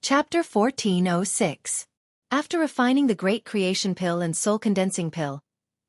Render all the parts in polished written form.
Chapter 1406. After refining the Great Creation Pill and Soul Condensing Pill,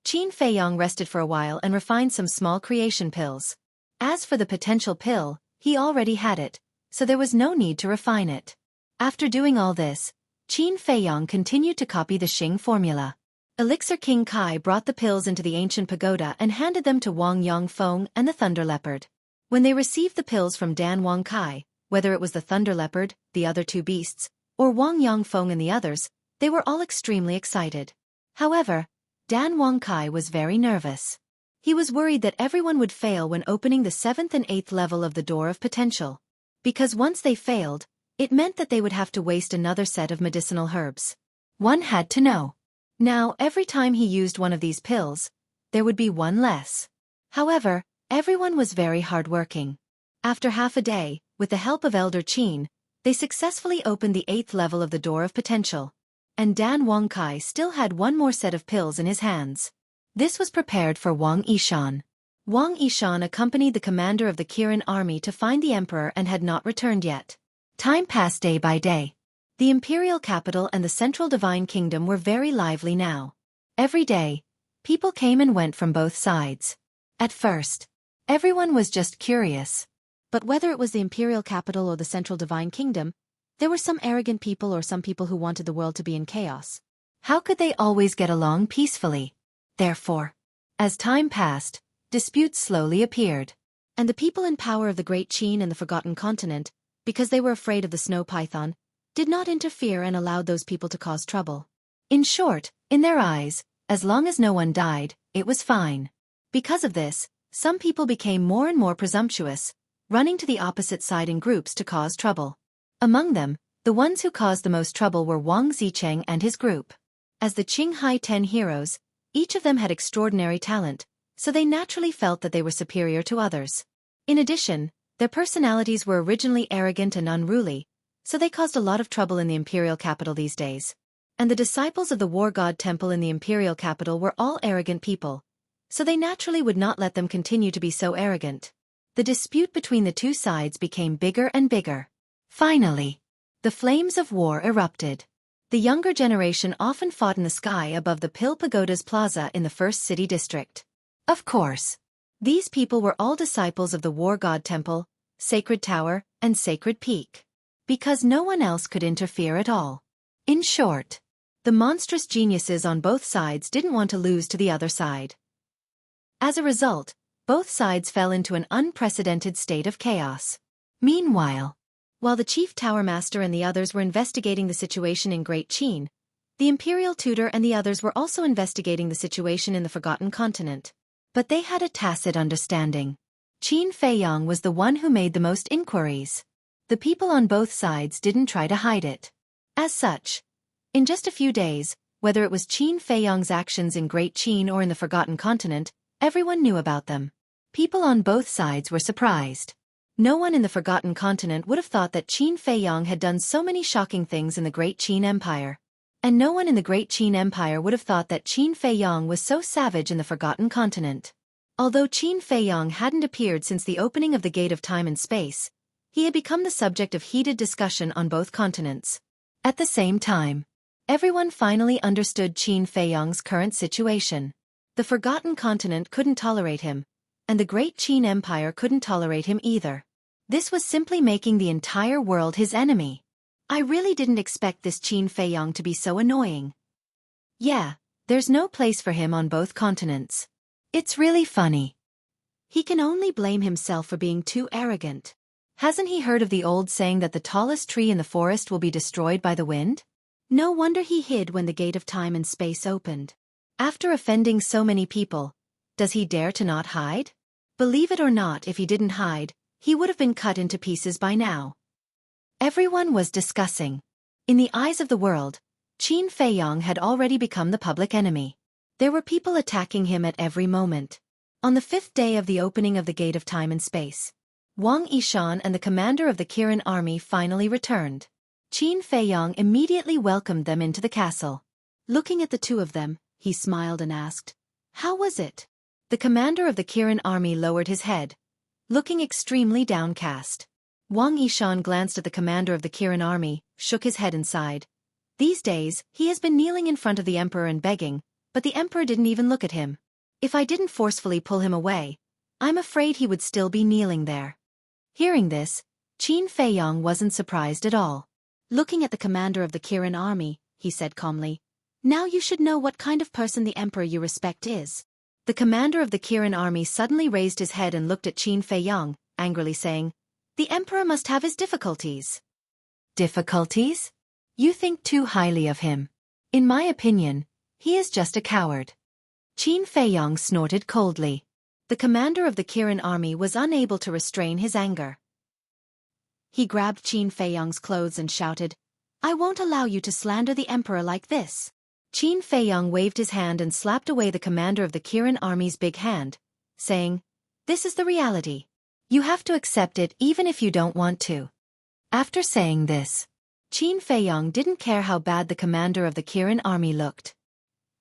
Qin Feiyang rested for a while and refined some small creation pills. As for the potential pill, he already had it, so there was no need to refine it. After doing all this, Qin Feiyang continued to copy the Xing formula. Elixir King Kai brought the pills into the ancient pagoda and handed them to Wang Yongfeng and the Thunder Leopard. When they received the pills from Dan Wang Kai, whether it was the Thunder Leopard, the other two beasts, or Wang Yongfeng and the others, they were all extremely excited. However, Dan Wang Kai was very nervous. He was worried that everyone would fail when opening the 7th and 8th level of the Door of Potential. Because once they failed, it meant that they would have to waste another set of medicinal herbs. One had to know. Now, every time he used one of these pills, there would be one less. However, everyone was very hardworking. After half a day, with the help of Elder Qin, they successfully opened the 8th level of the Door of Potential. And Dan Wang Kai still had one more set of pills in his hands. This was prepared for Wang Yishan. Wang Yishan accompanied the commander of the Kirin army to find the emperor and had not returned yet. Time passed day by day. The imperial capital and the central divine kingdom were very lively now. Every day, people came and went from both sides. At first, everyone was just curious. But whether it was the imperial capital or the central divine kingdom, there were some arrogant people or some people who wanted the world to be in chaos. How could they always get along peacefully? Therefore, as time passed, disputes slowly appeared. And the people in power of the Great Qin and the Forgotten Continent, because they were afraid of the snow python, did not interfere and allowed those people to cause trouble. In short, in their eyes, as long as no one died, it was fine. Because of this, some people became more and more presumptuous, running to the opposite side in groups to cause trouble. Among them, the ones who caused the most trouble were Wang Zicheng and his group. As the Qinghai 10 heroes, each of them had extraordinary talent, so they naturally felt that they were superior to others. In addition, their personalities were originally arrogant and unruly, so they caused a lot of trouble in the imperial capital these days. And the disciples of the war god temple in the imperial capital were all arrogant people, so they naturally would not let them continue to be so arrogant. The dispute between the two sides became bigger and bigger. Finally, the flames of war erupted. The younger generation often fought in the sky above the Pill Pagoda's plaza in the first city district. Of course, these people were all disciples of the war god temple, sacred tower, and sacred peak. Because no one else could interfere at all. In short, the monstrous geniuses on both sides didn't want to lose to the other side. As a result, both sides fell into an unprecedented state of chaos. Meanwhile, while the chief tower master and the others were investigating the situation in Great Qin, the imperial tutor and the others were also investigating the situation in the Forgotten Continent. But they had a tacit understanding. Qin Feiyang was the one who made the most inquiries. The people on both sides didn't try to hide it. As such, in just a few days, whether it was Qin Feiyang's actions in Great Qin or in the Forgotten Continent, everyone knew about them. People on both sides were surprised. No one in the Forgotten Continent would have thought that Qin Feiyang had done so many shocking things in the Great Qin Empire. And no one in the Great Qin Empire would have thought that Qin Feiyang was so savage in the Forgotten Continent. Although Qin Feiyang hadn't appeared since the opening of the Gate of Time and Space, he had become the subject of heated discussion on both continents. At the same time, everyone finally understood Qin Feiyang's current situation. The Forgotten Continent couldn't tolerate him, and the Great Qin Empire couldn't tolerate him either. This was simply making the entire world his enemy. I really didn't expect this Qin Feiyang to be so annoying. Yeah, there's no place for him on both continents. It's really funny. He can only blame himself for being too arrogant. Hasn't he heard of the old saying that the tallest tree in the forest will be destroyed by the wind? No wonder he hid when the Gate of Time and Space opened. After offending so many people, does he dare to not hide? Believe it or not, if he didn't hide, he would have been cut into pieces by now. Everyone was discussing. In the eyes of the world, Qin Feiyang had already become the public enemy. There were people attacking him at every moment. On the 5th day of the opening of the Gate of Time and Space, Wang Yishan and the commander of the Kirin army finally returned. Qin Feiyang immediately welcomed them into the castle. Looking at the two of them, he smiled and asked, "How was it?" The commander of the Kirin army lowered his head, looking extremely downcast. Wang Yishan glanced at the commander of the Kirin army, shook his head and sighed. These days, he has been kneeling in front of the emperor and begging, but the emperor didn't even look at him. If I didn't forcefully pull him away, I'm afraid he would still be kneeling there. Hearing this, Qin Feiyong wasn't surprised at all. Looking at the commander of the Kirin army, he said calmly, "Now you should know what kind of person the emperor you respect is." The commander of the Kirin army suddenly raised his head and looked at Qin Feiyong, angrily saying, "The emperor must have his difficulties." Difficulties? You think too highly of him. In my opinion, he is just a coward. Qin Feiyong snorted coldly. The commander of the Kirin army was unable to restrain his anger. He grabbed Qin Feiyong's clothes and shouted, "I won't allow you to slander the emperor like this." Qin Feiyong waved his hand and slapped away the commander of the Kirin army's big hand, saying, "This is the reality. You have to accept it even if you don't want to." After saying this, Qin Feiyong didn't care how bad the commander of the Kirin army looked.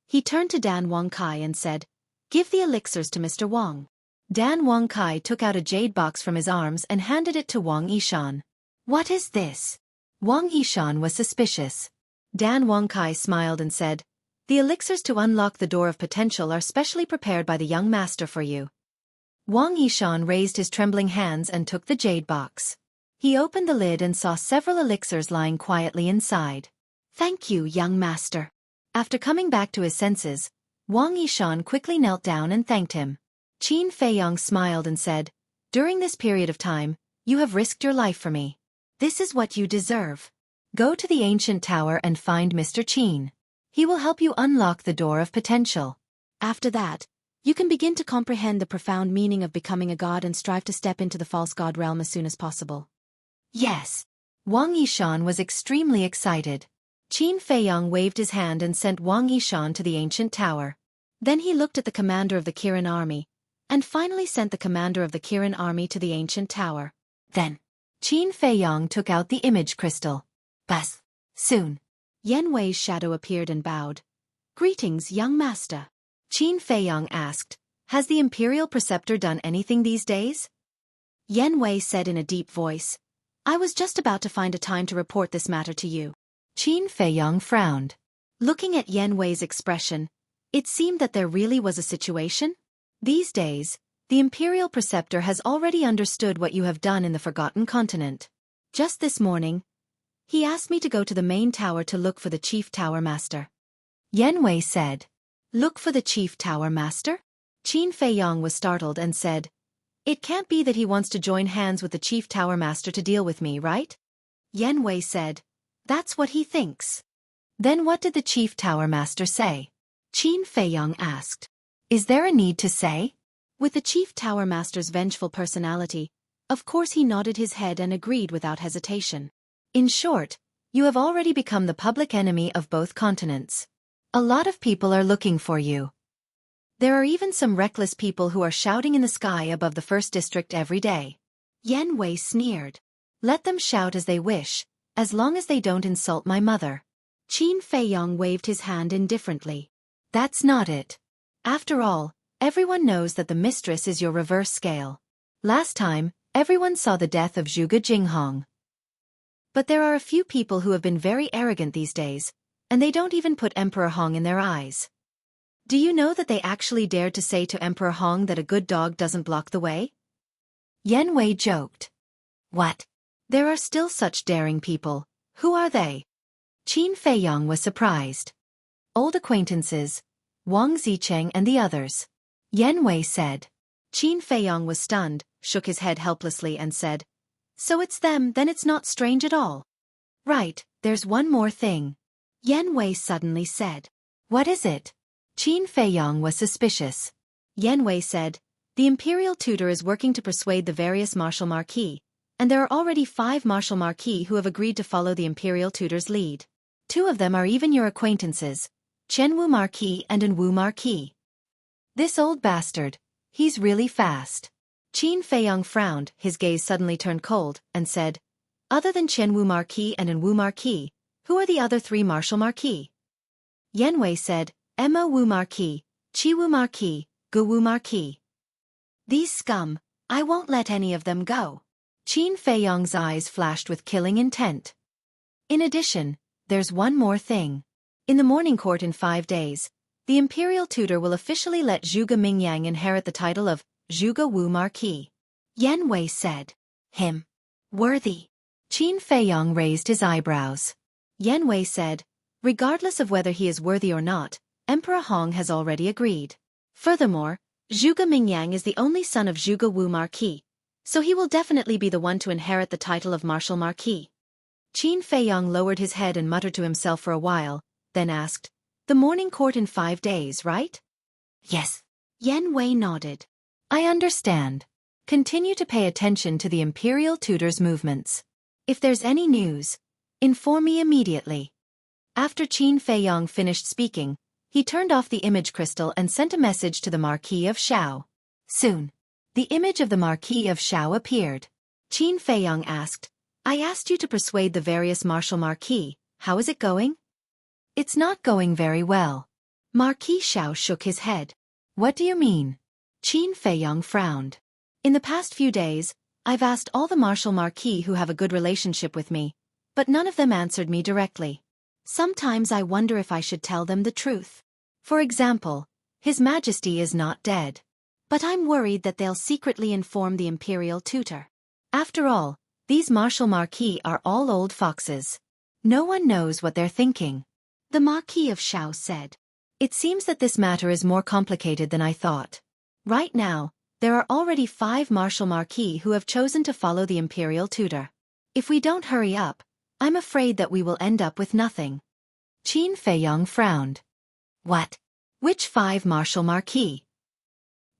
He turned to Dan Wangkai and said, "Give the elixirs to Mr. Wang." Dan Wangkai took out a jade box from his arms and handed it to Wang Yishan. "What is this?" Wang Yishan was suspicious. Dan Wangkai smiled and said, "The elixirs to unlock the door of potential are specially prepared by the young master for you." Wang Yishan raised his trembling hands and took the jade box. He opened the lid and saw several elixirs lying quietly inside. "Thank you, young master." After coming back to his senses, Wang Yishan quickly knelt down and thanked him. Qin Feiyong smiled and said, "During this period of time, you have risked your life for me. This is what you deserve. Go to the ancient tower and find Mr. Qin. He will help you unlock the door of potential. After that, you can begin to comprehend the profound meaning of becoming a god and strive to step into the false god realm as soon as possible." Yes. Wang Yishan was extremely excited. Qin Feiyong waved his hand and sent Wang Yishan to the ancient tower. Then he looked at the commander of the Kirin army, and finally sent the commander of the Kirin army to the ancient tower. Then, Qin Feiyong took out the image crystal. Buzz. Soon, Yan Wei's shadow appeared and bowed. "Greetings, young master." Qin Feiyong asked, "Has the Imperial Preceptor done anything these days?" Yan Wei said in a deep voice, "I was just about to find a time to report this matter to you." Qin Feiyong frowned. Looking at Yan Wei's expression, it seemed that there really was a situation. These days, the Imperial Preceptor has already understood what you have done in the Forgotten Continent. Just this morning, he asked me to go to the main tower to look for the Chief Tower Master. Yan Wei said, "Look for the Chief Tower Master?" Qin Feiyong was startled and said, "It can't be that he wants to join hands with the Chief Tower Master to deal with me, right?" Yan Wei said, "That's what he thinks." Then what did the Chief Tower Master say? Qin Feiyong asked. Is there a need to say? With the Chief Tower Master's vengeful personality, of course he nodded his head and agreed without hesitation. In short, you have already become the public enemy of both continents. A lot of people are looking for you. There are even some reckless people who are shouting in the sky above the first district every day. Yan Wei sneered. Let them shout as they wish, as long as they don't insult my mother. Qin Feiyong waved his hand indifferently. That's not it. After all, everyone knows that the mistress is your reverse scale. Last time, everyone saw the death of Zhuge Jinghong. But there are a few people who have been very arrogant these days, and they don't even put Emperor Hong in their eyes. Do you know that they actually dared to say to Emperor Hong that a good dog doesn't block the way? Yan Wei joked. What? There are still such daring people. Who are they? Qin Feiyong was surprised. Old acquaintances, Wang Zicheng and the others. Yan Wei said. Qin Feiyong was stunned, shook his head helplessly and said, "So it's them, then it's not strange at all." Right, there's one more thing. Yan Wei suddenly said. What is it? Qin Feiyong was suspicious. Yan Wei said, "The Imperial Tutor is working to persuade the various Martial Marquis, and there are already 5 Martial Marquis who have agreed to follow the Imperial Tutor's lead. 2 of them are even your acquaintances, Chenwu Marquis and Enwu Marquis. This old bastard, he's really fast." Qin Feiyong frowned, his gaze suddenly turned cold, and said, "Other than Chenwu Marquis and Enwu Marquis, who are the other 3 Martial Marquis?" Yan Wei said, Mo Wu Marquis, Chi Wu Marquis, Gu Wu Marquis. These scum, I won't let any of them go. Qin Feiyong's eyes flashed with killing intent. In addition, there's one more thing. In the morning court in 5 days, the imperial tutor will officially let Zhuge Mingyang inherit the title of Zhuge Wu Marquis. Yan Wei said. Him. Worthy. Qin Feiyong raised his eyebrows. Yan Wei said, regardless of whether he is worthy or not, Emperor Hong has already agreed. Furthermore, Zhuge Mingyang is the only son of Zhuge Wu Marquis, so he will definitely be the one to inherit the title of Martial Marquis. Qin Feiyong lowered his head and muttered to himself for a while, then asked, the morning court in 5 days, right? Yes. Yan Wei nodded. I understand. Continue to pay attention to the imperial tutor's movements. If there's any news, inform me immediately. After Qin Feiyong finished speaking, he turned off the image crystal and sent a message to the Marquis of Shao. Soon, the image of the Marquis of Shao appeared. Qin Feiyong asked, I asked you to persuade the various martial marquis, how is it going? It's not going very well. Marquis Shao shook his head. What do you mean? Qin Feiyong frowned. In the past few days, I've asked all the martial marquis who have a good relationship with me, but none of them answered me directly. Sometimes I wonder if I should tell them the truth. For example, His Majesty is not dead. But I'm worried that they'll secretly inform the imperial tutor. After all, these martial marquis are all old foxes. No one knows what they're thinking. The Marquis of Shao said. It seems that this matter is more complicated than I thought. Right now, there are already 5 martial marquis who have chosen to follow the imperial tutor. If we don't hurry up, I'm afraid that we will end up with nothing. Qin Feiyong frowned. What? Which 5 martial marquis?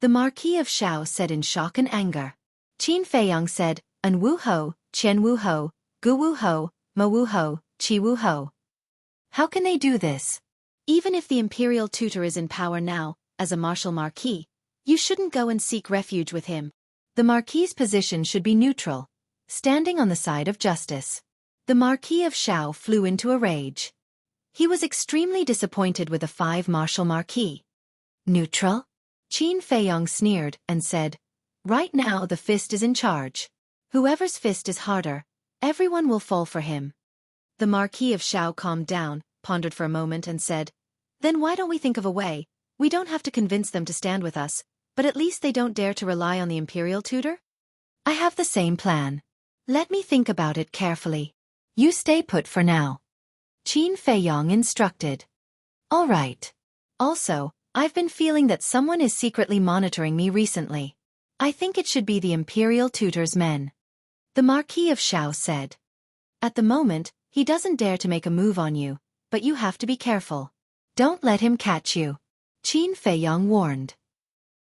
The Marquis of Shao said in shock and anger. Qin Feiyong said, An Wu Ho, Qian Wu Ho, Gu Wu Ho, Mo Wu Ho, Qi Wu Ho. How can they do this? Even if the imperial tutor is in power now, as a martial marquis, you shouldn't go and seek refuge with him. The marquis's position should be neutral, standing on the side of justice. The Marquis of Shao flew into a rage. He was extremely disappointed with the 5 martial marquis. Neutral? Qin Feiyong sneered and said, Right now the fist is in charge. Whoever's fist is harder, everyone will fall for him. The Marquis of Shao calmed down, pondered for a moment and said, Then why don't we think of a way? We don't have to convince them to stand with us, but at least they don't dare to rely on the imperial tutor? I have the same plan. Let me think about it carefully. You stay put for now. Qin Feiyong instructed. All right. Also, I've been feeling that someone is secretly monitoring me recently. I think it should be the imperial tutor's men. The Marquis of Shao said. At the moment, he doesn't dare to make a move on you, but you have to be careful. Don't let him catch you. Qin Feiyong warned.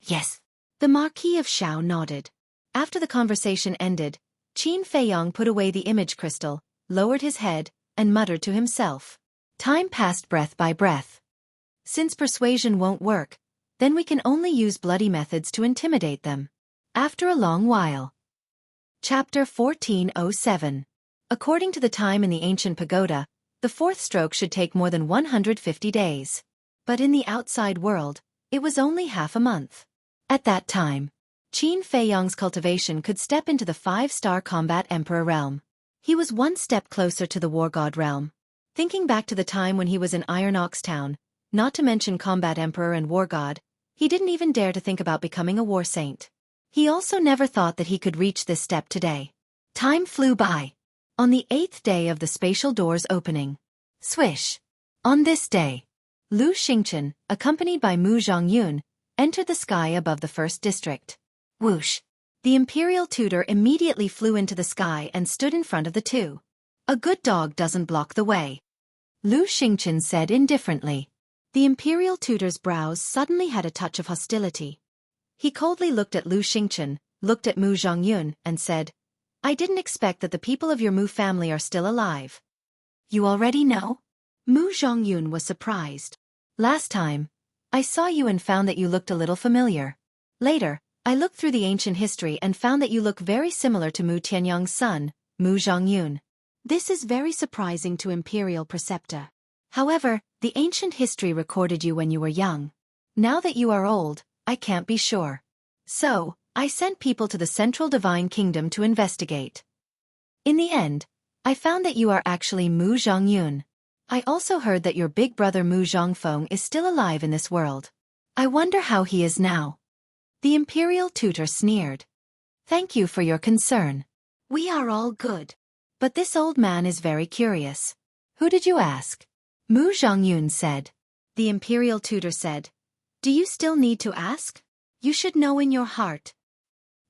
Yes. The Marquis of Shao nodded. After the conversation ended, Qin Feiyong put away the image crystal, lowered his head, and muttered to himself. Time passed breath by breath. Since persuasion won't work, then we can only use bloody methods to intimidate them. After a long while. Chapter 1407. According to the time in the ancient pagoda, the 4th stroke should take more than 150 days. But in the outside world, it was only half a month. At that time, Qin Feiyong's cultivation could step into the 5-star combat emperor realm. He was one step closer to the war god realm. Thinking back to the time when he was in Iron Ox Town, not to mention combat emperor and war god, he didn't even dare to think about becoming a war saint. He also never thought that he could reach this step today. Time flew by. On the 8th day of the spatial doors opening. Swish. On this day, Lu Xingchen, accompanied by Mu Zhongyun, entered the sky above the 1st district. Whoosh. The imperial tutor immediately flew into the sky and stood in front of the 2. A good dog doesn't block the way. Lu Xingchen said indifferently. The imperial tutor's brows suddenly had a touch of hostility. He coldly looked at Lu Xingchen, looked at Mu Zhongyun, and said, I didn't expect that the people of your Mu family are still alive. You already know? Mu Zhongyun was surprised. Last time, I saw you and found that you looked a little familiar. Later, I looked through the ancient history and found that you look very similar to Mu Tianyang's son, Mu Zhongyun. This is very surprising to imperial preceptor. However, the ancient history recorded you when you were young. Now that you are old, I can't be sure. So, I sent people to the Central Divine Kingdom to investigate. In the end, I found that you are actually Mu Zhongyun. I also heard that your big brother Mu Zhongfeng is still alive in this world. I wonder how he is now. The imperial tutor sneered. Thank you for your concern. We are all good. But this old man is very curious. Who did you ask? Mu Zhongyun said. The imperial tutor said. Do you still need to ask? You should know in your heart.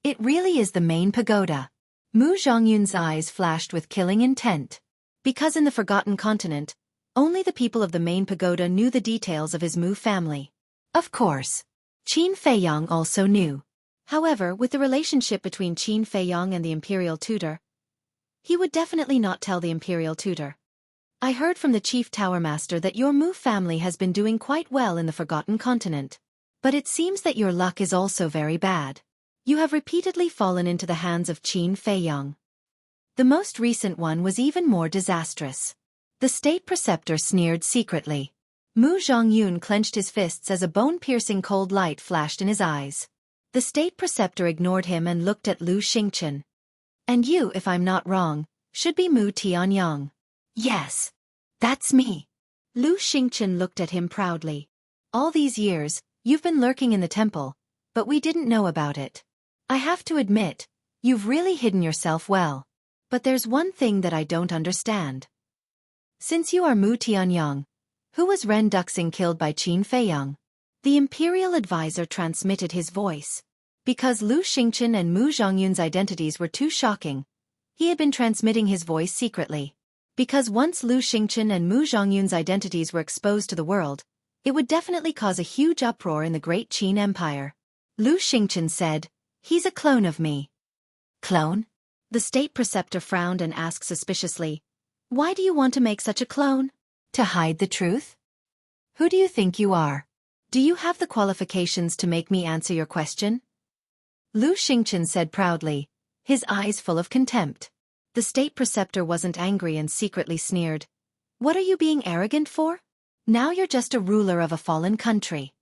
It really is the main pagoda. Mu Zhongyun's eyes flashed with killing intent. Because in the Forgotten Continent, only the people of the main pagoda knew the details of his Mu family. Of course, Qin Feiyang also knew. However, with the relationship between Qin Feiyang and the imperial tutor, he would definitely not tell the imperial tutor. I heard from the chief tower master that your Mu family has been doing quite well in the Forgotten Continent. But it seems that your luck is also very bad. You have repeatedly fallen into the hands of Qin Feiyang. The most recent one was even more disastrous. The state preceptor sneered secretly. Mu Zhongyun clenched his fists as a bone-piercing cold light flashed in his eyes. The state preceptor ignored him and looked at Lu Xingchen. And you, if I'm not wrong, should be Mu Tianyang. Yes, that's me. Lu Xingchen looked at him proudly. All these years, you've been lurking in the temple, but we didn't know about it. I have to admit, you've really hidden yourself well. But there's one thing that I don't understand. Since you are Mu Tianyang, who was Ren Duxing killed by Qin Feiyang? The imperial advisor transmitted his voice. Because Lu Xingchen and Mu Zhongyun's identities were too shocking, he had been transmitting his voice secretly. Because once Lu Xingchen and Mu Zhongyun's identities were exposed to the world, it would definitely cause a huge uproar in the Great Qin Empire. Lu Xingchen said, he's a clone of me. Clone? The state preceptor frowned and asked suspiciously, why do you want to make such a clone? To hide the truth? Who do you think you are? Do you have the qualifications to make me answer your question? Lu Xingchen said proudly, his eyes full of contempt. The state preceptor wasn't angry and secretly sneered. What are you being arrogant for? Now you're just a ruler of a fallen country.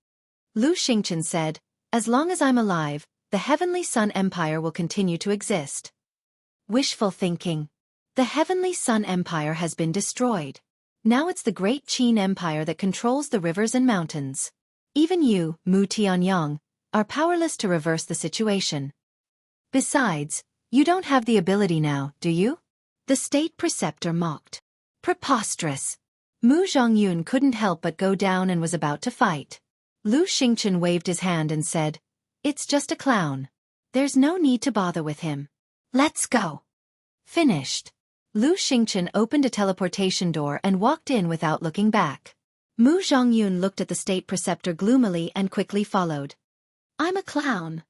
Lu Xingchen said, as long as I'm alive, the Heavenly Sun Empire will continue to exist. Wishful thinking. The Heavenly Sun Empire has been destroyed. Now it's the Great Qin Empire that controls the rivers and mountains. Even you, Mu Tianyang, are powerless to reverse the situation. Besides, you don't have the ability now, do you? The state preceptor mocked. Preposterous. Mu Zhongyun couldn't help but go down and was about to fight. Lu Xingchen waved his hand and said, it's just a clown. There's no need to bother with him. Let's go. Finished. Lu Xingchen opened a teleportation door and walked in without looking back. Mu Zhongyun looked at the state preceptor gloomily and quickly followed. I'm a clown.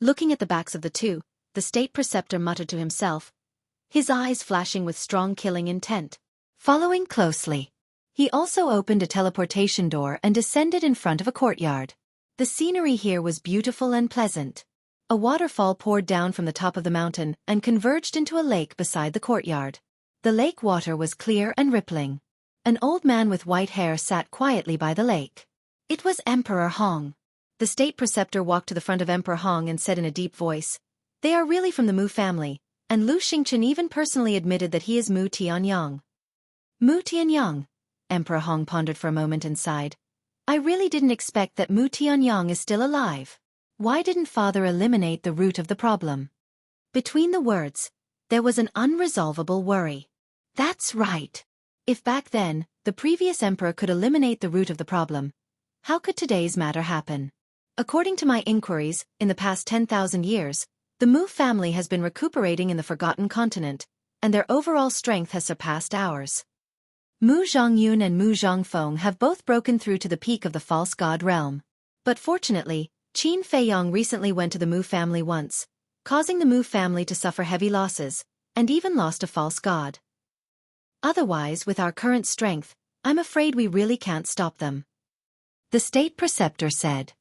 Looking at the backs of the two, the state preceptor muttered to himself, his eyes flashing with strong killing intent. Following closely, he also opened a teleportation door and descended in front of a courtyard. The scenery here was beautiful and pleasant. A waterfall poured down from the top of the mountain and converged into a lake beside the courtyard. The lake water was clear and rippling. An old man with white hair sat quietly by the lake. It was Emperor Hong. The state preceptor walked to the front of Emperor Hong and said in a deep voice, they are really from the Mu family, and Lu Xingchen even personally admitted that he is Mu Tianyang. Mu Tianyang? Emperor Hong pondered for a moment and sighed. I really didn't expect that Mu Tianyang is still alive. Why didn't father eliminate the root of the problem? Between the words, there was an unresolvable worry. That's right. If back then, the previous emperor could eliminate the root of the problem, how could today's matter happen? According to my inquiries, in the past 10,000 years, the Mu family has been recuperating in the Forgotten Continent, and their overall strength has surpassed ours. Mu Zhongyun and Mu Zhongfeng have both broken through to the peak of the false god realm. But fortunately, Qin Feiyang recently went to the Mu family once, causing the Mu family to suffer heavy losses, and even lost a false god. Otherwise, with our current strength, I'm afraid we really can't stop them. The state preceptor said.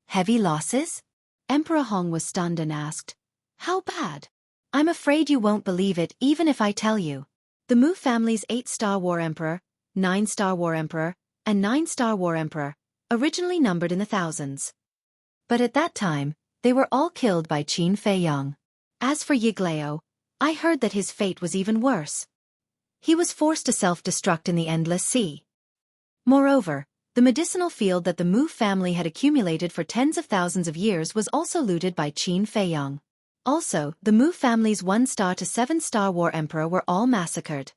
Heavy losses? Emperor Hong was stunned and asked, how bad? I'm afraid you won't believe it even if I tell you. The Mu family's 8-star War Emperor, 9-star War Emperor, and 9-star War Emperor, originally numbered in the thousands. But at that time, They were all killed by Qin Feiyang. As for Yiglao, I heard that his fate was even worse. He was forced to self-destruct in the endless sea. Moreover, the medicinal field that the Mu family had accumulated for tens of thousands of years was also looted by Qin Feiyang. Also, the Mu family's 1-star to 7-star war emperor were all massacred.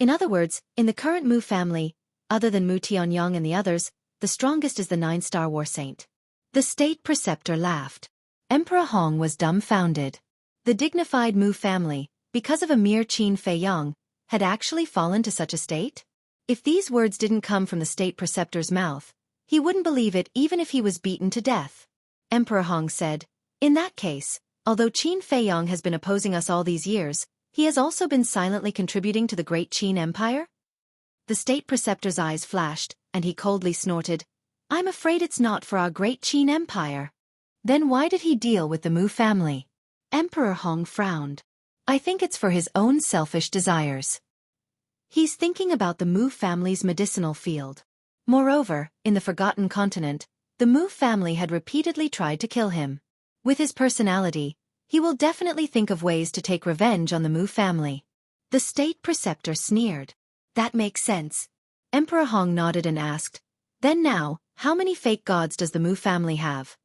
In other words, in the current Mu family, other than Mu Tianyang and the others, the strongest is the 9-star war saint. The state preceptor laughed. Emperor Hong was dumbfounded. The dignified Mu family, because of a mere Qin Feiyang, had actually fallen to such a state? If these words didn't come from the state preceptor's mouth, he wouldn't believe it even if he was beaten to death. Emperor Hong said, "In that case, although Qin Feiyang has been opposing us all these years, he has also been silently contributing to the great Qin Empire?" The state preceptor's eyes flashed, and he coldly snorted, "I'm afraid it's not for our great Qin Empire." Then why did he deal with the Mu family? Emperor Hong frowned. "I think it's for his own selfish desires. He's thinking about the Mu family's medicinal field. Moreover, in the Forgotten Continent, the Mu family had repeatedly tried to kill him. With his personality, he will definitely think of ways to take revenge on the Mu family." The state preceptor sneered. "That makes sense." Emperor Hong nodded and asked, "Then now, how many fake gods does the Mu family have?"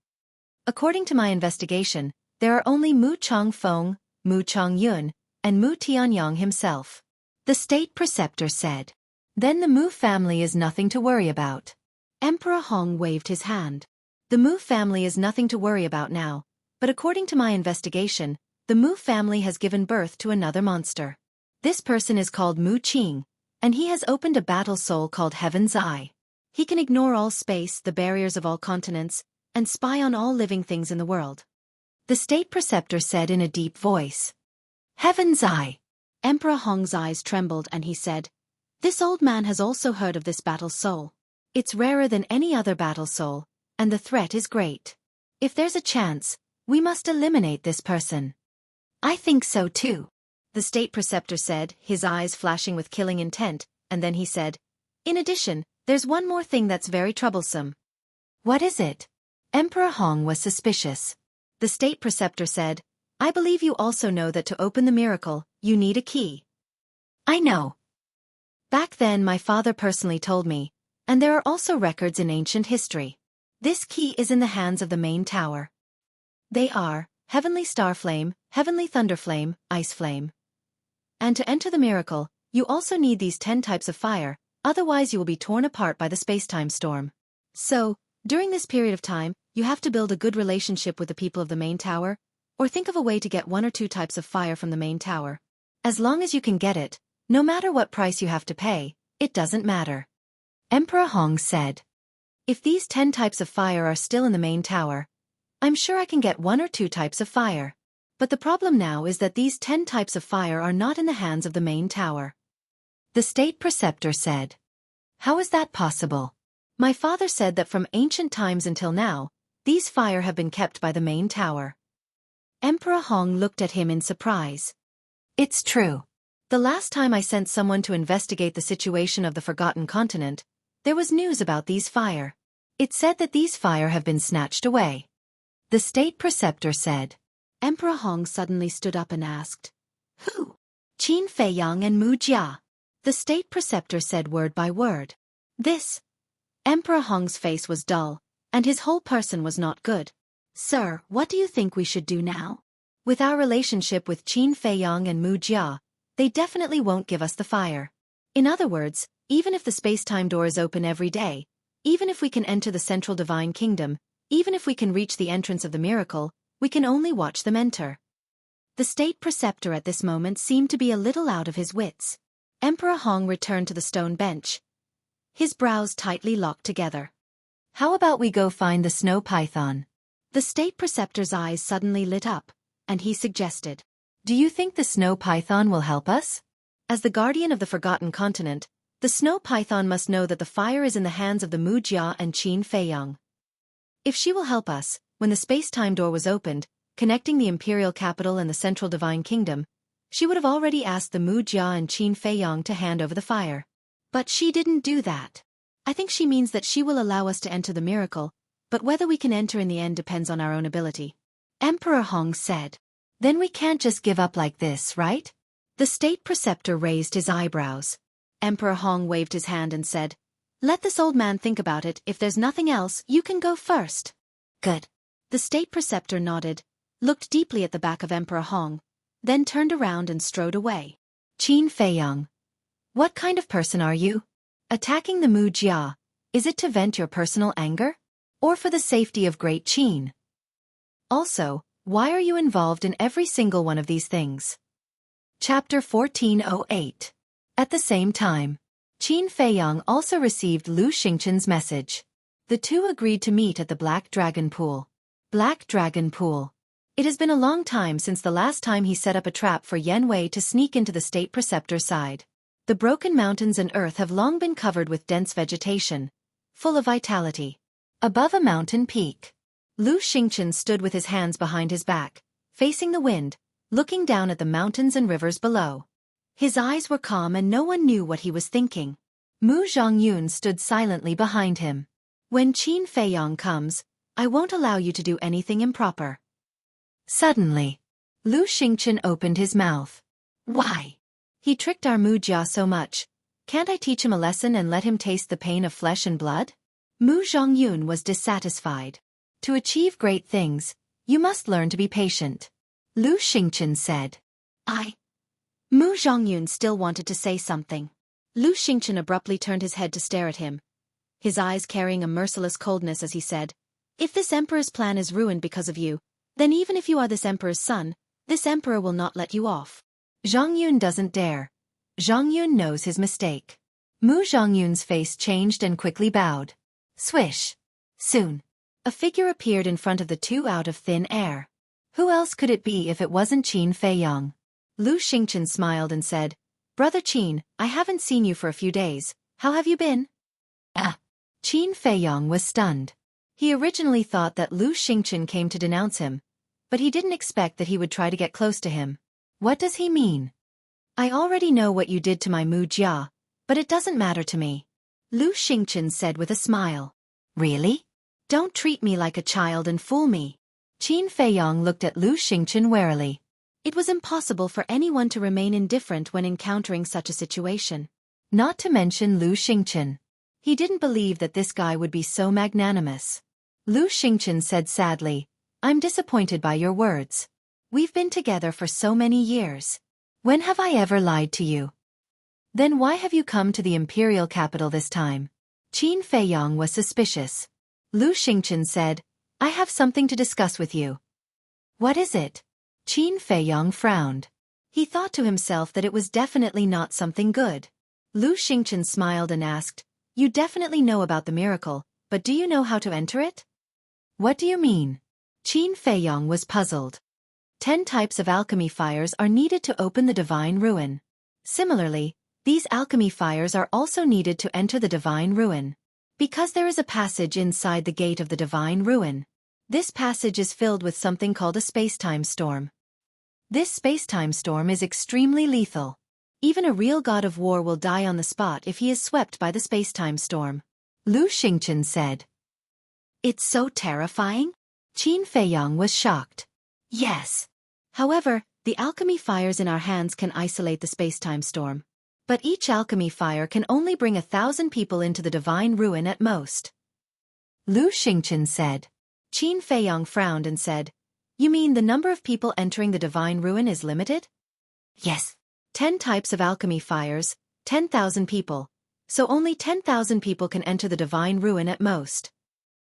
"According to my investigation, there are only Mu Changfeng, Mu Changyun, and Mu Tianyang himself," the state preceptor said. "Then the Mu family is nothing to worry about." Emperor Hong waved his hand. "The Mu family is nothing to worry about now, but according to my investigation, the Mu family has given birth to another monster. This person is called Mu Qing, and he has opened a battle soul called Heaven's Eye. He can ignore all space, the barriers of all continents, and spy on all living things in the world," the state preceptor said in a deep voice. "Heaven's Eye." Emperor Hong's eyes trembled and he said, "This old man has also heard of this battle soul. It's rarer than any other battle soul, and the threat is great. If there's a chance, we must eliminate this person." "I think so too," the state preceptor said, his eyes flashing with killing intent, and then he said, "In addition, there's one more thing that's very troublesome." "What is it?" Emperor Hong was suspicious. The state preceptor said, "I believe you also know that to open the miracle, you need a key." "I know. Back then my father personally told me, and there are also records in ancient history. This key is in the hands of the main tower. They are Heavenly Starflame, Heavenly Thunderflame, Ice Flame. And to enter the miracle, you also need these 10 types of fire, otherwise you will be torn apart by the space-time storm. So, during this period of time, you have to build a good relationship with the people of the main tower, or think of a way to get 1 or 2 types of fire from the main tower. As long as you can get it, no matter what price you have to pay, it doesn't matter." Emperor Hong said, "If these 10 types of fire are still in the main tower, I'm sure I can get 1 or 2 types of fire. But the problem now is that these 10 types of fire are not in the hands of the main tower," the state preceptor said. "How is that possible?" "My father said that from ancient times until now, these fire have been kept by the main tower." Emperor Hong looked at him in surprise. "It's true. The last time I sent someone to investigate the situation of the Forgotten Continent, there was news about these fire. It said that these fire have been snatched away," the state preceptor said. Emperor Hong suddenly stood up and asked, "Who?" "Qin Feiyang and Mu Jia," the state preceptor said word by word. This. Emperor Hong's face was dull, and his whole person was not good. "Sir, what do you think we should do now? With our relationship with Qin Feiyang and Mu Jia, they definitely won't give us the fire. In other words, even if the space-time door is open every day, even if we can enter the central divine kingdom, even if we can reach the entrance of the miracle, we can only watch them enter." The state preceptor at this moment seemed to be a little out of his wits. Emperor Hong returned to the stone bench, his brows tightly locked together. "How about we go find the snow python?" The state preceptor's eyes suddenly lit up, and he suggested, "Do you think the snow python will help us?" As the guardian of the Forgotten Continent, the snow python must know that the fire is in the hands of the Mu Jia and Qin Feiyang. If she will help us, when the space-time door was opened, connecting the imperial capital and the central divine kingdom, she would have already asked the Mu Jia and Qin Feiyang to hand over the fire. But she didn't do that. I think she means that she will allow us to enter the miracle, but whether we can enter in the end depends on our own ability. Emperor Hong said. Then we can't just give up like this, right? The state preceptor raised his eyebrows. Emperor Hong waved his hand and said, Let this old man think about it. If there's nothing else, you can go first. Good. The state preceptor nodded, looked deeply at the back of Emperor Hong, then turned around and strode away. Qin Feiyong. What kind of person are you? Attacking the Mu Jia, is it to vent your personal anger? Or for the safety of Great Qin? Also, why are you involved in every single one of these things? Chapter 1408. At the same time, Qin Feiyong also received Lu Xingqian's message. The two agreed to meet at the Black Dragon Pool. Black Dragon Pool. It has been a long time since the last time he set up a trap for Yan Wei to sneak into the state preceptor side. The broken mountains and earth have long been covered with dense vegetation, full of vitality. Above a mountain peak, Lu Xingqian stood with his hands behind his back, facing the wind, looking down at the mountains and rivers below. His eyes were calm and no one knew what he was thinking. Mu Zhongyun stood silently behind him. When Qin Feiyong comes, I won't allow you to do anything improper. Suddenly, Lu Xingqian opened his mouth. Why? He tricked our Mu Jia so much. Can't I teach him a lesson and let him taste the pain of flesh and blood? Mu Zhongyun was dissatisfied. To achieve great things, you must learn to be patient. Lu Xingqian said. Mu Zhongyun still wanted to say something. Lu Xingqian abruptly turned his head to stare at him, his eyes carrying a merciless coldness as he said, If this emperor's plan is ruined because of you, then even if you are this emperor's son, this emperor will not let you off. Zhongyun doesn't dare. Zhongyun knows his mistake. Mu Zhongyun's face changed and quickly bowed. Swish. Soon, a figure appeared in front of the two out of thin air. Who else could it be if it wasn't Qin Feiyong? Lu Xingqian smiled and said, Brother Qin, I haven't seen you for a few days. How have you been? Qin Feiyong was stunned. He originally thought that Lu Xingqian came to denounce him, but he didn't expect that he would try to get close to him. What does he mean? I already know what you did to my Mu Jia, but it doesn't matter to me. Lu Xingqian said with a smile. Really? Don't treat me like a child and fool me. Qin Feiyong looked at Lu Xingqian warily. It was impossible for anyone to remain indifferent when encountering such a situation. Not to mention Lu Xingqian. He didn't believe that this guy would be so magnanimous. Lu Xingqian said sadly, I'm disappointed by your words. We've been together for so many years. When have I ever lied to you? Then why have you come to the imperial capital this time? Qin Feiyong was suspicious. Lu Xingqian said, I have something to discuss with you. What is it? Qin Feiyong frowned. He thought to himself that it was definitely not something good. Lu Xingqian smiled and asked, You definitely know about the miracle, but do you know how to enter it? What do you mean? Qin Feiyong was puzzled. 10 types of alchemy fires are needed to open the divine ruin. Similarly, these alchemy fires are also needed to enter the divine ruin. Because there is a passage inside the gate of the divine ruin. This passage is filled with something called a space-time storm. This space-time storm is extremely lethal. Even a real god of war will die on the spot if he is swept by the space-time storm. Lu Xingqian said. It's so terrifying? Qin Feiyong was shocked. Yes. However, the alchemy fires in our hands can isolate the space-time storm. But each alchemy fire can only bring 1,000 people into the divine ruin at most. Lu Xingqian said. Qin Feiyong frowned and said, You mean the number of people entering the divine ruin is limited? Yes. 10 types of alchemy fires, 10,000 people. So only 10,000 people can enter the divine ruin at most.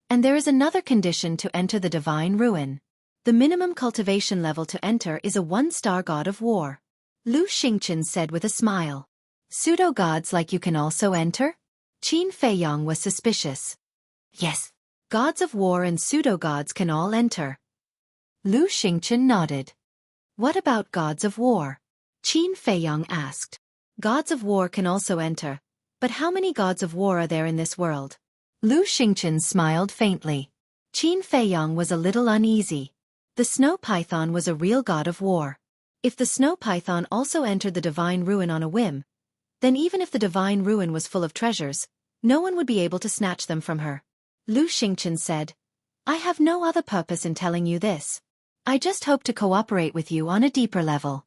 And there is another condition to enter the divine ruin. The minimum cultivation level to enter is a 1-star god of war. Lu Xingqian said with a smile. Pseudo-gods like you can also enter? Qin Feiyong was suspicious. Yes. Gods of war and pseudo-gods can all enter. Lu Xingqian nodded. What about gods of war? Qin Feiyong asked. Gods of war can also enter. But how many gods of war are there in this world? Lu Xingqian smiled faintly. Qin Feiyong was a little uneasy. The snow python was a real god of war. If the snow python also entered the divine ruin on a whim, then even if the divine ruin was full of treasures, no one would be able to snatch them from her. Lu Xingchen said. I have no other purpose in telling you this. I just hope to cooperate with you on a deeper level.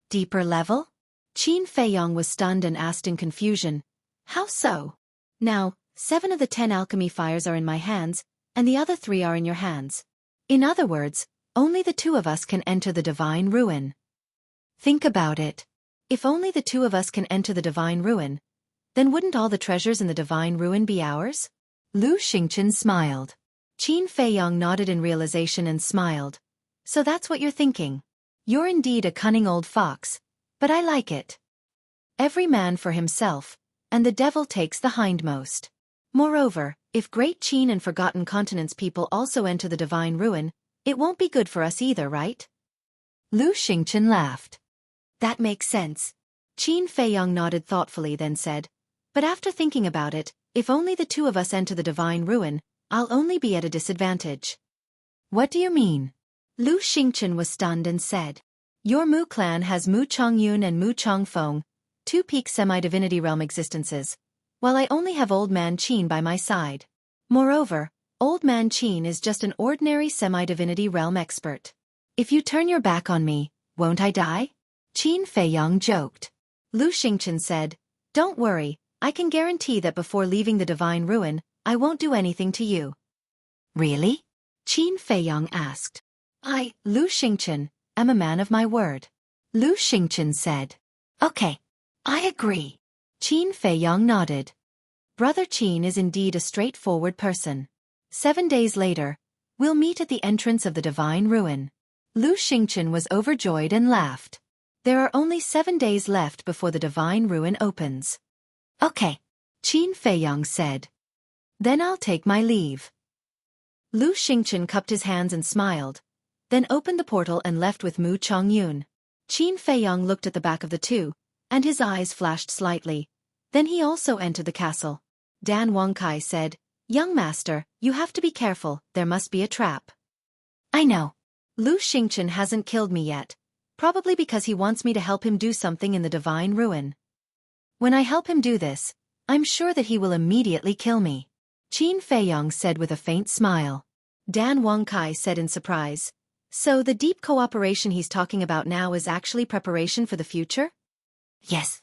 Deeper level? Qin Feiyong was stunned and asked in confusion. How so? Now, 7 of the 10 alchemy fires are in my hands, and the other 3 are in your hands. In other words, only the 2 of us can enter the divine ruin. Think about it. If only the 2 of us can enter the divine ruin, then wouldn't all the treasures in the divine ruin be ours? Lu Xingchen smiled. Qin Feiyong nodded in realization and smiled. So that's what you're thinking. You're indeed a cunning old fox, but I like it. Every man for himself, and the devil takes the hindmost. Moreover, if Great Qin and Forgotten Continents people also enter the divine ruin, it won't be good for us either, right? Lu Xingchen laughed. That makes sense. Qin Feiyong nodded thoughtfully then said, but after thinking about it, if only the 2 of us enter the divine ruin, I'll only be at a disadvantage. What do you mean? Lu Xingchen was stunned and said, your Mu clan has Mu Chongyun and Mu Chongfeng, 2 peak semi-divinity realm existences, while I only have Old Man Qin by my side. Moreover, Old Man Qin is just an ordinary semi-divinity realm expert. If you turn your back on me, won't I die? Qin Feiyong joked. Lu Xingchen said, don't worry, I can guarantee that before leaving the divine ruin, I won't do anything to you. Really? Qin Feiyong asked. I, Lu Xingchen, am a man of my word. Lu Xingchen said. Okay. I agree. Qin Feiyong nodded. Brother Qin is indeed a straightforward person. 7 days later, we'll meet at the entrance of the divine ruin. Lu Xingchen was overjoyed and laughed. There are only 7 days left before the divine ruin opens. Okay. Qin Feiyong said. Then I'll take my leave. Lu Xingchen cupped his hands and smiled, then opened the portal and left with Mu Chongyun. Qin Feiyong looked at the back of the 2, and his eyes flashed slightly. Then he also entered the castle. Dan Wangkai said, young master, you have to be careful, there must be a trap. I know. Lu Xingchen hasn't killed me yet, probably because he wants me to help him do something in the divine ruin. When I help him do this, I'm sure that he will immediately kill me. Qin Feiyong said with a faint smile. Dan Wangkai said in surprise, so the deep cooperation he's talking about now is actually preparation for the future? Yes.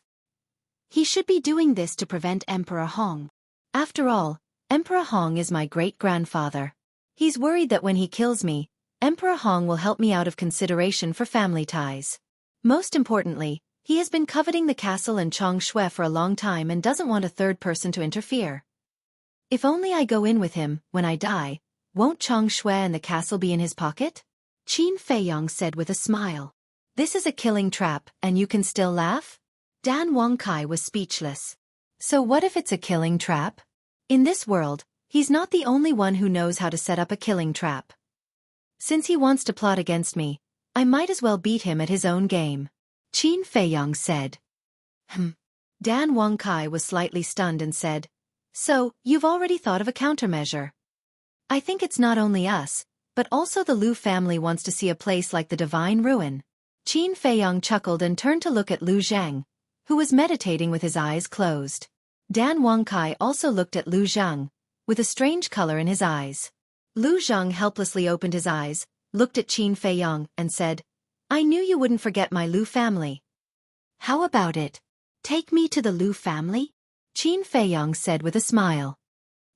He should be doing this to prevent Emperor Hong. After all, Emperor Hong is my great-grandfather. He's worried that when he kills me, Emperor Hong will help me out of consideration for family ties. Most importantly, he has been coveting the castle and Changshui for a long time and doesn't want a third person to interfere. If only I go in with him, when I die, won't Changshui and the castle be in his pocket? Qin Feiyong said with a smile. This is a killing trap, and you can still laugh? Dan Wangkai was speechless. So what if it's a killing trap? In this world, he's not the only one who knows how to set up a killing trap. Since he wants to plot against me, I might as well beat him at his own game. Qin Feiyong said. Dan Wangkai was slightly stunned and said, so, you've already thought of a countermeasure. I think it's not only us, but also the Lu family wants to see a place like the divine ruin. Qin Feiyong chuckled and turned to look at Lu Zhang, who was meditating with his eyes closed. Dan Wangkai also looked at Lu Zhang, with a strange color in his eyes. Lu Zhang helplessly opened his eyes, looked at Qin Feiyong, and said, I knew you wouldn't forget my Lu family. How about it? Take me to the Lu family? Qin Feiyong said with a smile.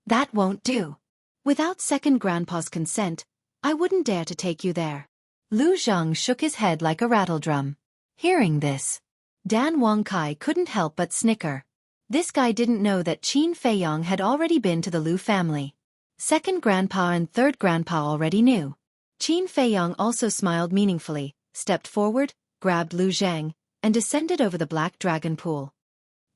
That won't do. Without second grandpa's consent, I wouldn't dare to take you there. Lu Zhang shook his head like a rattledrum. Hearing this, Dan Wangkai couldn't help but snicker. This guy didn't know that Qin Feiyong had already been to the Lu family. Second grandpa and third grandpa already knew. Qin Feiyong also smiled meaningfully, stepped forward, grabbed Lu Zhang, and descended over the black dragon pool.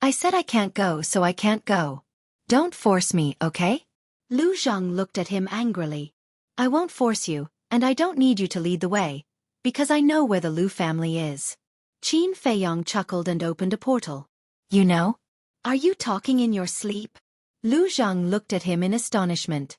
I said I can't go, so I can't go. Don't force me, okay? Lu Zhang looked at him angrily. I won't force you, and I don't need you to lead the way, because I know where the Lu family is. Qin Feiyong chuckled and opened a portal. You know? Are you talking in your sleep? Lu Zhang looked at him in astonishment.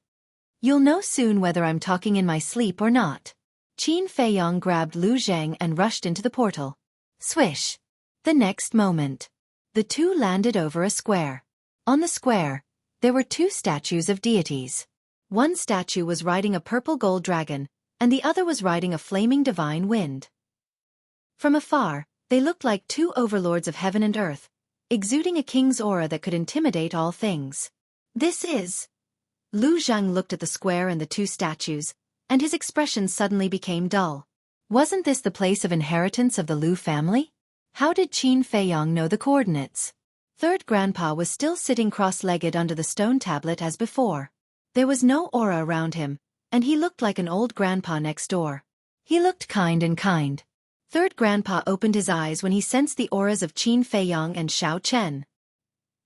You'll know soon whether I'm talking in my sleep or not. Qin Feiyong grabbed Lu Zhang and rushed into the portal. Swish! The next moment, the two landed over a square. On the square, there were two statues of deities. One statue was riding a purple gold dragon, and the other was riding a flaming divine wind. From afar, they looked like two overlords of heaven and earth, exuding a king's aura that could intimidate all things. This is... Lu Zhang looked at the square and the two statues, and his expression suddenly became dull. Wasn't this the place of inheritance of the Lu family? How did Qin Feiyong know the coordinates? Third Grandpa was still sitting cross-legged under the stone tablet as before. There was no aura around him, and he looked like an old grandpa next door. He looked kind and kind. Third Grandpa opened his eyes when he sensed the auras of Qin Feiyong and Xiao Chen.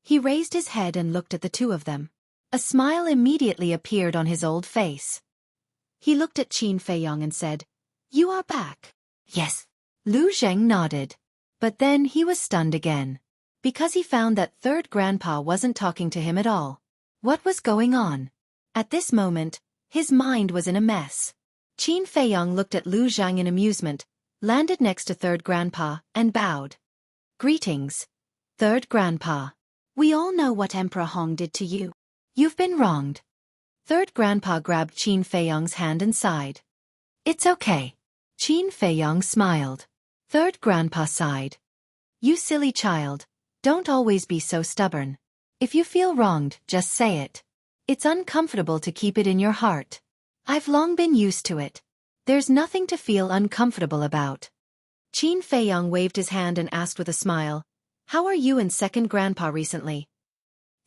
He raised his head and looked at the two of them. A smile immediately appeared on his old face. He looked at Qin Feiyong and said, "You are back." "Yes." Lu Zheng nodded. But then he was stunned again, because he found that Third Grandpa wasn't talking to him at all. What was going on? At this moment, his mind was in a mess. Qin Feiyong looked at Lu Zhang in amusement, landed next to Third Grandpa, and bowed. "Greetings, Third Grandpa. We all know what Emperor Hong did to you. You've been wronged." Third Grandpa grabbed Qin Feiyong's hand and sighed. "It's okay." Qin Feiyong smiled. Third Grandpa sighed. "You silly child, don't always be so stubborn. If you feel wronged, just say it. It's uncomfortable to keep it in your heart. I've long been used to it. There's nothing to feel uncomfortable about." Qin Feiyong waved his hand and asked with a smile, "How are you and Second Grandpa recently?"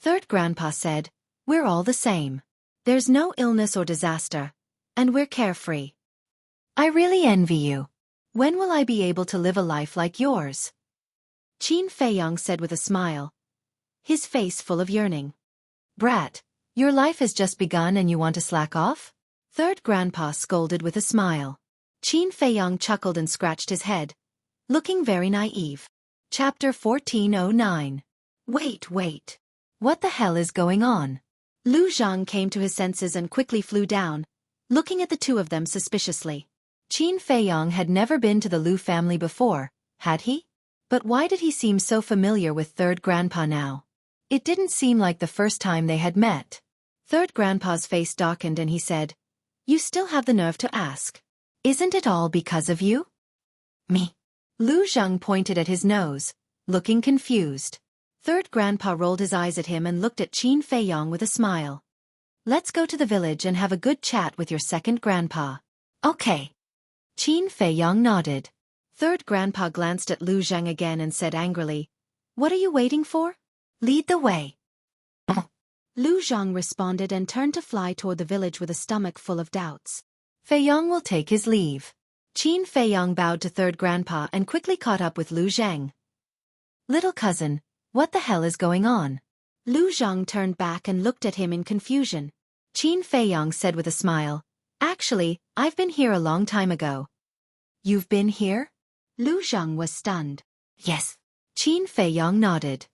Third Grandpa said, "We're all the same. There's no illness or disaster, and we're carefree. I really envy you. When will I be able to live a life like yours?" Qin Feiyong said with a smile, his face full of yearning. "Brat, your life has just begun and you want to slack off?" Third Grandpa scolded with a smile. Qin Feiyong chuckled and scratched his head, looking very naive. Chapter 1409. Wait. What the hell is going on? Lu Zhang came to his senses and quickly flew down, looking at the two of them suspiciously. Qin Feiyong had never been to the Lu family before, had he? But why did he seem so familiar with Third Grandpa now? It didn't seem like the first time they had met. Third Grandpa's face darkened and he said, "You still have the nerve to ask. Isn't it all because of you?" "Me?" Lu Zhang pointed at his nose, looking confused. Third Grandpa rolled his eyes at him and looked at Qin Feiyong with a smile. "Let's go to the village and have a good chat with your Second Grandpa." "Okay." Qin Feiyong nodded. Third Grandpa glanced at Lu Zhang again and said angrily, "What are you waiting for? Lead the way." Lu Zhang responded and turned to fly toward the village with a stomach full of doubts. Feiyong will take his leave. Qin Feiyong bowed to Third Grandpa and quickly caught up with Lu Zhang. "Little cousin, what the hell is going on?" Lu Zhang turned back and looked at him in confusion. Qin Feiyong said with a smile, "Actually, I've been here a long time ago." "You've been here?" Lu Zhang was stunned. "Yes." Qin Feiyong nodded.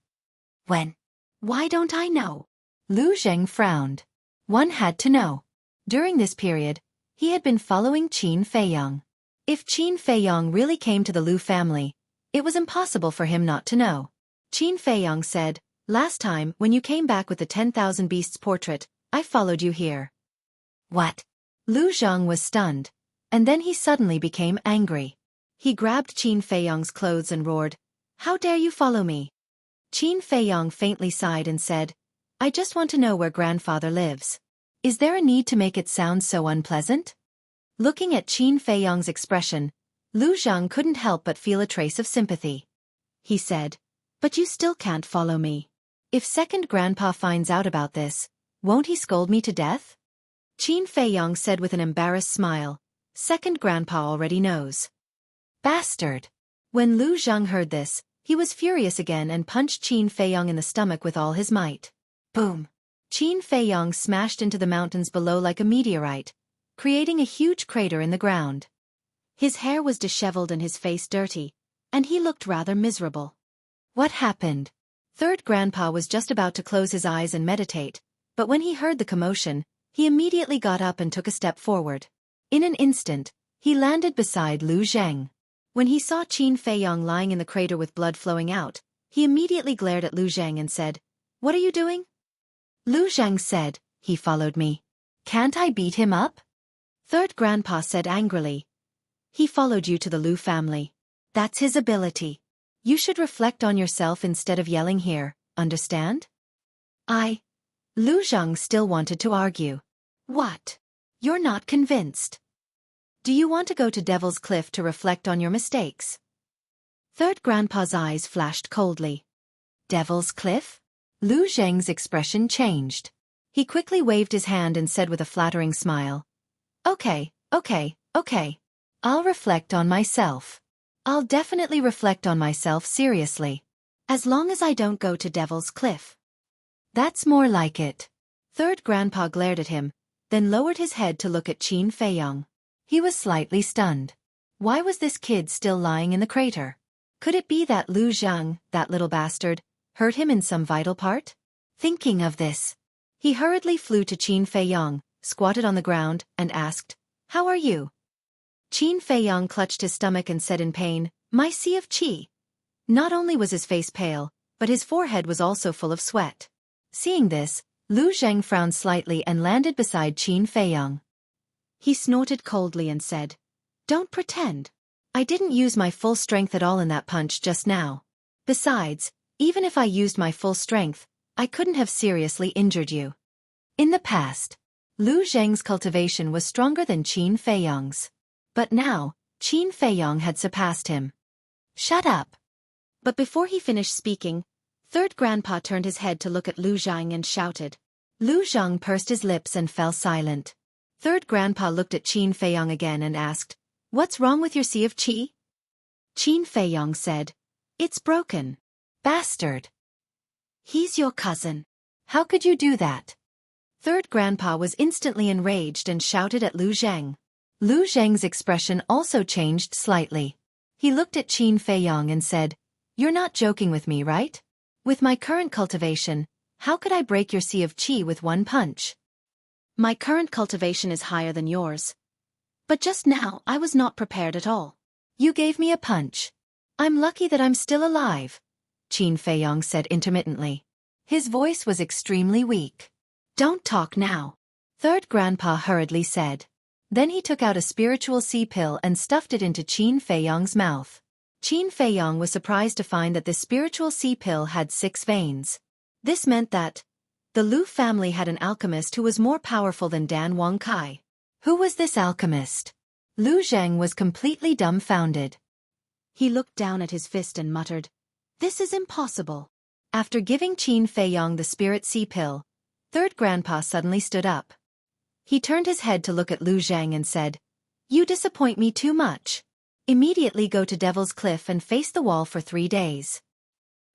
"When? Why don't I know?" Lu Zhang frowned. One had to know. During this period, he had been following Qin Feiyong. If Qin Feiyong really came to the Lu family, it was impossible for him not to know. Qin Feiyong said, "Last time, when you came back with the 10,000 Beasts portrait, I followed you here." "What?" Lu Zhang was stunned, and then he suddenly became angry. He grabbed Qin Feiyong's clothes and roared, "How dare you follow me?" Qin Feiyong faintly sighed and said, "I just want to know where grandfather lives. Is there a need to make it sound so unpleasant?" Looking at Qin Feiyong's expression, Lu Zhang couldn't help but feel a trace of sympathy. He said, "But you still can't follow me. If Second Grandpa finds out about this, won't he scold me to death?" Qin Feiyong said with an embarrassed smile, "Second Grandpa already knows." "Bastard!" When Lu Zhang heard this, he was furious again and punched Qin Feiyong in the stomach with all his might. Boom! Qin Feiyong smashed into the mountains below like a meteorite, creating a huge crater in the ground. His hair was disheveled and his face dirty, and he looked rather miserable. What happened? Third Grandpa was just about to close his eyes and meditate, but when he heard the commotion, he immediately got up and took a step forward. In an instant, he landed beside Lu Zhang. When he saw Qin Feiyong lying in the crater with blood flowing out, he immediately glared at Lu Zhang and said, "What are you doing?" Lu Zhang said, he followed me. Can't I beat him up? Third Grandpa said angrily. He followed you to the Lu family. That's his ability. You should reflect on yourself instead of yelling here, understand? Lu Zhang still wanted to argue. What? You're not convinced. Do you want to go to Devil's Cliff to reflect on your mistakes? Third Grandpa's eyes flashed coldly. Devil's Cliff? Lu Zhang's expression changed. He quickly waved his hand and said with a flattering smile. Okay. I'll reflect on myself. I'll definitely reflect on myself seriously. As long as I don't go to Devil's Cliff. That's more like it. Third Grandpa glared at him, then lowered his head to look at Qin Feiyong. He was slightly stunned. Why was this kid still lying in the crater? Could it be that Lu Zhang, that little bastard, hurt him in some vital part? Thinking of this, he hurriedly flew to Qin Feiyong, squatted on the ground, and asked, How are you? Qin Feiyong clutched his stomach and said in pain, My sea of qi. Not only was his face pale, but his forehead was also full of sweat. Seeing this, Lu Zhang frowned slightly and landed beside Qin Feiyong. He snorted coldly and said, Don't pretend. I didn't use my full strength at all in that punch just now. Besides, even if I used my full strength, I couldn't have seriously injured you. In the past, Lu Zhang's cultivation was stronger than Qin Feiyong's. But now, Qin Feiyong had surpassed him. Shut up. But before he finished speaking, Third Grandpa turned his head to look at Lu Zhang and shouted. Lu Zhang pursed his lips and fell silent. Third Grandpa looked at Qin Feiyong again and asked, What's wrong with your sea of qi? Qin Feiyong said, It's broken. Bastard. He's your cousin. How could you do that? Third Grandpa was instantly enraged and shouted at Lu Zhang. Lu Zhang's expression also changed slightly. He looked at Qin Feiyong and said, You're not joking with me, right? With my current cultivation, how could I break your sea of qi with one punch? My current cultivation is higher than yours. But just now I was not prepared at all. You gave me a punch. I'm lucky that I'm still alive, Qin Feiyong said intermittently. His voice was extremely weak. Don't talk now, Third Grandpa hurriedly said. Then he took out a spiritual sea pill and stuffed it into Qin Feiyong's mouth. Qin Feiyong was surprised to find that this spiritual sea pill had 6 veins. This meant that the Lu family had an alchemist who was more powerful than Dan Wangkai. Who was this alchemist? Lu Zhang was completely dumbfounded. He looked down at his fist and muttered, This is impossible. After giving Qin Feiyong the spirit sea pill, Third Grandpa suddenly stood up. He turned his head to look at Lu Zhang and said, You disappoint me too much. Immediately go to Devil's Cliff and face the wall for 3 days.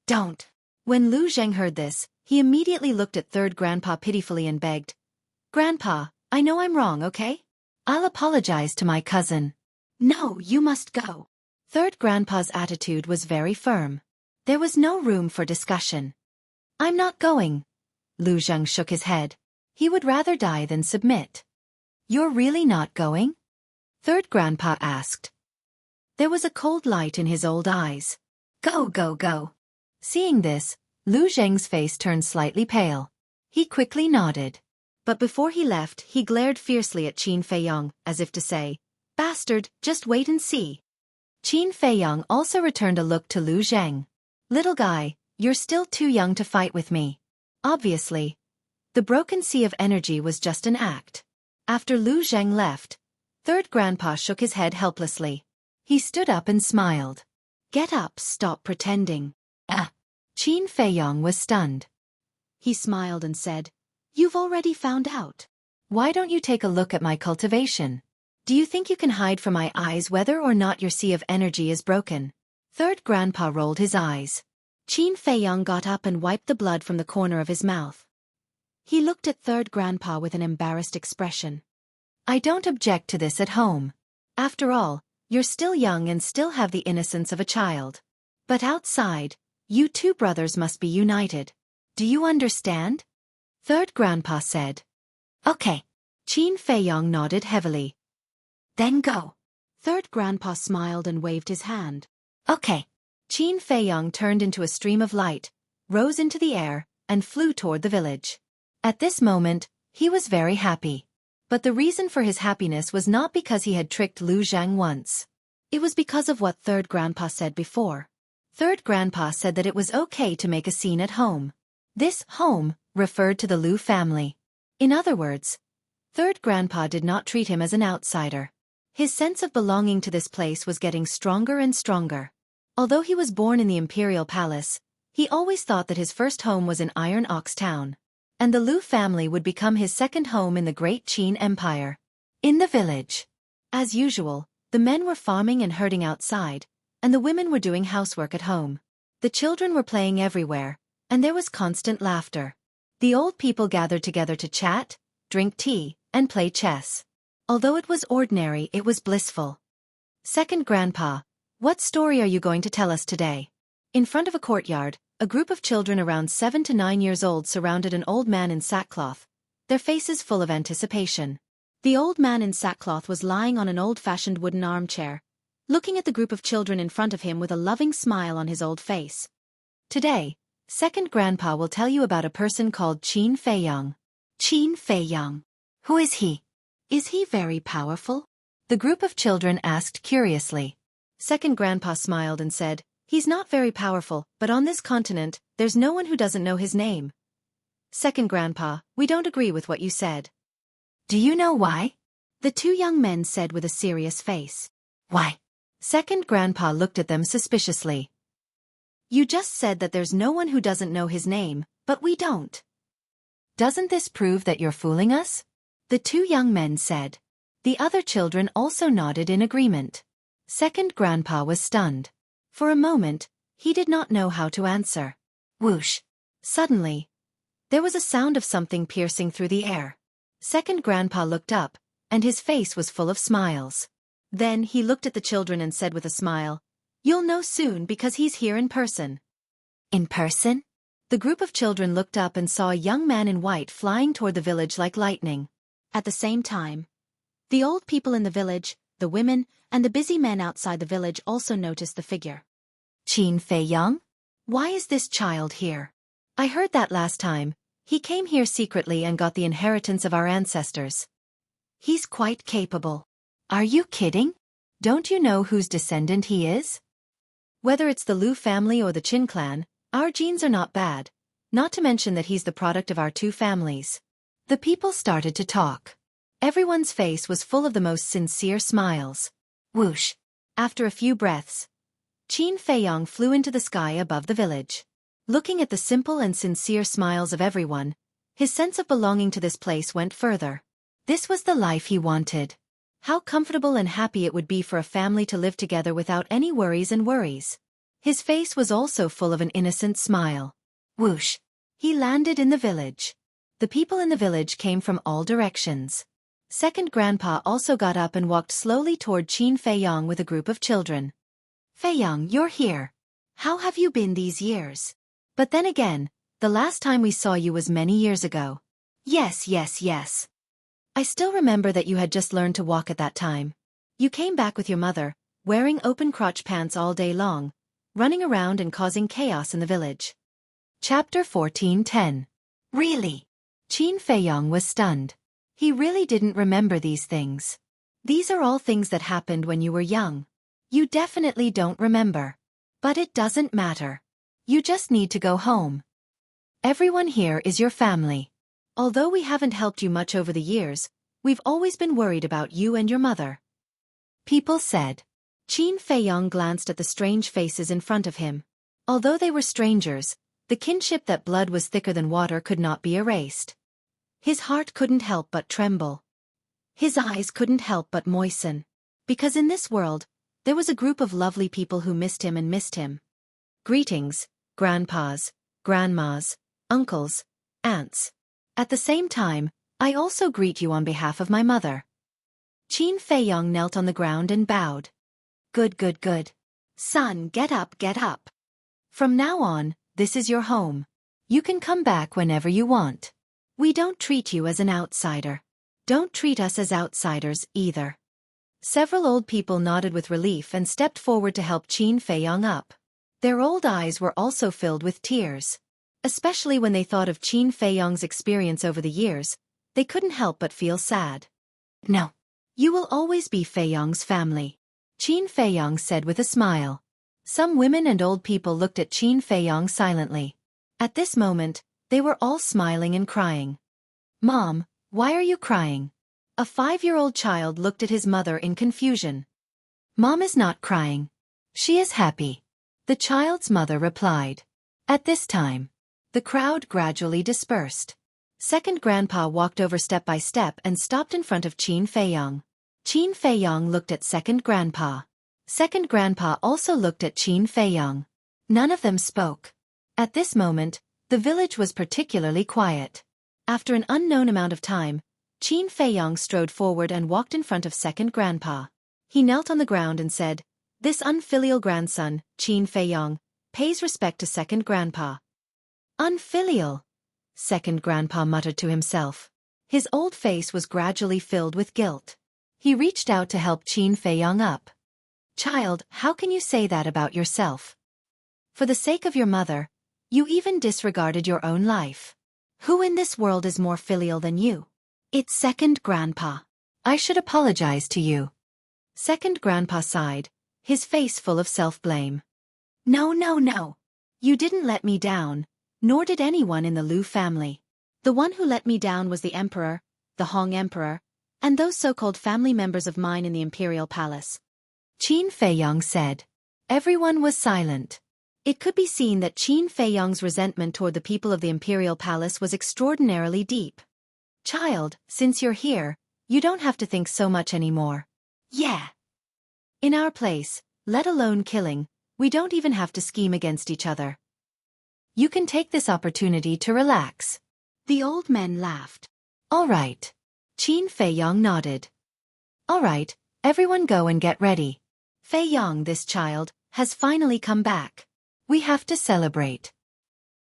Don't. When Lu Zhang heard this, he immediately looked at Third Grandpa pitifully and begged, Grandpa, I know I'm wrong, okay? I'll apologize to my cousin. No, you must go. Third Grandpa's attitude was very firm. There was no room for discussion. I'm not going. Lu Zhang shook his head. He would rather die than submit. You're really not going? Third Grandpa asked. There was a cold light in his old eyes. Go. Seeing this, Lu Zhang's face turned slightly pale. He quickly nodded. But before he left, he glared fiercely at Qin Feiyong, as if to say, Bastard, just wait and see. Qin Feiyong also returned a look to Lu Zhang. Little guy, you're still too young to fight with me. Obviously, the broken sea of energy was just an act. After Lu Zhang left, Third Grandpa shook his head helplessly. He stood up and smiled. Get up, stop pretending. Qin Feiyong was stunned. He smiled and said, You've already found out. Why don't you take a look at my cultivation? Do you think you can hide from my eyes whether or not your sea of energy is broken? Third Grandpa rolled his eyes. Qin Feiyong got up and wiped the blood from the corner of his mouth. He looked at Third Grandpa with an embarrassed expression. I don't object to this at home. After all, you're still young and still have the innocence of a child. But outside, you two brothers must be united. Do you understand? Third Grandpa said. Okay. Qin Feiyong nodded heavily. Then go. Third Grandpa smiled and waved his hand. Okay. Qin Feiyong turned into a stream of light, rose into the air, and flew toward the village. At this moment, he was very happy. But the reason for his happiness was not because he had tricked Lu Zhang once. It was because of what Third Grandpa said before. Third Grandpa said that it was okay to make a scene at home. This home referred to the Lu family. In other words, Third Grandpa did not treat him as an outsider. His sense of belonging to this place was getting stronger and stronger. Although he was born in the Imperial Palace, he always thought that his first home was in Iron Ox Town, and the Lu family would become his second home in the Great Qin Empire. In the village, as usual, the men were farming and herding outside, and the women were doing housework at home. The children were playing everywhere, and there was constant laughter. The old people gathered together to chat, drink tea, and play chess. Although it was ordinary, it was blissful. Second Grandpa, what story are you going to tell us today? In front of a courtyard, a group of children around 7 to 9 years old surrounded an old man in sackcloth, their faces full of anticipation. The old man in sackcloth was lying on an old-fashioned wooden armchair, looking at the group of children in front of him with a loving smile on his old face. Today, Second Grandpa will tell you about a person called Qin Feiyang. Qin Feiyang. Who is he? Is he very powerful? The group of children asked curiously. Second Grandpa smiled and said, he's not very powerful, but on this continent, there's no one who doesn't know his name. Second Grandpa, we don't agree with what you said. Do you know why? The two young men said with a serious face. Why? Second Grandpa looked at them suspiciously. You just said that there's no one who doesn't know his name, but we don't. Doesn't this prove that you're fooling us? The two young men said. The other children also nodded in agreement. Second Grandpa was stunned. For a moment, he did not know how to answer. Whoosh! Suddenly, there was a sound of something piercing through the air. Second Grandpa looked up, and his face was full of smiles. Then he looked at the children and said with a smile, you'll know soon because he's here in person. In person? The group of children looked up and saw a young man in white flying toward the village like lightning. At the same time, the old people in the village, the women, and the busy men outside the village also noticed the figure. Qin Feiyang? Why is this child here? I heard that last time. He came here secretly and got the inheritance of our ancestors. He's quite capable. Are you kidding? Don't you know whose descendant he is? Whether it's the Lu family or the Qin clan, our genes are not bad, not to mention that he's the product of our two families. The people started to talk. Everyone's face was full of the most sincere smiles. Whoosh! After a few breaths, Qin Feiyang flew into the sky above the village. Looking at the simple and sincere smiles of everyone, his sense of belonging to this place went further. This was the life he wanted. How comfortable and happy it would be for a family to live together without any worries and worries. His face was also full of an innocent smile. Whoosh! He landed in the village. The people in the village came from all directions. Second Grandpa also got up and walked slowly toward Qin Feiyang with a group of children. Feiyang, you're here. How have you been these years? But then again, the last time we saw you was many years ago. Yes. I still remember that you had just learned to walk at that time. You came back with your mother, wearing open-crotch pants all day long, running around and causing chaos in the village. Chapter 14:10. Really? Qin Feiyang was stunned. He really didn't remember these things. These are all things that happened when you were young. You definitely don't remember. But it doesn't matter. You just need to go home. Everyone here is your family. Although we haven't helped you much over the years, we've always been worried about you and your mother. People said. Qin Feiyang glanced at the strange faces in front of him. Although they were strangers, the kinship that blood was thicker than water could not be erased. His heart couldn't help but tremble. His eyes couldn't help but moisten. Because in this world, there was a group of lovely people who missed him and missed him. Greetings, grandpas, grandmas, uncles, aunts. At the same time, I also greet you on behalf of my mother. Qin Feiyang knelt on the ground and bowed. Good. Son, get up. From now on, this is your home. You can come back whenever you want. We don't treat you as an outsider. Don't treat us as outsiders either. Several old people nodded with relief and stepped forward to help Qin Feiyang up. Their old eyes were also filled with tears. Especially when they thought of Qin Feiyong's experience over the years, they couldn't help but feel sad. No. You will always be Feiyong's family, Qin Feiyong said with a smile. Some women and old people looked at Qin Feiyong silently. At this moment, they were all smiling and crying. Mom, why are you crying? A 5-year-old child looked at his mother in confusion. Mom is not crying. She is happy, the child's mother replied. At this time, the crowd gradually dispersed. Second grandpa walked over step by step and stopped in front of Qin Feiyong. Qin Feiyong looked at second grandpa. Second grandpa also looked at Qin Feiyong. None of them spoke. At this moment, the village was particularly quiet. After an unknown amount of time, Qin Feiyong strode forward and walked in front of second grandpa. He knelt on the ground and said, "This unfilial grandson, Qin Feiyong, pays respect to second grandpa." Unfilial, second grandpa muttered to himself. His old face was gradually filled with guilt. He reached out to help Qin Feiyong up. Child, how can you say that about yourself? For the sake of your mother, you even disregarded your own life. Who in this world is more filial than you? It's second grandpa. I should apologize to you. Second grandpa sighed, his face full of self-blame. No. You didn't let me down, nor did anyone in the Liu family. The one who let me down was the emperor, the Hong emperor, and those so-called family members of mine in the imperial palace. Qin Feiyong said. Everyone was silent. It could be seen that Qin Feiyong's resentment toward the people of the imperial palace was extraordinarily deep. Child, since you're here, you don't have to think so much anymore. Yeah. In our place, let alone killing, we don't even have to scheme against each other. You can take this opportunity to relax. The old men laughed. All right. Qin Feiyong nodded. All right, everyone go and get ready. Feiyong, this child, has finally come back. We have to celebrate.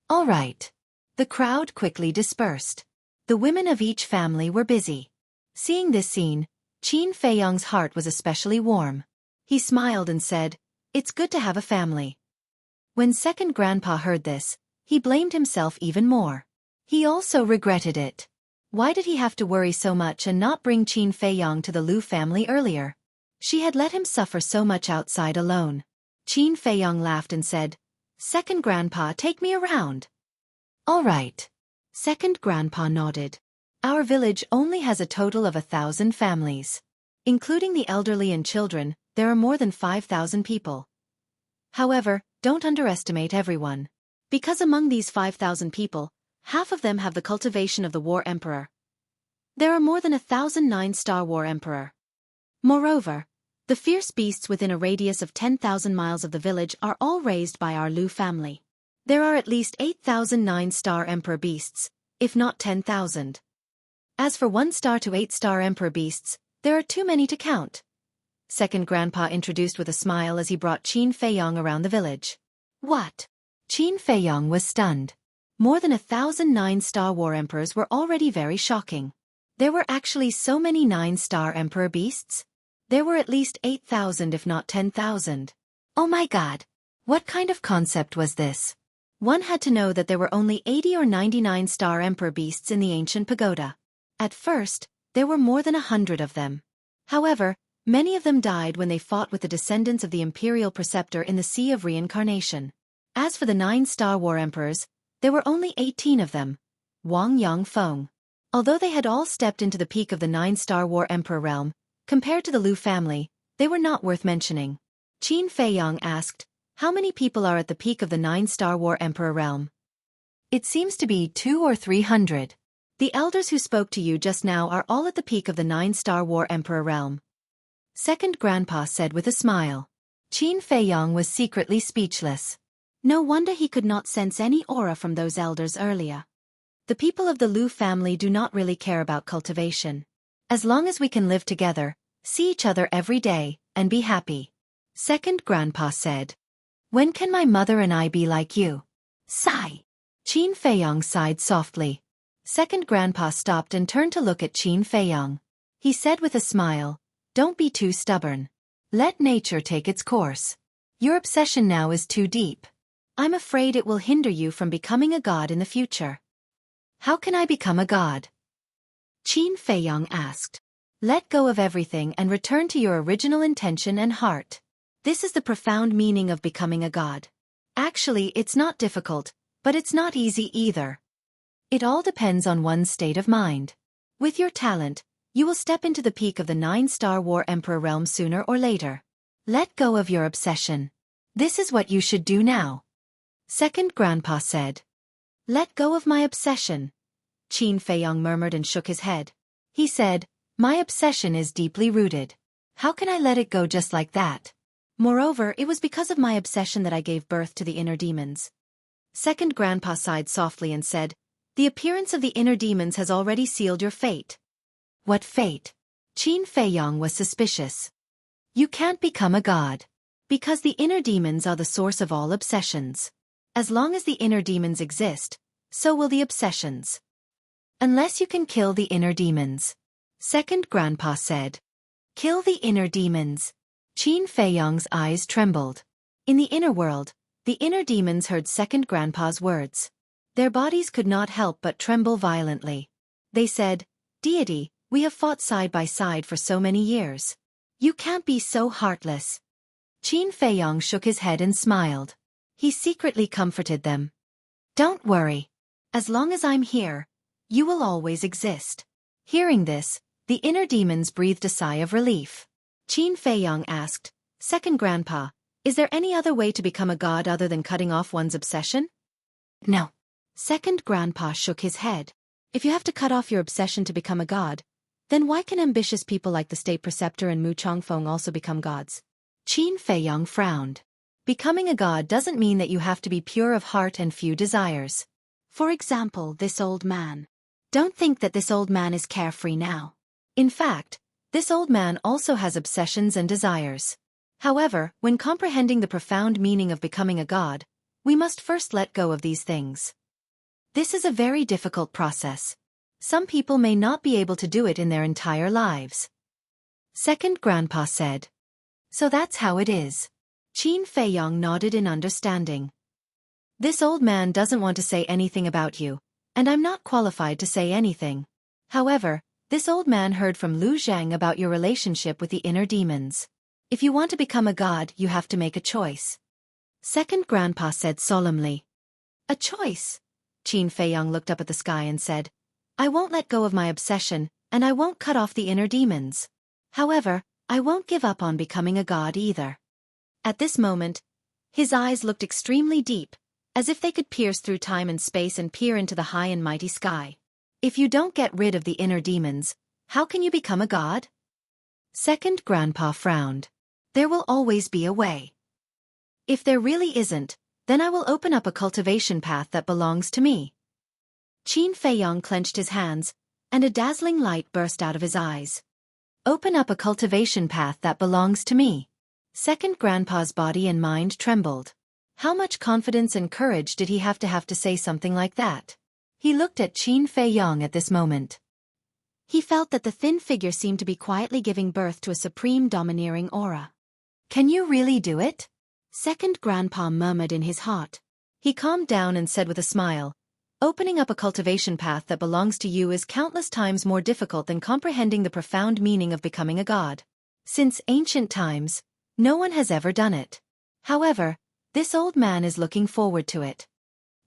All right. The crowd quickly dispersed. The women of each family were busy. Seeing this scene, Qin Feiyong's heart was especially warm. He smiled and said, "It's good to have a family." When second grandpa heard this, he blamed himself even more. He also regretted it. Why did he have to worry so much and not bring Qin Feiyong to the Liu family earlier? She had let him suffer so much outside alone. Qin Feiyong laughed and said, "Second grandpa, take me around." All right. Second grandpa nodded. Our village only has a total of 1,000 families. Including the elderly and children, there are more than 5,000 people. However, don't underestimate everyone. Because among these 5,000 people, half of them have the cultivation of the War Emperor. There are more than 1,000 9-star War Emperor. Moreover, the fierce beasts within a radius of 10,000 miles of the village are all raised by our Liu family. There are at least 8,000 9-star Emperor beasts, if not 10,000. As for 1-star to 8-star Emperor beasts, there are too many to count. Second grandpa introduced with a smile as he brought Qin Feiyong around the village. What? Qin Feiyong was stunned. More than 1,000 9-star War Emperors were already very shocking. There were actually so many 9-star Emperor beasts? There were at least 8,000 if not 10,000. Oh my god! What kind of concept was this? One had to know that there were only 80 or 99-star Emperor beasts in the ancient pagoda. At first, there were more than 100 of them. However, many of them died when they fought with the descendants of the Imperial Preceptor in the Sea of Reincarnation. As for the 9-star War Emperors, there were only 18 of them. Wang Yongfeng. Although they had all stepped into the peak of the 9-star War Emperor realm, compared to the Liu family, they were not worth mentioning. Qin Feiyong asked, "How many people are at the peak of the 9-star War Emperor realm?" "It seems to be 200 or 300. The elders who spoke to you just now are all at the peak of the 9-star War Emperor realm." Second grandpa said with a smile. Qin Feiyong was secretly speechless. No wonder he could not sense any aura from those elders earlier. The people of the Liu family do not really care about cultivation. As long as we can live together, see each other every day, and be happy. Second grandpa said. When can my mother and I be like you? Sigh. Qin Feiyong sighed softly. Second grandpa stopped and turned to look at Qin Feiyong. He said with a smile, "Don't be too stubborn. Let nature take its course. Your obsession now is too deep. I'm afraid it will hinder you from becoming a god in the future. How can I become a god? Qin Feiyang asked. Let go of everything and return to your original intention and heart. This is the profound meaning of becoming a god. Actually, it's not difficult, but it's not easy either. It all depends on one's state of mind. With your talent, you will step into the peak of the 9-star War Emperor realm sooner or later. Let go of your obsession. This is what you should do now. Second Grandpa said. Let go of my obsession. Qin Feiyang murmured and shook his head. He said, my obsession is deeply rooted. How can I let it go just like that? Moreover, it was because of my obsession that I gave birth to the inner demons. Second Grandpa sighed softly and said, the appearance of the inner demons has already sealed your fate. What fate? Qin Feiyang was suspicious. You can't become a god. Because the inner demons are the source of all obsessions. As long as the inner demons exist, so will the obsessions. Unless you can kill the inner demons. Second Grandpa said. Kill the inner demons. Qin Feiyang's eyes trembled. In the inner world, the inner demons heard Second Grandpa's words. Their bodies could not help but tremble violently. They said, Deity, we have fought side by side for so many years. You can't be so heartless. Qin Feiyang shook his head and smiled. He secretly comforted them. Don't worry. As long as I'm here, you will always exist. Hearing this, the inner demons breathed a sigh of relief. Qin Feiyang asked, Second Grandpa, is there any other way to become a god other than cutting off one's obsession? No. Second Grandpa shook his head. If you have to cut off your obsession to become a god, then why can ambitious people like the state preceptor and Mu Chongfeng also become gods? Qin Feiyang frowned. Becoming a god doesn't mean that you have to be pure of heart and few desires. For example, this old man. Don't think that this old man is carefree now. In fact, this old man also has obsessions and desires. However, when comprehending the profound meaning of becoming a god, we must first let go of these things. This is a very difficult process. Some people may not be able to do it in their entire lives. Second Grandpa said. So that's how it is. Qin Feiyang nodded in understanding. This old man doesn't want to say anything about you, and I'm not qualified to say anything. However, this old man heard from Lu Zhang about your relationship with the inner demons. If you want to become a god, you have to make a choice. Second Grandpa said solemnly. A choice? Qin Feiyang looked up at the sky and said, I won't let go of my obsession, and I won't cut off the inner demons. However, I won't give up on becoming a god either. At this moment, his eyes looked extremely deep, as if they could pierce through time and space and peer into the high and mighty sky. If you don't get rid of the inner demons, how can you become a god? Second Grandpa frowned. There will always be a way. If there really isn't, then I will open up a cultivation path that belongs to me. Qin Feiyang clenched his hands, and a dazzling light burst out of his eyes. Open up a cultivation path that belongs to me. Second Grandpa's body and mind trembled. How much confidence and courage did he have to say something like that? He looked at Qin Feiyang at this moment. He felt that the thin figure seemed to be quietly giving birth to a supreme domineering aura. Can you really do it? Second Grandpa murmured in his heart. He calmed down and said with a smile, opening up a cultivation path that belongs to you is countless times more difficult than comprehending the profound meaning of becoming a god. Since ancient times, no one has ever done it. However, this old man is looking forward to it.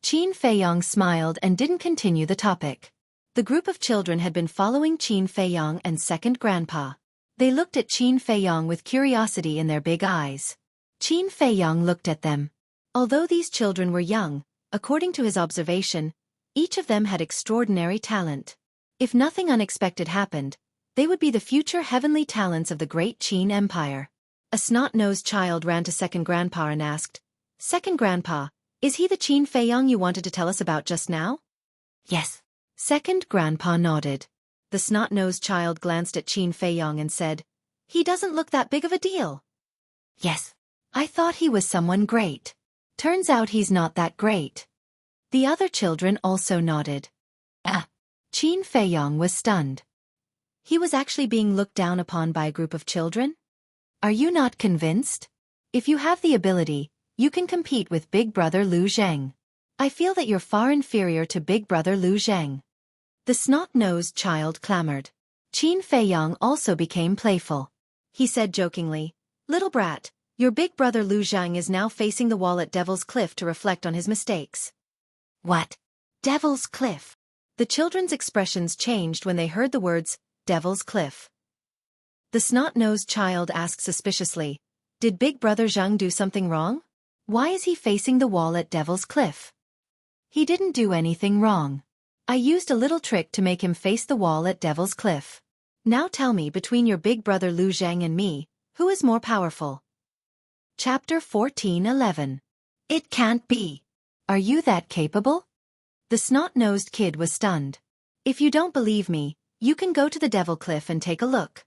Qin Feiyang smiled and didn't continue the topic. The group of children had been following Qin Feiyang and Second Grandpa. They looked at Qin Feiyang with curiosity in their big eyes. Qin Feiyang looked at them. Although these children were young, according to his observation, each of them had extraordinary talent. If nothing unexpected happened, they would be the future heavenly talents of the great Qin Empire. A snot-nosed child ran to Second Grandpa and asked, Second Grandpa, is he the Qin Feiyang you wanted to tell us about just now? Yes. Second Grandpa nodded. The snot-nosed child glanced at Qin Feiyang and said, He doesn't look that big of a deal. Yes. I thought he was someone great. Turns out he's not that great. The other children also nodded. Qin Feiyang was stunned. He was actually being looked down upon by a group of children? Are you not convinced? If you have the ability, you can compete with Big Brother Lu Zheng. I feel that you're far inferior to Big Brother Lu Zheng. The snot-nosed child clamored. Qin Feiyang also became playful. He said jokingly, "Little brat, your big brother Lu Zhang is now facing the wall at Devil's Cliff to reflect on his mistakes." What? Devil's Cliff? The children's expressions changed when they heard the words, Devil's Cliff. The snot-nosed child asked suspiciously, "Did Big Brother Zhang do something wrong? Why is he facing the wall at Devil's Cliff?" "He didn't do anything wrong. I used a little trick to make him face the wall at Devil's Cliff. Now tell me, between your big brother Lu Zhang and me, who is more powerful?" Chapter 14:11. It can't be. Are you that capable? The snot-nosed kid was stunned. "If you don't believe me, you can go to the Devil Cliff and take a look,"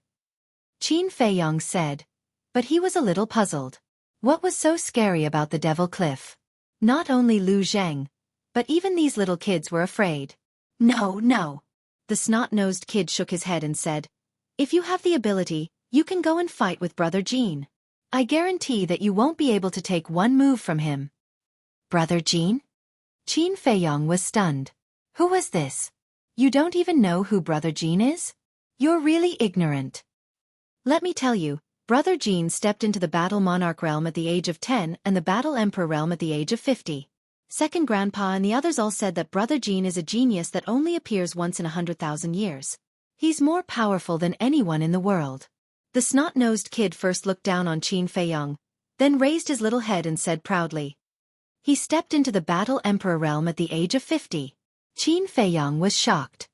Qin Feiyang said. But he was a little puzzled. What was so scary about the Devil Cliff? Not only Lu Zhang, but even these little kids were afraid. No. The snot-nosed kid shook his head and said, "If you have the ability, you can go and fight with Brother Jean. I guarantee that you won't be able to take one move from him." Brother Jean? Qin Feiyang was stunned. Who was this? You don't even know who Brother Jean is? You're really ignorant. Let me tell you, Brother Jean stepped into the Battle Monarch realm at the age of 10 and the Battle Emperor realm at the age of 50. Second Grandpa and the others all said that Brother Jean is a genius that only appears once in 100,000 years. He's more powerful than anyone in the world. The snot-nosed kid first looked down on Qin Feiyang, then raised his little head and said proudly, "He stepped into the Battle Emperor realm at the age of 50. Qin Feiyang was shocked.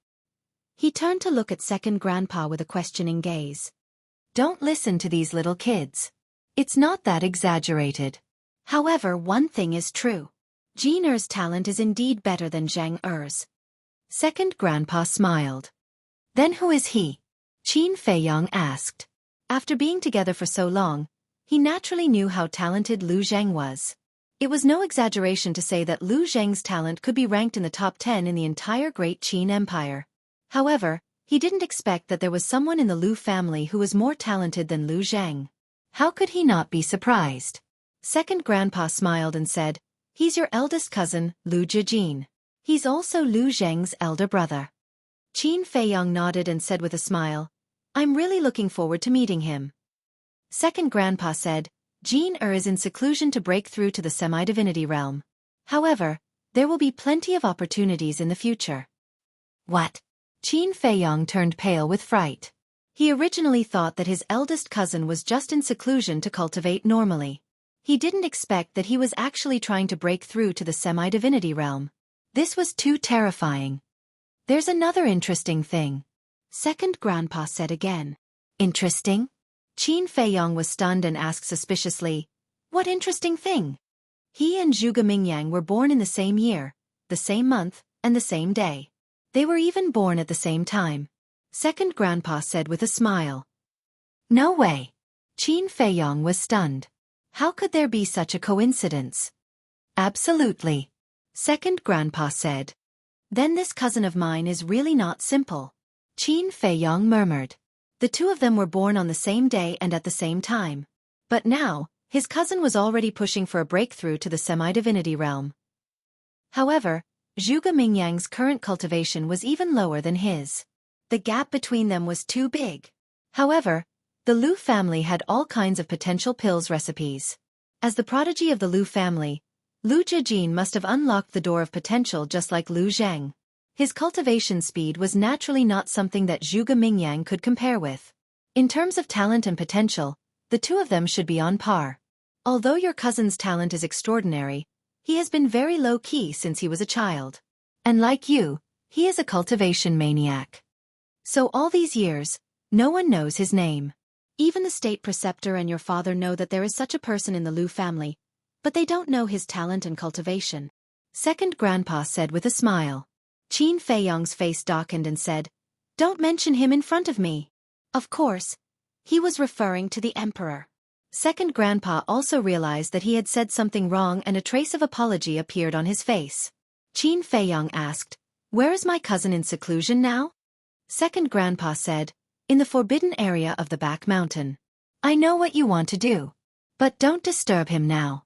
He turned to look at Second Grandpa with a questioning gaze. Don't listen to these little kids. It's not that exaggerated. However, one thing is true. Jean Er's talent is indeed better than Zhang Er's." Second Grandpa smiled. "Then who is he?" Qin Feiyang asked. After being together for so long, he naturally knew how talented Lu Zhang was. It was no exaggeration to say that Lu Zhang's talent could be ranked in the top 10 in the entire Great Qin Empire. However, he didn't expect that there was someone in the Lu family who was more talented than Lu Zhang. How could he not be surprised? Second Grandpa smiled and said, "He's your eldest cousin, Lu Zhijin. He's also Lu Zhang's elder brother." Qin Feiyang nodded and said with a smile, "I'm really looking forward to meeting him." Second Grandpa said, "Jean Er is in seclusion to break through to the semi-divinity realm. However, there will be plenty of opportunities in the future." What? Qin Feiyang turned pale with fright. He originally thought that his eldest cousin was just in seclusion to cultivate normally. He didn't expect that he was actually trying to break through to the semi-divinity realm. This was too terrifying. "There's another interesting thing," Second Grandpa said again. "Interesting?" Qin Feiyang was stunned and asked suspiciously, "What interesting thing?" He and Zhuge Mingyang were born in the same year, the same month, and the same day. They were even born at the same time. Second Grandpa said with a smile. "No way." Qin Feiyang was stunned. How could there be such a coincidence? "Absolutely," Second Grandpa said. "Then this cousin of mine is really not simple," Qin Feiyang murmured. The two of them were born on the same day and at the same time. But now, his cousin was already pushing for a breakthrough to the semi-divinity realm. However, Zhuge Mingyang's current cultivation was even lower than his. The gap between them was too big. However, the Lu family had all kinds of potential pills recipes. As the prodigy of the Lu family, Lu Zhijin must have unlocked the door of potential just like Lu Zhang. His cultivation speed was naturally not something that Zhuge Mingyang could compare with. In terms of talent and potential, the two of them should be on par. Although your cousin's talent is extraordinary, he has been very low-key since he was a child. And like you, he is a cultivation maniac. So all these years, no one knows his name. Even the state preceptor and your father know that there is such a person in the Lu family, but they don't know his talent and cultivation. Second Grandpa said with a smile. Qin Feiyang's face darkened and said, "Don't mention him in front of me." Of course, he was referring to the Emperor. Second Grandpa also realized that he had said something wrong and a trace of apology appeared on his face. Qin Feiyang asked, "Where is my cousin in seclusion now?" Second Grandpa said, "In the forbidden area of the back mountain. I know what you want to do. But don't disturb him now."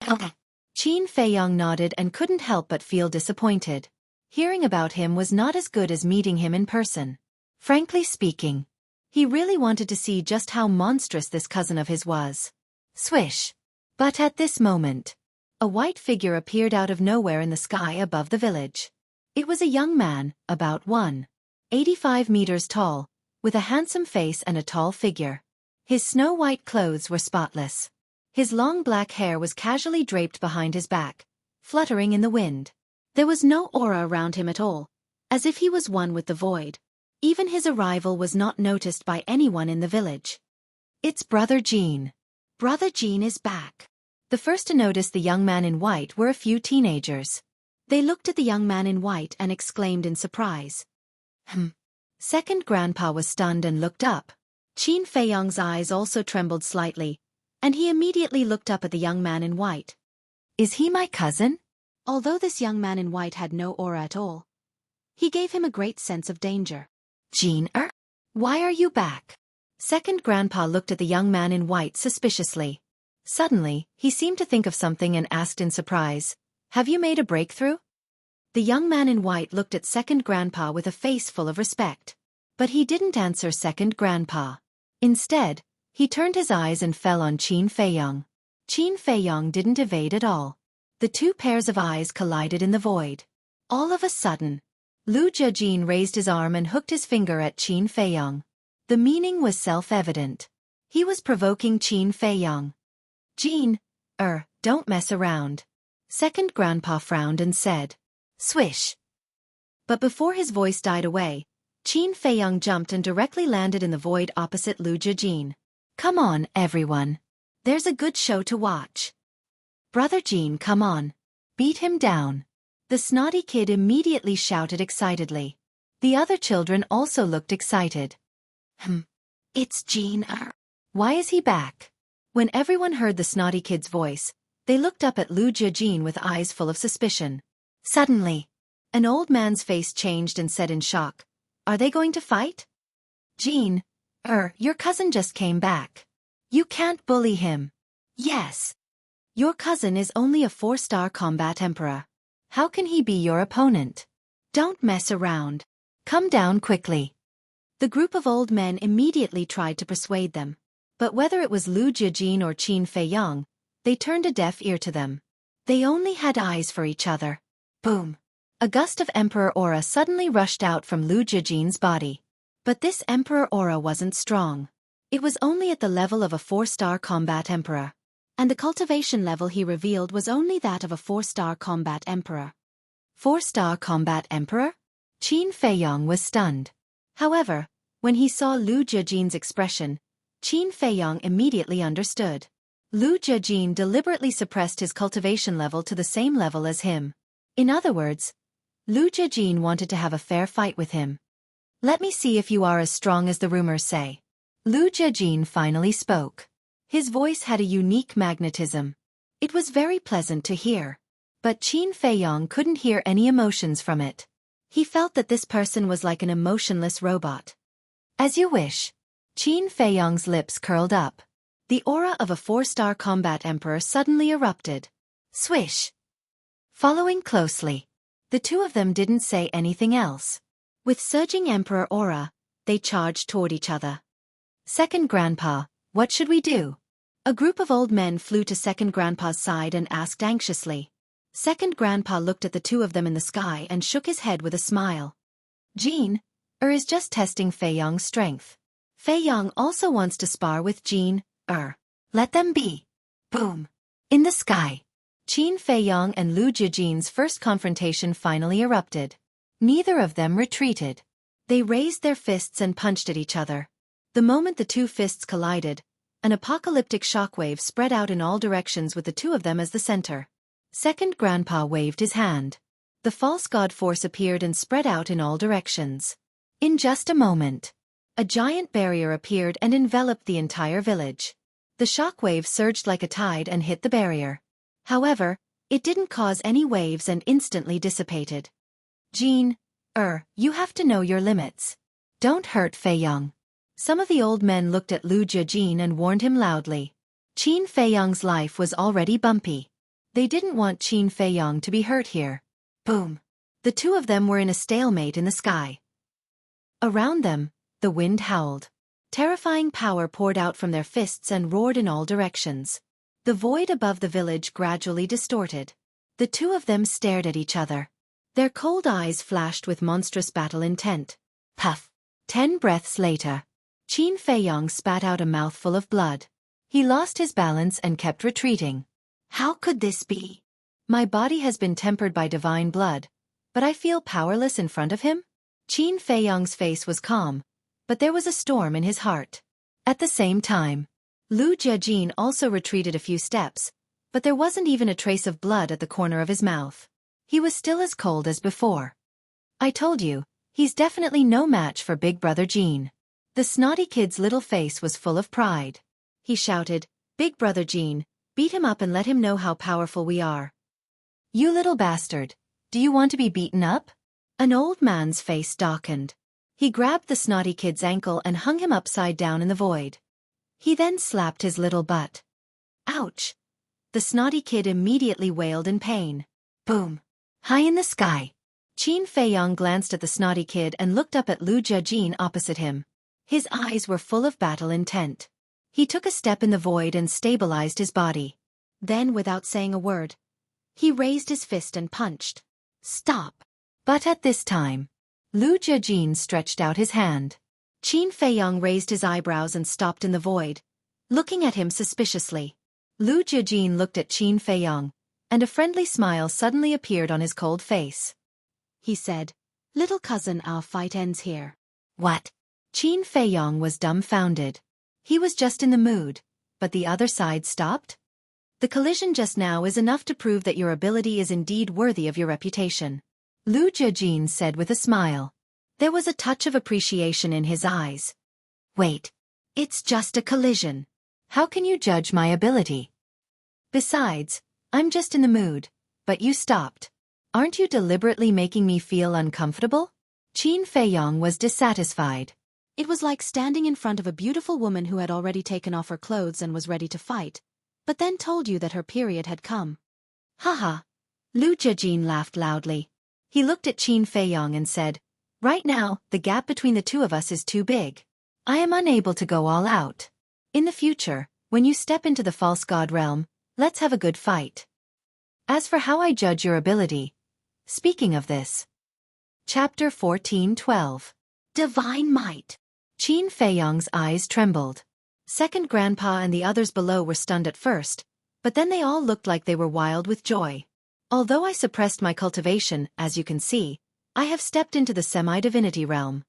Okay. Qin Feiyong nodded and couldn't help but feel disappointed. Hearing about him was not as good as meeting him in person. Frankly speaking, he really wanted to see just how monstrous this cousin of his was. Swish! But at this moment, a white figure appeared out of nowhere in the sky above the village. It was a young man, about 185 meters tall, with a handsome face and a tall figure. His snow-white clothes were spotless. His long black hair was casually draped behind his back, fluttering in the wind. There was no aura around him at all, as if he was one with the void. Even his arrival was not noticed by anyone in the village. It's Brother Jean. Brother Jean is back. The first to notice the young man in white were a few teenagers. They looked at the young man in white and exclaimed in surprise. Second grandpa was stunned and looked up. Qin Feiyong's eyes also trembled slightly, and he immediately looked up at the young man in white. Is he my cousin? Although this young man in white had no aura at all, he gave him a great sense of danger. Jean, why are you back? Second grandpa looked at the young man in white suspiciously. Suddenly, he seemed to think of something and asked in surprise, have you made a breakthrough? The young man in white looked at second grandpa with a face full of respect. But he didn't answer second grandpa. Instead, he turned his eyes and fell on Qin Feiyong. Qin Feiyong didn't evade at all. The two pairs of eyes collided in the void. All of a sudden, Lu Jiajin raised his arm and hooked his finger at Qin Feiyong. The meaning was self-evident. He was provoking Qin Feiyong. Jean, don't mess around. Second grandpa frowned and said, swish. But before his voice died away, Qin Feiyong jumped and directly landed in the void opposite Lu Jiajin. Come on, everyone. There's a good show to watch. Brother Jean, come on. Beat him down. The snotty kid immediately shouted excitedly. The other children also looked excited. It's Jean. Why is he back? When everyone heard the snotty kid's voice, they looked up at Lu Jiajin with eyes full of suspicion. Suddenly, an old man's face changed and said in shock, are they going to fight? Jean, your cousin just came back. You can't bully him. Yes. Your cousin is only a 4-star combat emperor. How can he be your opponent? Don't mess around. Come down quickly. The group of old men immediately tried to persuade them. But whether it was Lu Jiajin or Qin Feiyong, they turned a deaf ear to them. They only had eyes for each other. Boom. A gust of emperor aura suddenly rushed out from Lu Jiajin's body. But this emperor aura wasn't strong. It was only at the level of a 4-star combat emperor. And the cultivation level he revealed was only that of a 4-star combat emperor. 4-star combat emperor? Qin Feiyong was stunned. However, when he saw Lu Jiajin's expression, Qin Feiyong immediately understood. Lu Jiajin deliberately suppressed his cultivation level to the same level as him. In other words, Lu Jiajin wanted to have a fair fight with him. Let me see if you are as strong as the rumors say. Lu Jiajin finally spoke. His voice had a unique magnetism. It was very pleasant to hear. But Qin Feiyong couldn't hear any emotions from it. He felt that this person was like an emotionless robot. As you wish. Qin Feiyong's lips curled up. The aura of a 4-star combat emperor suddenly erupted. Swish. Following closely. The two of them didn't say anything else. With surging emperor aura, they charged toward each other. Second grandpa, what should we do? A group of old men flew to second grandpa's side and asked anxiously. Second grandpa looked at the two of them in the sky and shook his head with a smile. Jean, is just testing Feiyong's strength. Feiyong also wants to spar with Jean, let them be. Boom. In the sky. Qin Feiyong and Lu Jiajin's first confrontation finally erupted. Neither of them retreated. They raised their fists and punched at each other. The moment the two fists collided, an apocalyptic shockwave spread out in all directions with the two of them as the center. Second grandpa waved his hand. The false god force appeared and spread out in all directions. In just a moment, a giant barrier appeared and enveloped the entire village. The shockwave surged like a tide and hit the barrier. However, it didn't cause any waves and instantly dissipated. Jean, you have to know your limits. Don't hurt Feiyong. Some of the old men looked at Lu Jiajin and warned him loudly. Qin Feiyong's life was already bumpy. They didn't want Qin Feiyong to be hurt here. Boom! The two of them were in a stalemate in the sky. Around them, the wind howled. Terrifying power poured out from their fists and roared in all directions. The void above the village gradually distorted. The two of them stared at each other. Their cold eyes flashed with monstrous battle intent. Puff! 10 breaths later, Qin Feiyong spat out a mouthful of blood. He lost his balance and kept retreating. How could this be? My body has been tempered by divine blood, but I feel powerless in front of him? Qin Feiyong's face was calm, but there was a storm in his heart. At the same time, Lu Jiajin also retreated a few steps, but there wasn't even a trace of blood at the corner of his mouth. He was still as cold as before. I told you, he's definitely no match for Big Brother Jean. The snotty kid's little face was full of pride. He shouted, Big Brother Jean, beat him up and let him know how powerful we are. You little bastard, do you want to be beaten up? An old man's face darkened. He grabbed the snotty kid's ankle and hung him upside down in the void. He then slapped his little butt. Ouch! The snotty kid immediately wailed in pain. Boom! High in the sky. Qin Feiyong glanced at the snotty kid and looked up at Lu Jiajin opposite him. His eyes were full of battle intent. He took a step in the void and stabilized his body. Then, without saying a word, he raised his fist and punched. Stop! But at this time, Lu Jiajin stretched out his hand. Qin Feiyong raised his eyebrows and stopped in the void, looking at him suspiciously. Lu Jiajin looked at Qin Feiyong, and a friendly smile suddenly appeared on his cold face. He said, Little cousin, our fight ends here. What? Qin Feiyong was dumbfounded. He was just in the mood, but the other side stopped? The collision just now is enough to prove that your ability is indeed worthy of your reputation, Lu Jiajin said with a smile. There was a touch of appreciation in his eyes. Wait. It's just a collision. How can you judge my ability? Besides, I'm just in the mood, but you stopped. Aren't you deliberately making me feel uncomfortable? Qin Feiyong was dissatisfied. It was like standing in front of a beautiful woman who had already taken off her clothes and was ready to fight, but then told you that her period had come. Haha. Lu Jiajin laughed loudly. He looked at Qin Feiyong and said, Right now, the gap between the two of us is too big. I am unable to go all out. In the future, when you step into the false god realm, let's have a good fight. As for how I judge your ability, speaking of this. Chapter 14:12. Divine Might. Qin Feiyong's eyes trembled. Second Grandpa and the others below were stunned at first, but then they all looked like they were wild with joy. Although I suppressed my cultivation, as you can see, I have stepped into the semi-divinity realm.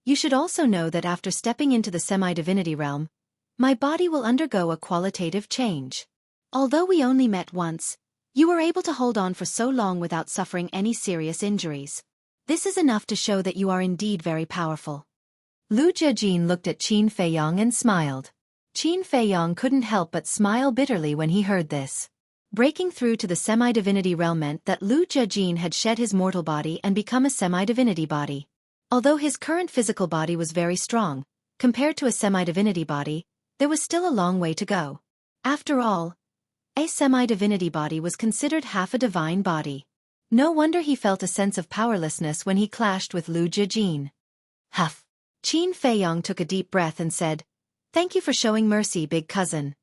You should also know that after stepping into the semi-divinity realm, my body will undergo a qualitative change. Although we only met once, you were able to hold on for so long without suffering any serious injuries. This is enough to show that you are indeed very powerful. Lu Jiajin looked at Qin Feiyong and smiled. Qin Feiyong couldn't help but smile bitterly when he heard this. Breaking through to the semi-divinity realm meant that Lu Jiajin had shed his mortal body and become a semi-divinity body. Although his current physical body was very strong, compared to a semi-divinity body, there was still a long way to go. After all, a semi-divinity body was considered half a divine body. No wonder he felt a sense of powerlessness when he clashed with Lu Jiajin. Huff. Qin Feiyong took a deep breath and said, Thank you for showing mercy, big cousin.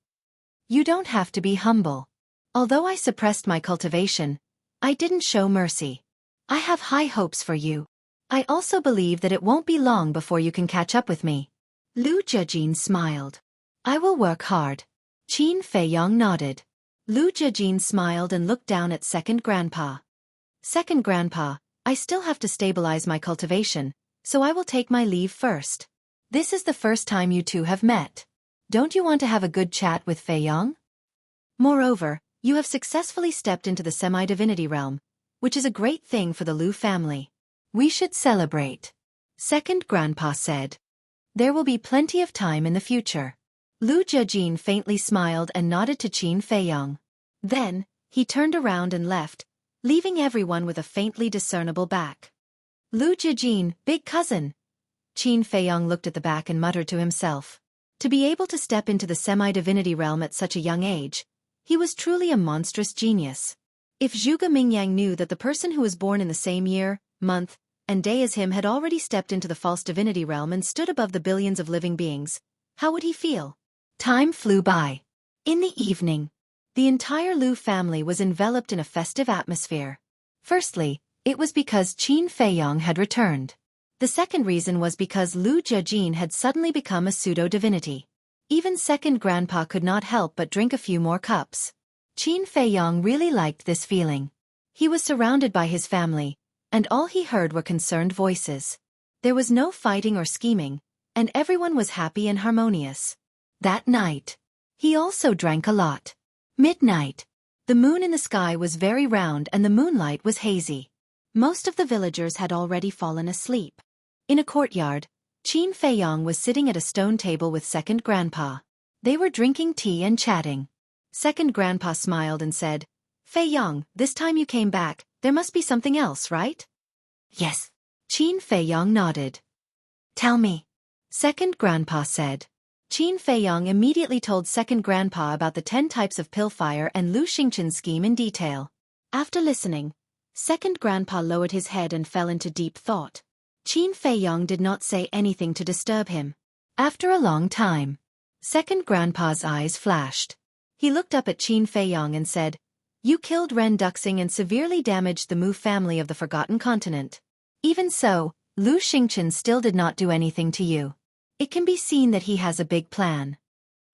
You don't have to be humble. Although I suppressed my cultivation, I didn't show mercy. I have high hopes for you. I also believe that it won't be long before you can catch up with me. Lu Jiajin smiled. I will work hard. Qin Feiyong nodded. Lu Jiajin smiled and looked down at Second Grandpa. Second Grandpa, I still have to stabilize my cultivation, so I will take my leave first. This is the first time you two have met. Don't you want to have a good chat with Feiyong? Moreover, you have successfully stepped into the semi-divinity realm, which is a great thing for the Lu family. We should celebrate. Second Grandpa said. There will be plenty of time in the future. Lu Jiajin faintly smiled and nodded to Qin Feiyong. Then, he turned around and left, leaving everyone with a faintly discernible back. Lu Jiajin, big cousin. Qin Feiyong looked at the back and muttered to himself. To be able to step into the semi-divinity realm at such a young age, He was truly a monstrous genius. If Zhuge Mingyang knew that the person who was born in the same year, month, and day as him had already stepped into the false divinity realm and stood above the billions of living beings, how would he feel? Time flew by. In the evening, the entire Lu family was enveloped in a festive atmosphere. Firstly, it was because Qin Feiyong had returned. The second reason was because Lu Jiajin had suddenly become a pseudo-divinity. Even second grandpa could not help but drink a few more cups. Qin Feiyong really liked this feeling. He was surrounded by his family, and all he heard were concerned voices. There was no fighting or scheming, and everyone was happy and harmonious. That night, he also drank a lot. Midnight. The moon in the sky was very round and the moonlight was hazy. Most of the villagers had already fallen asleep. In a courtyard, Qin Feiyong was sitting at a stone table with second grandpa. They were drinking tea and chatting. Second grandpa smiled and said, "Feiyong, this time you came back, there must be something else, right?" "Yes." Qin Feiyong nodded. "Tell me." Second grandpa said. Qin Feiyong immediately told second grandpa about the 10 types of pill fire and Lu Xingchen's scheme in detail. After listening, second grandpa lowered his head and fell into deep thought. Qin Feiyong did not say anything to disturb him. After a long time, second grandpa's eyes flashed. He looked up at Qin Feiyong and said, "You killed Ren Duxing and severely damaged the Mu family of the Forgotten Continent. Even so, Lu Xingchen still did not do anything to you. It can be seen that he has a big plan."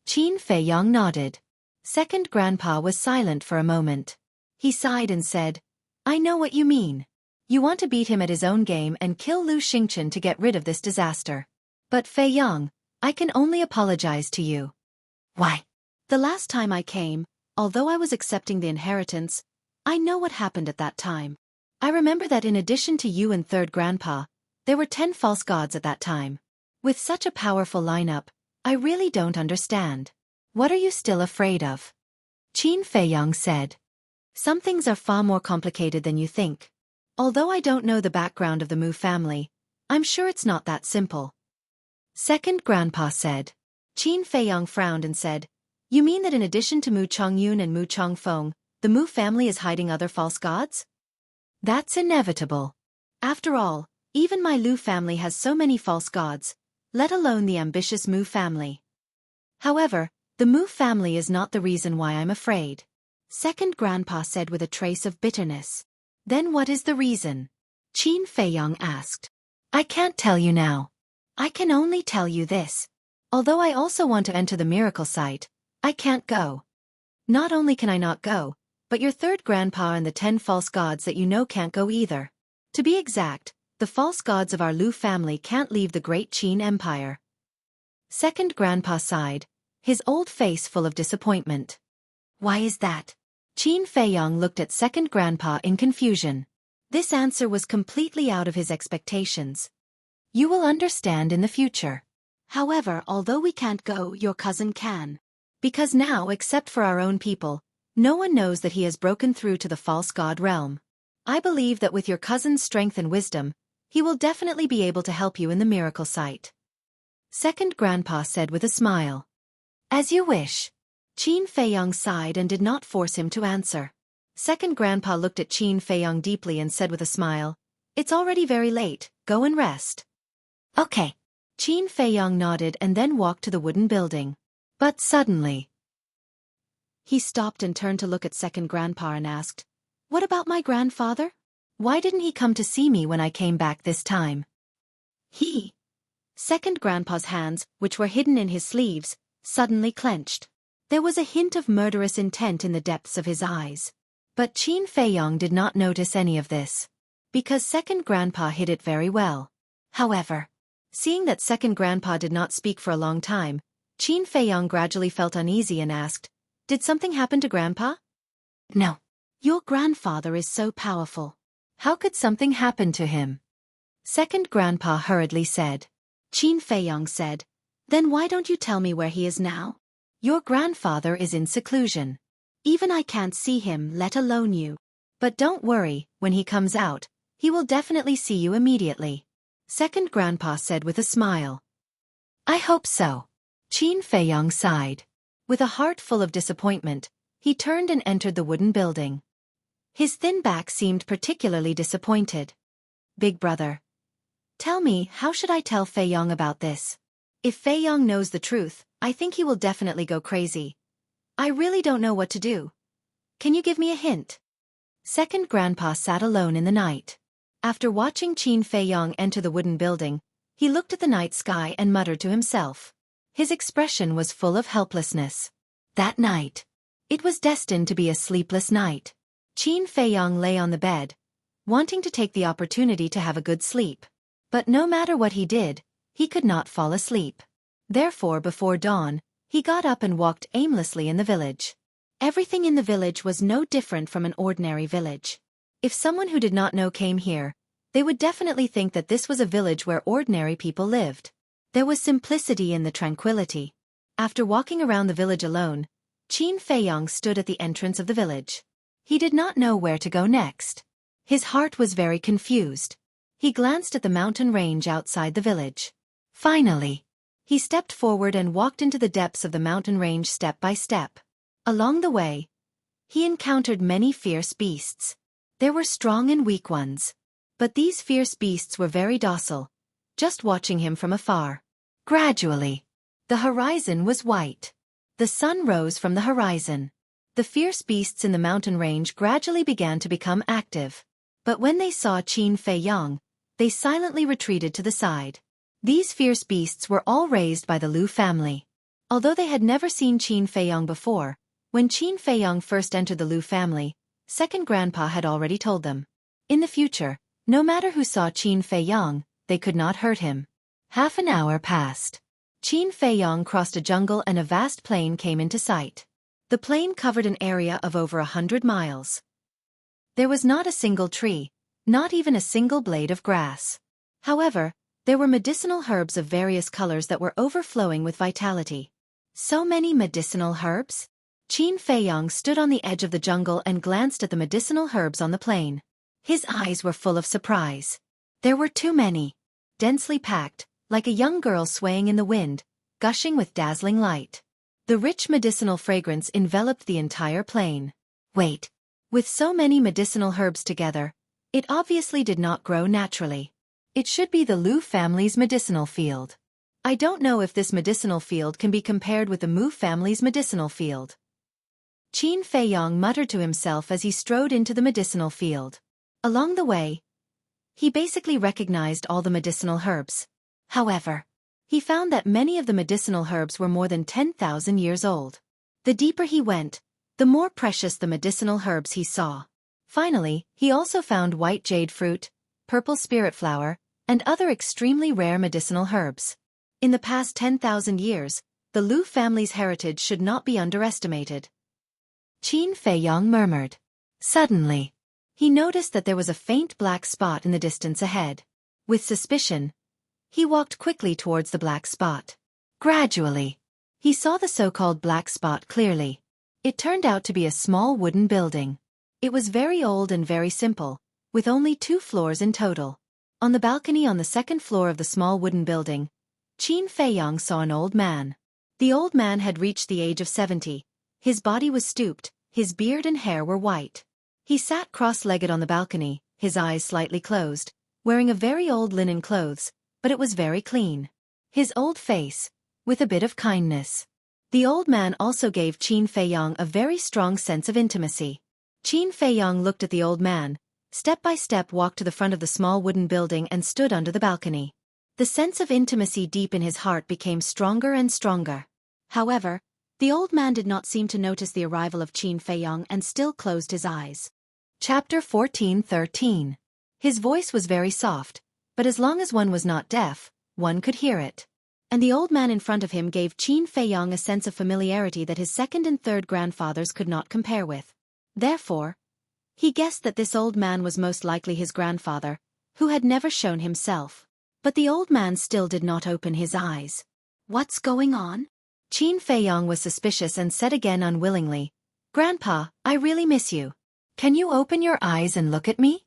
Qin Feiyong nodded. Second grandpa was silent for a moment. He sighed and said, "I know what you mean. You want to beat him at his own game and kill Lu Xingchen to get rid of this disaster. But Feiyong, I can only apologize to you." "Why?" "The last time I came, although I was accepting the inheritance, I know what happened at that time. I remember that in addition to you and third grandpa, there were 10 false gods at that time. With such a powerful lineup, I really don't understand. What are you still afraid of?" Qin Feiyong said. "Some things are far more complicated than you think. Although I don't know the background of the Mu family, I'm sure it's not that simple." Second grandpa said. Qin Feiyong frowned and said, "You mean that in addition to Mu Chongyun and Mu Chongfeng, the Mu family is hiding other false gods?" "That's inevitable. After all, even my Lu family has so many false gods, let alone the ambitious Mu family. However, the Mu family is not the reason why I'm afraid," second grandpa said with a trace of bitterness. "Then what is the reason?" Qin Feiyong asked. "I can't tell you now. I can only tell you this. Although I also want to enter the miracle site, I can't go. Not only can I not go, but your third grandpa and the 10 false gods that you know can't go either. To be exact, the false gods of our Lu family can't leave the great Qin Empire." Second grandpa sighed, his old face full of disappointment. "Why is that?" Qin Feiyong looked at second grandpa in confusion. This answer was completely out of his expectations. "You will understand in the future. However, although we can't go, your cousin can. Because now, except for our own people, no one knows that he has broken through to the false god realm. I believe that with your cousin's strength and wisdom, he will definitely be able to help you in the miracle site," second grandpa said with a smile. "As you wish." Qin Feiyong sighed and did not force him to answer. Second grandpa looked at Qin Feiyong deeply and said with a smile, "It's already very late, go and rest." "Okay." Qin Feiyong nodded and then walked to the wooden building. But suddenly, he stopped and turned to look at second grandpa and asked, "What about my grandfather? Why didn't he come to see me when I came back this time?" Second grandpa's hands, which were hidden in his sleeves, suddenly clenched. There was a hint of murderous intent in the depths of his eyes. But Qin Feiyong did not notice any of this, because second grandpa hid it very well. However, seeing that second grandpa did not speak for a long time, Qin Feiyong gradually felt uneasy and asked, "Did something happen to grandpa?" "No. Your grandfather is so powerful. How could something happen to him?" second grandpa hurriedly said. Qin Feiyong said, "Then why don't you tell me where he is now? Your grandfather is in seclusion. Even I can't see him, let alone you. But don't worry, when he comes out, he will definitely see you immediately," second grandpa said with a smile. "I hope so." Qin Feiyong sighed. With a heart full of disappointment, He turned and entered the wooden building. His thin back seemed particularly disappointed. Big brother. Tell me, how should I tell Fei Yong about this? If Fei Yong knows the truth, I think he will definitely go crazy. I really don't know what to do. Can you give me a hint? Second grandpa sat alone in the night. After watching Qin Fei Yong enter the wooden building, he looked at the night sky and muttered to himself. His expression was full of helplessness. That night. It was destined to be a sleepless night. Qin Fei Yong lay on the bed, wanting to take the opportunity to have a good sleep. But no matter what he did, he could not fall asleep. Therefore, before dawn, he got up and walked aimlessly in the village. Everything in the village was no different from an ordinary village. If someone who did not know came here, they would definitely think that this was a village where ordinary people lived. There was simplicity in the tranquility. After walking around the village alone, Qin Fei Yong stood at the entrance of the village. He did not know where to go next. His heart was very confused. He glanced at the mountain range outside the village. Finally, he stepped forward and walked into the depths of the mountain range step by step. Along the way, he encountered many fierce beasts. There were strong and weak ones. But these fierce beasts were very docile, just watching him from afar. Gradually, the horizon was white. The sun rose from the horizon. The fierce beasts in the mountain range gradually began to become active. But when they saw Qin Fei Yong, they silently retreated to the side. These fierce beasts were all raised by the Lu family. Although they had never seen Qin Fei Yong before, when Qin Fei Yong first entered the Lu family, second grandpa had already told them. In the future, no matter who saw Qin Fei Yong, they could not hurt him. Half an hour passed. Qin Fei Yong crossed a jungle and a vast plain came into sight. The plain covered an area of over 100 miles. There was not a single tree, not even a single blade of grass. However, there were medicinal herbs of various colors that were overflowing with vitality. So many medicinal herbs? Qin Fei Yong stood on the edge of the jungle and glanced at the medicinal herbs on the plain. His eyes were full of surprise. There were too many. Densely packed, like a young girl swaying in the wind, gushing with dazzling light. The rich medicinal fragrance enveloped the entire plain. Wait. With so many medicinal herbs together, it obviously did not grow naturally. It should be the Lu family's medicinal field. I don't know if this medicinal field can be compared with the Mu family's medicinal field. Qin Fei Yong muttered to himself as he strode into the medicinal field. Along the way, he basically recognized all the medicinal herbs. However, he found that many of the medicinal herbs were more than 10,000 years old. The deeper he went, the more precious the medicinal herbs he saw. Finally, he also found white jade fruit, purple spirit flower, and other extremely rare medicinal herbs. In the past 10,000 years, the Lu family's heritage should not be underestimated. Qin Fei Yong murmured. Suddenly, he noticed that there was a faint black spot in the distance ahead. With suspicion, he walked quickly towards the black spot. Gradually, he saw the so-called black spot clearly. It turned out to be a small wooden building. It was very old and very simple, with only 2 floors in total. On the balcony on the second floor of the small wooden building, Qin Fei Yong saw an old man. The old man had reached the age of 70. His body was stooped, his beard and hair were white. He sat cross-legged on the balcony, his eyes slightly closed, wearing a very old linen clothes, but it was very clean. His old face, with a bit of kindness. The old man also gave Qin Fei Yong a very strong sense of intimacy. Qin Fei Yong looked at the old man, step by step walked to the front of the small wooden building and stood under the balcony. The sense of intimacy deep in his heart became stronger and stronger. However, the old man did not seem to notice the arrival of Qin Fei Yong and still closed his eyes. Chapter 14:13. His voice was very soft, but as long as one was not deaf, one could hear it. And the old man in front of him gave Qin Fei Yong a sense of familiarity that his second and third grandfathers could not compare with. Therefore, he guessed that this old man was most likely his grandfather, who had never shown himself. But the old man still did not open his eyes. What's going on? Qin Fei Yong was suspicious and said again unwillingly, Grandpa, I really miss you. Can you open your eyes and look at me?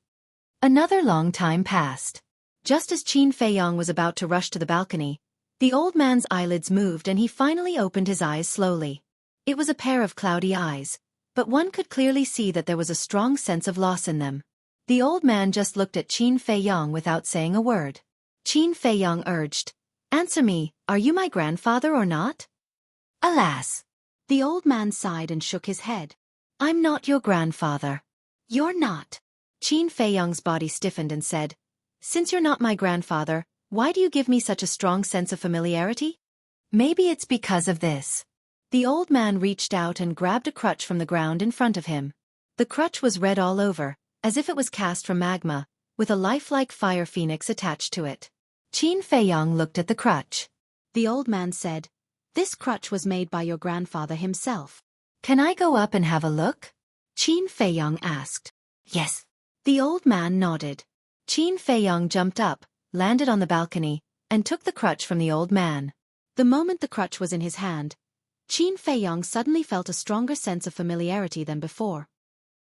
Another long time passed. Just as Qin Fei Yong was about to rush to the balcony, the old man's eyelids moved and he finally opened his eyes slowly. It was a pair of cloudy eyes, but one could clearly see that there was a strong sense of loss in them. The old man just looked at Qin Feiyong without saying a word. Qin Feiyong urged, "Answer me, are you my grandfather or not?" "Alas!" The old man sighed and shook his head. "I'm not your grandfather." "You're not." Qin Feiyong's body stiffened and said, "Since you're not my grandfather, why do you give me such a strong sense of familiarity?" "Maybe it's because of this." The old man reached out and grabbed a crutch from the ground in front of him. The crutch was red all over, as if it was cast from magma, with a lifelike fire phoenix attached to it. Qin Feiyong looked at the crutch. The old man said, "This crutch was made by your grandfather himself." "Can I go up and have a look?" Qin Feiyong asked. "Yes." The old man nodded. Qin Feiyong jumped up, landed on the balcony, and took the crutch from the old man. The moment the crutch was in his hand, Qin Feiyong suddenly felt a stronger sense of familiarity than before.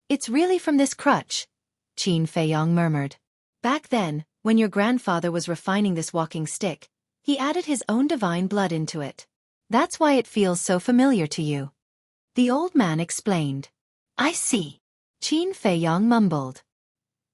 "It's really from this crutch," Qin Feiyong murmured. "Back then, when your grandfather was refining this walking stick, he added his own divine blood into it. That's why it feels so familiar to you." The old man explained. "I see," Qin Feiyong mumbled.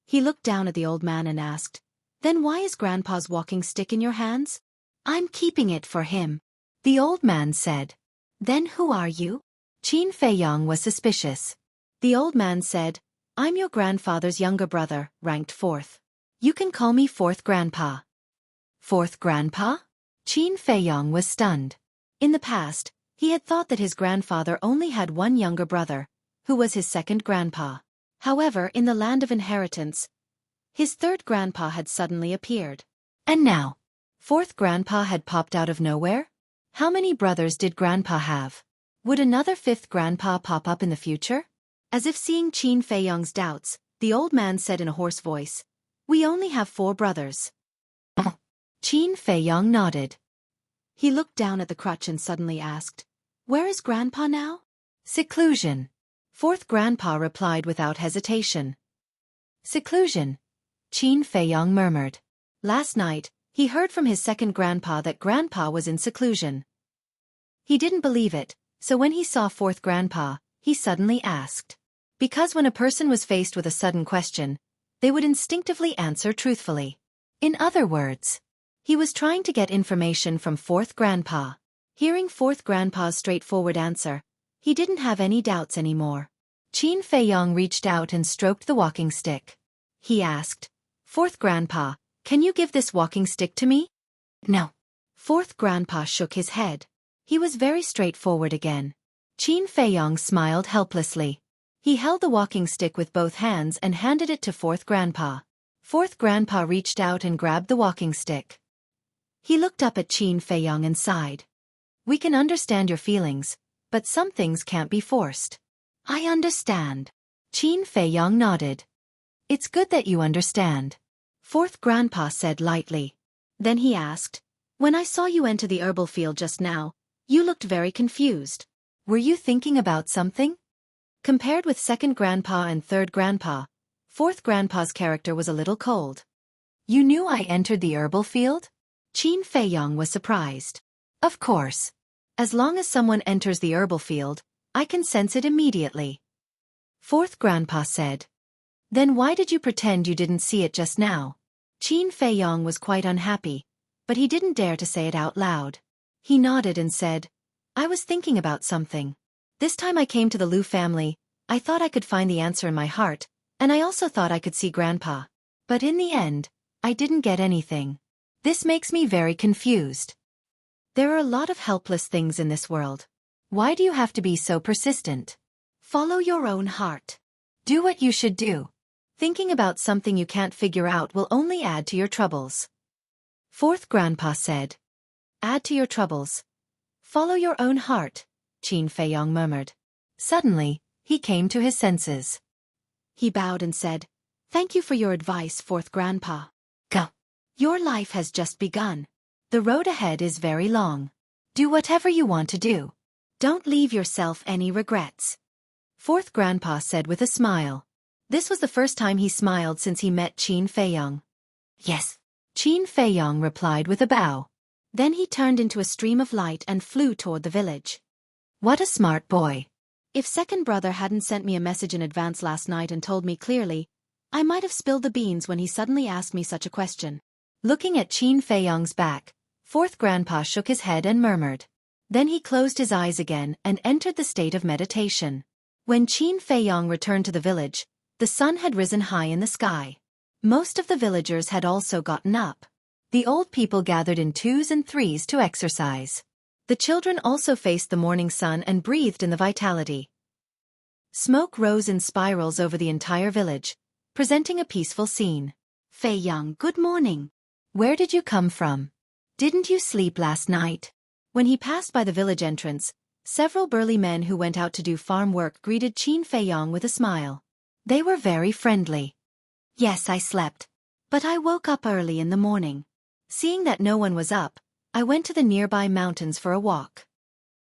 He looked down at the old man and asked, "Then why is Grandpa's walking stick in your hands?" "I'm keeping it for him," the old man said. "Then who are you?" Qin Feiyong was suspicious. The old man said, "I'm your grandfather's younger brother, ranked 4th. You can call me 4th Grandpa." 4th Grandpa? Qin Feiyong was stunned. In the past, he had thought that his grandfather only had one younger brother, who was his 2nd grandpa. However, in the land of inheritance, his 3rd grandpa had suddenly appeared. And now, 4th Grandpa had popped out of nowhere? How many brothers did Grandpa have? Would another 5th Grandpa pop up in the future? As if seeing Qin Feiyong's doubts, the old man said in a hoarse voice, "We only have 4 brothers." Qin Feiyong nodded. He looked down at the crutch and suddenly asked, "Where is Grandpa now?" "Seclusion," 4th Grandpa replied without hesitation. "Seclusion," Qin Feiyong murmured. Last night, he heard from his 2nd grandpa that Grandpa was in seclusion. He didn't believe it, so when he saw 4th Grandpa, he suddenly asked. Because when a person was faced with a sudden question, they would instinctively answer truthfully. In other words, he was trying to get information from 4th Grandpa. Hearing 4th Grandpa's straightforward answer, he didn't have any doubts anymore. Qin Feiyong reached out and stroked the walking stick. He asked, "4th Grandpa, can you give this walking stick to me?" "No." 4th Grandpa shook his head. He was very straightforward again. Qin Feiyong smiled helplessly. He held the walking stick with both hands and handed it to 4th Grandpa. 4th Grandpa reached out and grabbed the walking stick. He looked up at Qin Feiyong and sighed. "We can understand your feelings, but some things can't be forced." "I understand." Qin Feiyong nodded. "It's good that you understand," 4th Grandpa said lightly. Then he asked, "When I saw you enter the herbal field just now, you looked very confused. Were you thinking about something?" Compared with 2nd Grandpa and 3rd Grandpa, 4th Grandpa's character was a little cold. "You knew I entered the herbal field?" Qin Feiyong was surprised. "Of course. As long as someone enters the herbal field, I can sense it immediately," 4th Grandpa said. "Then why did you pretend you didn't see it just now?" Qin Feiyong was quite unhappy, but he didn't dare to say it out loud. He nodded and said, "I was thinking about something. This time I came to the Liu family, I thought I could find the answer in my heart, and I also thought I could see Grandpa. But in the end, I didn't get anything. This makes me very confused. There are a lot of helpless things in this world. Why do you have to be so persistent? Follow your own heart. Do what you should do. Thinking about something you can't figure out will only add to your troubles," 4th Grandpa said. "Add to your troubles. Follow your own heart," Qin Feiyong murmured. Suddenly, he came to his senses. He bowed and said, "Thank you for your advice, 4th Grandpa. Go. Your life has just begun. The road ahead is very long. Do whatever you want to do. Don't leave yourself any regrets," 4th Grandpa said with a smile. This was the first time he smiled since he met Qin Feiyong. "Yes," Qin Feiyong replied with a bow. Then he turned into a stream of light and flew toward the village. "What a smart boy. If second brother hadn't sent me a message in advance last night and told me clearly, I might have spilled the beans when he suddenly asked me such a question. Looking at Qin Feiyong's back, fourth grandpa shook his head and murmured. Then he closed his eyes again and entered the state of meditation. When Qin Feiyong returned to the village, the sun had risen high in the sky. Most of the villagers had also gotten up. The old people gathered in twos and threes to exercise. The children also faced the morning sun and breathed in the vitality. Smoke rose in spirals over the entire village, presenting a peaceful scene. Feiyong, good morning. Where did you come from? Didn't you sleep last night? When he passed by the village entrance, several burly men who went out to do farm work greeted Qin Feiyong with a smile. They were very friendly. Yes, I slept. But I woke up early in the morning. Seeing that no one was up, I went to the nearby mountains for a walk.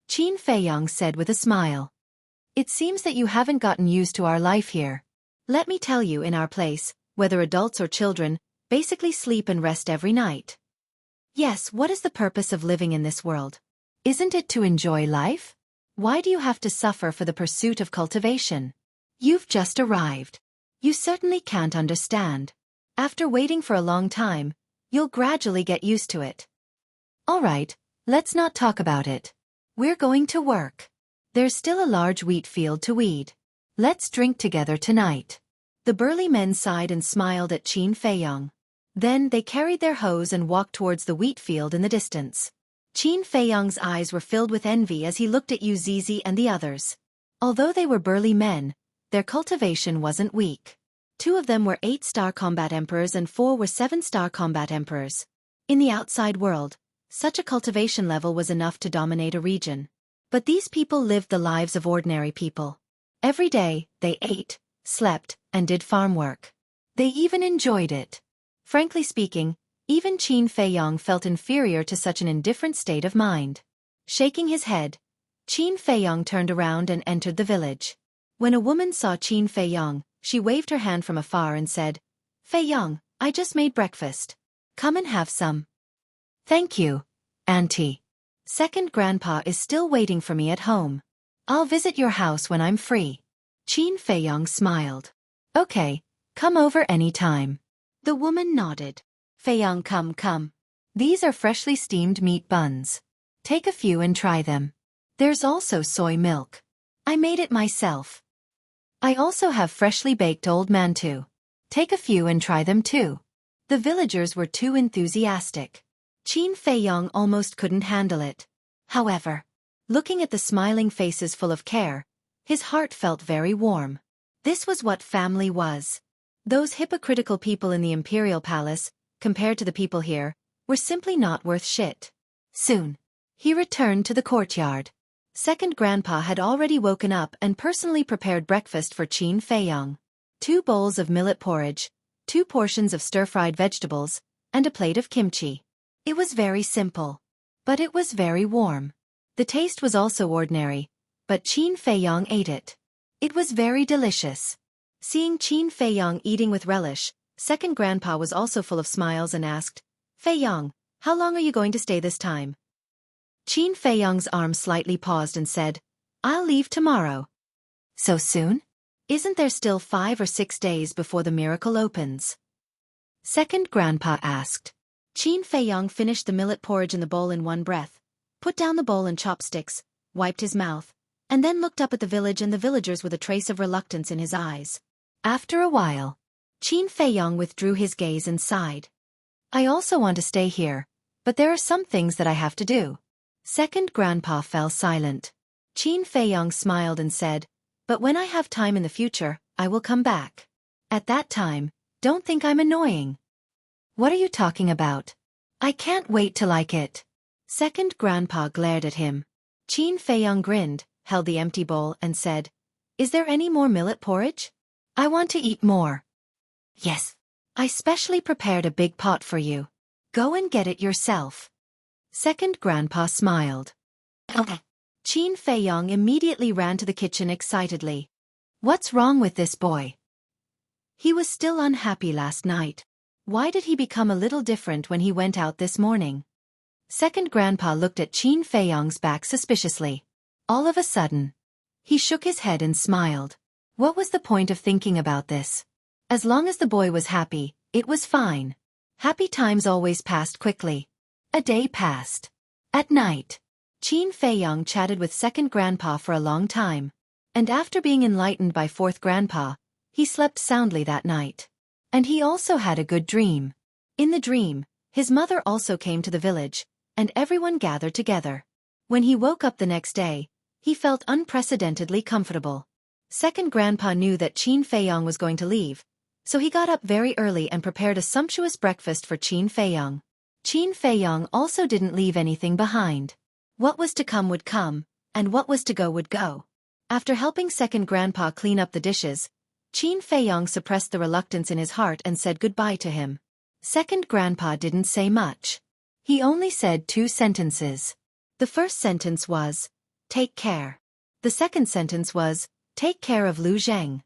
Qin Feiyong said with a smile. It seems that you haven't gotten used to our life here. Let me tell you, in our place, whether adults or children, basically sleep and rest every night. Yes, what is the purpose of living in this world? Isn't it to enjoy life? Why do you have to suffer for the pursuit of cultivation? You've just arrived. You certainly can't understand. After waiting for a long time, you'll gradually get used to it. All right, let's not talk about it. We're going to work. There's still a large wheat field to weed. Let's drink together tonight. The burly men sighed and smiled at Qin Feiyong. Then they carried their hoes and walked towards the wheat field in the distance. Qin Feiyong's eyes were filled with envy as he looked at Xueqi and the others. Although they were burly men, their cultivation wasn't weak. 2 of them were 8-star combat emperors and 4 were 7-star combat emperors. In the outside world, such a cultivation level was enough to dominate a region. But these people lived the lives of ordinary people. Every day, they ate, slept, and did farm work. They even enjoyed it. Frankly speaking, even Qin Feiyong felt inferior to such an indifferent state of mind. Shaking his head, Qin Feiyong turned around and entered the village. When a woman saw Qin Feiyong, she waved her hand from afar and said, Feiyong, I just made breakfast. Come and have some. Thank you, Auntie. Second grandpa is still waiting for me at home. I'll visit your house when I'm free. Qin Feiyong smiled. Okay, come over any time. The woman nodded. Feiyong, come. These are freshly steamed meat buns. Take a few and try them. There's also soy milk. I made it myself. I also have freshly baked old mantou. Take a few and try them too. The villagers were too enthusiastic. Qin Feiyong almost couldn't handle it. However, looking at the smiling faces full of care, his heart felt very warm. This was what family was. Those hypocritical people in the imperial palace, compared to the people here, were simply not worth shit. Soon, he returned to the courtyard. Second grandpa had already woken up and personally prepared breakfast for Qin Feiyong. 2 bowls of millet porridge, 2 portions of stir-fried vegetables, and a plate of kimchi. It was very simple. But it was very warm. The taste was also ordinary, but Qin Feiyong ate it. It was very delicious. Seeing Qin Feiyong eating with relish, second grandpa was also full of smiles and asked, Feiyong, how long are you going to stay this time? Qin Feiyong's arm slightly paused and said, I'll leave tomorrow. So soon? Isn't there still 5 or 6 days before the miracle opens? Second grandpa asked. Qin Feiyong finished the millet porridge in the bowl in one breath, put down the bowl and chopsticks, wiped his mouth, and then looked up at the village and the villagers with a trace of reluctance in his eyes. After a while, Qin Feiyong withdrew his gaze and sighed. I also want to stay here, but there are some things that I have to do. Second grandpa fell silent. Qin Feiyong smiled and said, but when I have time in the future, I will come back. At that time, don't think I'm annoying. What are you talking about? I can't wait to like it. Second grandpa glared at him. Qin Feiyong grinned, held the empty bowl and said, Is there any more millet porridge? I want to eat more. Yes. I specially prepared a big pot for you. Go and get it yourself. Second grandpa smiled. Okay. Qin Feiyong immediately ran to the kitchen excitedly. What's wrong with this boy? He was still unhappy last night. Why did he become a little different when he went out this morning? Second grandpa looked at Qin Feiyong's back suspiciously. All of a sudden, He shook his head and smiled. What was the point of thinking about this? As long as the boy was happy, it was fine. Happy times always passed quickly. A day passed. At night, Qin Feiyang chatted with second grandpa for a long time. And after being enlightened by fourth grandpa, he slept soundly that night. And he also had a good dream. In the dream, his mother also came to the village, and everyone gathered together. When he woke up the next day, he felt unprecedentedly comfortable. Second grandpa knew that Qin Feiyang was going to leave, so he got up very early and prepared a sumptuous breakfast for Qin Feiyang. Qin Feiyang also didn't leave anything behind. What was to come would come, and what was to go would go. After helping second grandpa clean up the dishes, Qin Feiyang suppressed the reluctance in his heart and said goodbye to him. Second grandpa didn't say much. He only said 2 sentences. The first sentence was, "Take care." The second sentence was, "Take care of Lu Zheng."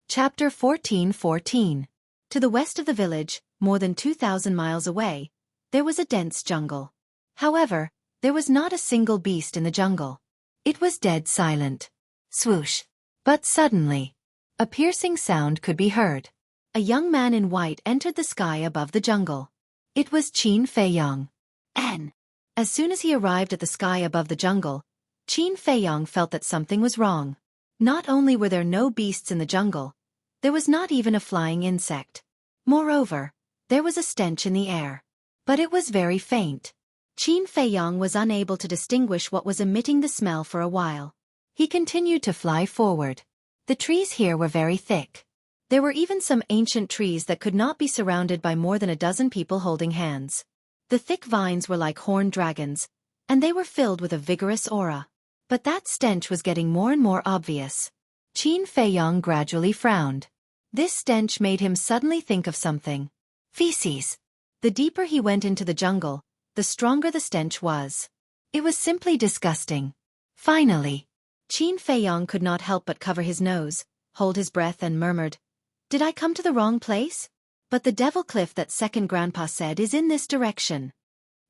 Chapter 14:14. To the west of the village, more than 2,000 miles away, there was a dense jungle. However, there was not a single beast in the jungle. It was dead silent. Swoosh. But suddenly, a piercing sound could be heard. A young man in white entered the sky above the jungle. It was Qin Feiyang. As soon as he arrived at the sky above the jungle, Qin Feiyang felt that something was wrong. Not only were there no beasts in the jungle, there was not even a flying insect. Moreover, there was a stench in the air. But it was very faint. Qin Feiyang was unable to distinguish what was emitting the smell for a while. He continued to fly forward. The trees here were very thick. There were even some ancient trees that could not be surrounded by more than a dozen people holding hands. The thick vines were like horned dragons, and they were filled with a vigorous aura. But that stench was getting more and more obvious. Qin Feiyang gradually frowned. This stench made him suddenly think of something. Feces. The deeper he went into the jungle, the stronger the stench was. It was simply disgusting. Finally, Qin Feiyang could not help but cover his nose, hold his breath and murmured, "Did I come to the wrong place? But the devil cliff that second grandpa said is in this direction."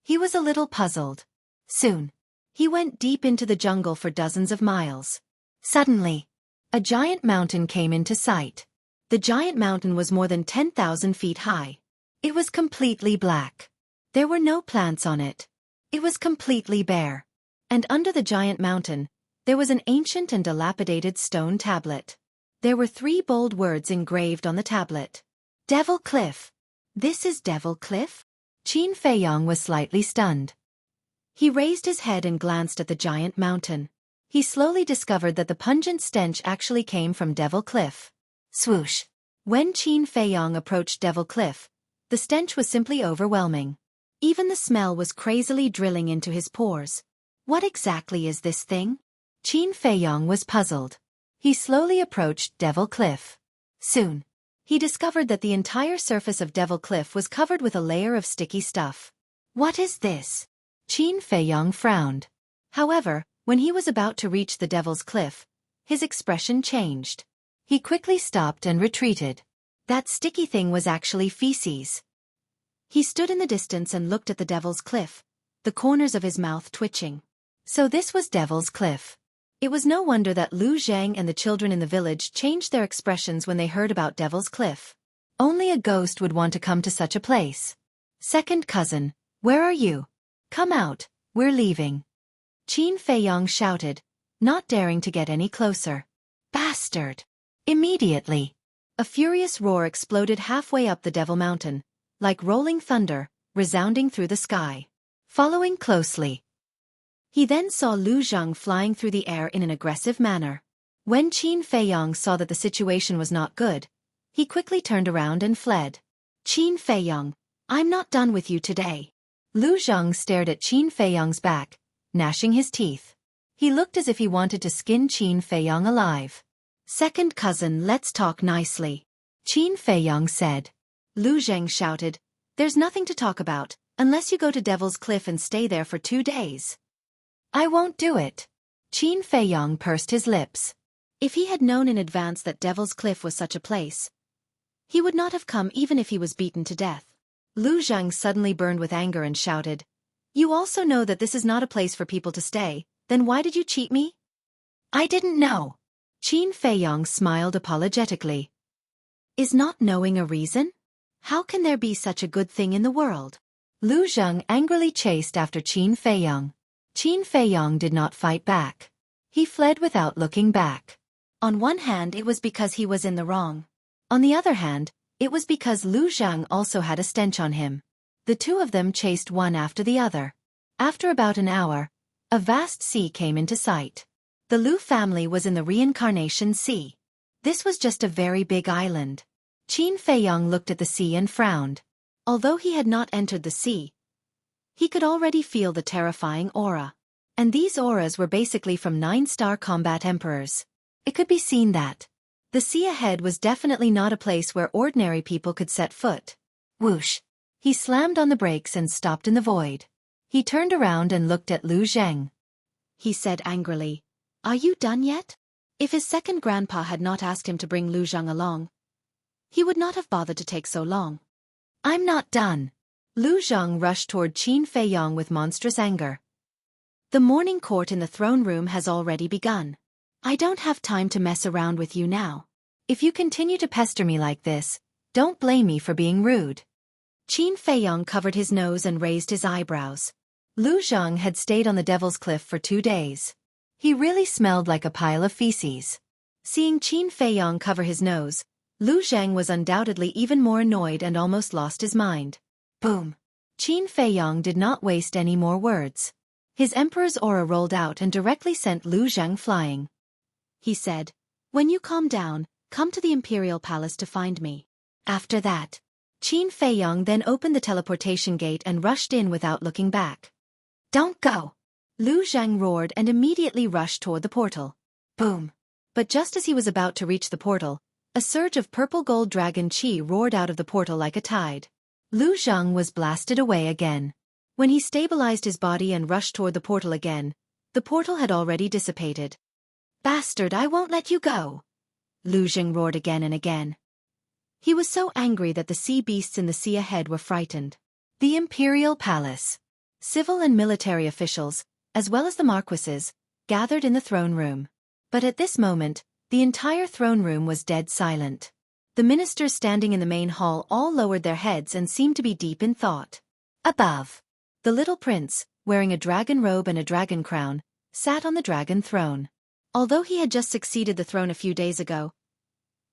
He was a little puzzled. Soon, he went deep into the jungle for dozens of miles. Suddenly, a giant mountain came into sight. The giant mountain was more than 10,000 feet high. It was completely black. There were no plants on it. It was completely bare. And under the giant mountain, there was an ancient and dilapidated stone tablet. There were 3 bold words engraved on the tablet. Devil Cliff. This is Devil Cliff? Qin Feiyang was slightly stunned. He raised his head and glanced at the giant mountain. He slowly discovered that the pungent stench actually came from Devil Cliff. Swoosh. When Qin Feiyang approached Devil Cliff, the stench was simply overwhelming. Even the smell was crazily drilling into his pores. What exactly is this thing? Qin Feiyang was puzzled. He slowly approached Devil Cliff. Soon, he discovered that the entire surface of Devil Cliff was covered with a layer of sticky stuff. What is this? Qin Feiyang frowned. However, when he was about to reach the Devil's Cliff, his expression changed. He quickly stopped and retreated. That sticky thing was actually feces. He stood in the distance and looked at the Devil's Cliff, the corners of his mouth twitching. So this was Devil's Cliff. It was no wonder that Lu Zhang and the children in the village changed their expressions when they heard about Devil's Cliff. Only a ghost would want to come to such a place. Second cousin, where are you? Come out, we're leaving. Qin Feiyang shouted, not daring to get any closer. Bastard! Immediately, a furious roar exploded halfway up the Devil Mountain, like rolling thunder, resounding through the sky. Following closely, he then saw Lu Zhang flying through the air in an aggressive manner. When Qin Feiyang saw that the situation was not good, he quickly turned around and fled. Qin Feiyang, I'm not done with you today. Lu Zhang stared at Qin Feiyang's back, gnashing his teeth. He looked as if he wanted to skin Qin Feiyang alive. Second cousin, let's talk nicely. Qin Feiyang said. Lu Zhang shouted, there's nothing to talk about, unless you go to Devil's Cliff and stay there for 2 days. I won't do it. Qin Feiyang pursed his lips. If he had known in advance that Devil's Cliff was such a place, he would not have come even if he was beaten to death. Lu Zhang suddenly burned with anger and shouted, you also know that this is not a place for people to stay, then why did you cheat me? I didn't know. Qin Feiyong smiled apologetically. Is not knowing a reason? How can there be such a good thing in the world? Lu Zheng angrily chased after Qin Feiyong. Qin Feiyong did not fight back. He fled without looking back. On one hand, it was because he was in the wrong. On the other hand, it was because Lu Zheng also had a stench on him. The two of them chased one after the other. After about an hour, a vast sea came into sight. The Lu family was in the Reincarnation Sea. This was just a very big island. Qin Feiyong looked at the sea and frowned. Although he had not entered the sea, he could already feel the terrifying aura. And these auras were basically from 9-star combat emperors. It could be seen that the sea ahead was definitely not a place where ordinary people could set foot. Whoosh! He slammed on the brakes and stopped in the void. He turned around and looked at Lu Zheng. He said angrily, "Are you done yet?" If his second grandpa had not asked him to bring Lu Zheng along, he would not have bothered to take so long. "I'm not done." Lu Zheng rushed toward Qin Feiyong with monstrous anger. "The morning court in the throne room has already begun. I don't have time to mess around with you now. If you continue to pester me like this, don't blame me for being rude." Qin Feiyong covered his nose and raised his eyebrows. Lu Zheng had stayed on the Devil's Cliff for 2 days. He really smelled like a pile of feces. Seeing Qin Feiyong cover his nose, Lu Zheng was undoubtedly even more annoyed and almost lost his mind. Boom! Qin Feiyong did not waste any more words. His emperor's aura rolled out and directly sent Lu Zheng flying. He said, "When you calm down, come to the Imperial Palace to find me." After that, Qin Feiyong then opened the teleportation gate and rushed in without looking back. "Don't go!" Lu Zheng roared and immediately rushed toward the portal. Boom! But just as he was about to reach the portal, a surge of purple gold dragon chi roared out of the portal like a tide. Lu Zheng was blasted away again. When he stabilized his body and rushed toward the portal again, the portal had already dissipated. "Bastard, I won't let you go!" Lu Zheng roared again and again. He was so angry that the sea beasts in the sea ahead were frightened. The Imperial Palace. Civil and military officials, as well as the marquises, gathered in the throne room. But at this moment, the entire throne room was dead silent. The ministers standing in the main hall all lowered their heads and seemed to be deep in thought. Above, the little prince, wearing a dragon robe and a dragon crown, sat on the dragon throne. Although he had just succeeded the throne a few days ago,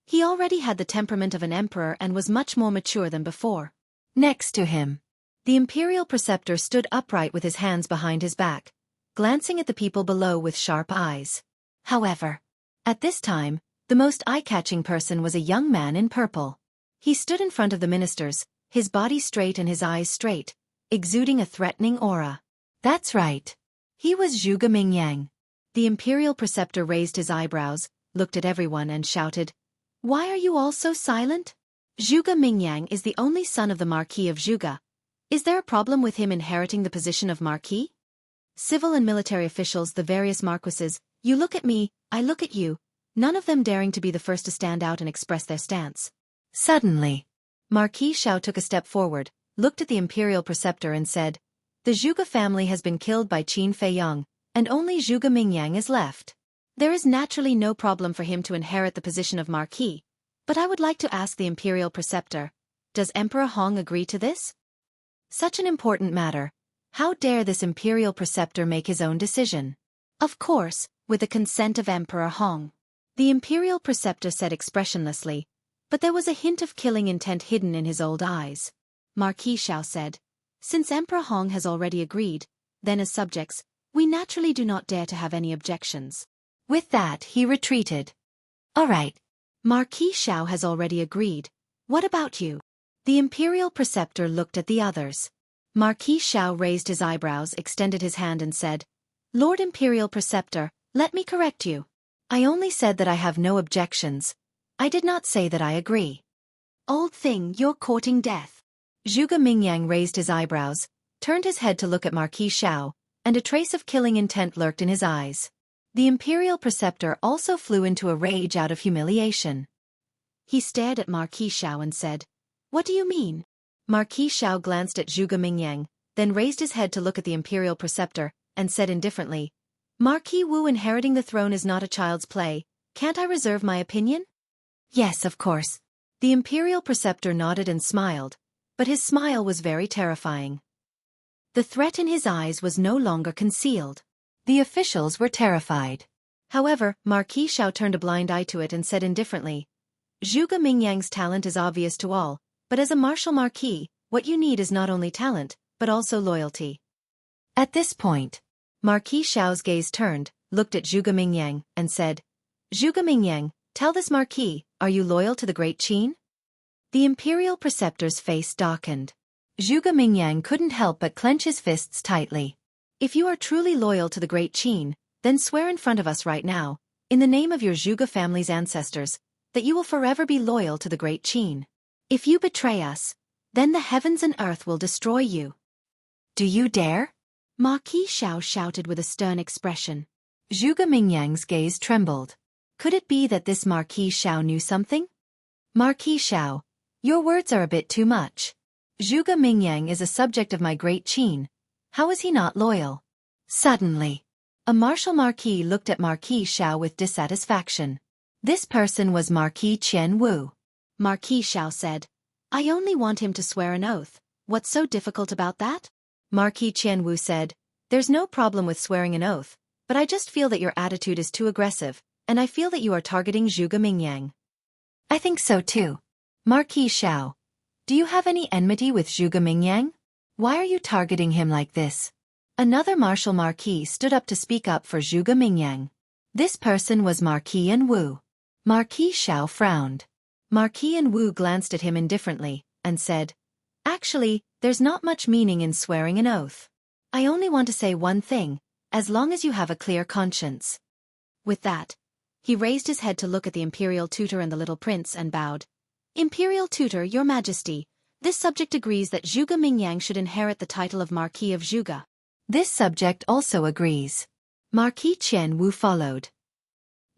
he already had the temperament of an emperor and was much more mature than before. Next to him, the imperial preceptor stood upright with his hands behind his back, glancing at the people below with sharp eyes. However, at this time, the most eye-catching person was a young man in purple. He stood in front of the ministers, his body straight and his eyes straight, exuding a threatening aura. That's right. He was Zhuge Mingyang. The imperial preceptor raised his eyebrows, looked at everyone and shouted, "Why are you all so silent? Zhuge Mingyang is the only son of the Marquis of Zhuge. Is there a problem with him inheriting the position of Marquis?" Civil and military officials, the various marquises, you look at me, I look at you, none of them daring to be the first to stand out and express their stance. Suddenly, Marquis Xiao took a step forward, looked at the imperial preceptor and said, "The Zhuge family has been killed by Qin Feiyong, and only Zhuge Mingyang is left. There is naturally no problem for him to inherit the position of Marquis, but I would like to ask the imperial preceptor, does Emperor Hong agree to this? Such an important matter. How dare this imperial preceptor make his own decision? Of course, with the consent of Emperor Hong." The imperial preceptor said expressionlessly, but there was a hint of killing intent hidden in his old eyes. Marquis Xiao said, "Since Emperor Hong has already agreed, then as subjects, we naturally do not dare to have any objections." With that, he retreated. "All right. Marquis Xiao has already agreed. What about you?" The imperial preceptor looked at the others. Marquis Xiao raised his eyebrows, extended his hand and said, "Lord Imperial Preceptor, let me correct you. I only said that I have no objections. I did not say that I agree." "Old thing, you're courting death." Zhuge Mingyang raised his eyebrows, turned his head to look at Marquis Xiao, and a trace of killing intent lurked in his eyes. The imperial preceptor also flew into a rage out of humiliation. He stared at Marquis Xiao and said, "What do you mean?" Marquis Xiao glanced at Zhuge Mingyang, then raised his head to look at the imperial preceptor, and said indifferently, Marquis Wu inheriting the throne is not a child's play. Can't I reserve my opinion? Yes, of course. The imperial preceptor nodded and smiled, but his smile was very terrifying. The threat in his eyes was no longer concealed. The officials were terrified. However, Marquis Xiao turned a blind eye to it and said indifferently, Zhuge Mingyang's talent is obvious to all, but as a martial marquis, what you need is not only talent, but also loyalty. At this point, Marquis Xiao's gaze turned, looked at Zhuge Mingyang, and said, Zhuge Mingyang, tell this marquis, are you loyal to the great Qin? The imperial preceptor's face darkened. Zhuge Mingyang couldn't help but clench his fists tightly. If you are truly loyal to the great Qin, then swear in front of us right now, in the name of your Zhuge family's ancestors, that you will forever be loyal to the great Qin. If you betray us, then the heavens and earth will destroy you. Do you dare? Marquis Xiao shouted with a stern expression. Zhuge Mingyang's gaze trembled. Could it be that this Marquis Xiao knew something? Marquis Xiao, your words are a bit too much. Zhuge Mingyang is a subject of my great Qin. How is he not loyal? Suddenly, a martial marquis looked at Marquis Xiao with dissatisfaction. This person was Marquis Qian Wu. Marquis Xiao said, I only want him to swear an oath. What's so difficult about that? Marquis Qian Wu said, there's no problem with swearing an oath, but I just feel that your attitude is too aggressive, and I feel that you are targeting Zhuge Mingyang. I think so too. Marquis Xiao, do you have any enmity with Zhuge Mingyang? Why are you targeting him like this? Another martial marquis stood up to speak up for Zhuge Mingyang. This person was Marquis Yan Wu. Marquis Xiao frowned. Marquis Yan Wu glanced at him indifferently, and said, actually, there's not much meaning in swearing an oath. I only want to say one thing, as long as you have a clear conscience. With that, he raised his head to look at the imperial tutor and the little prince and bowed. Imperial tutor, your majesty, this subject agrees that Zhuge Mingyang should inherit the title of Marquis of Zhuge. This subject also agrees. Marquis Qian Wu followed.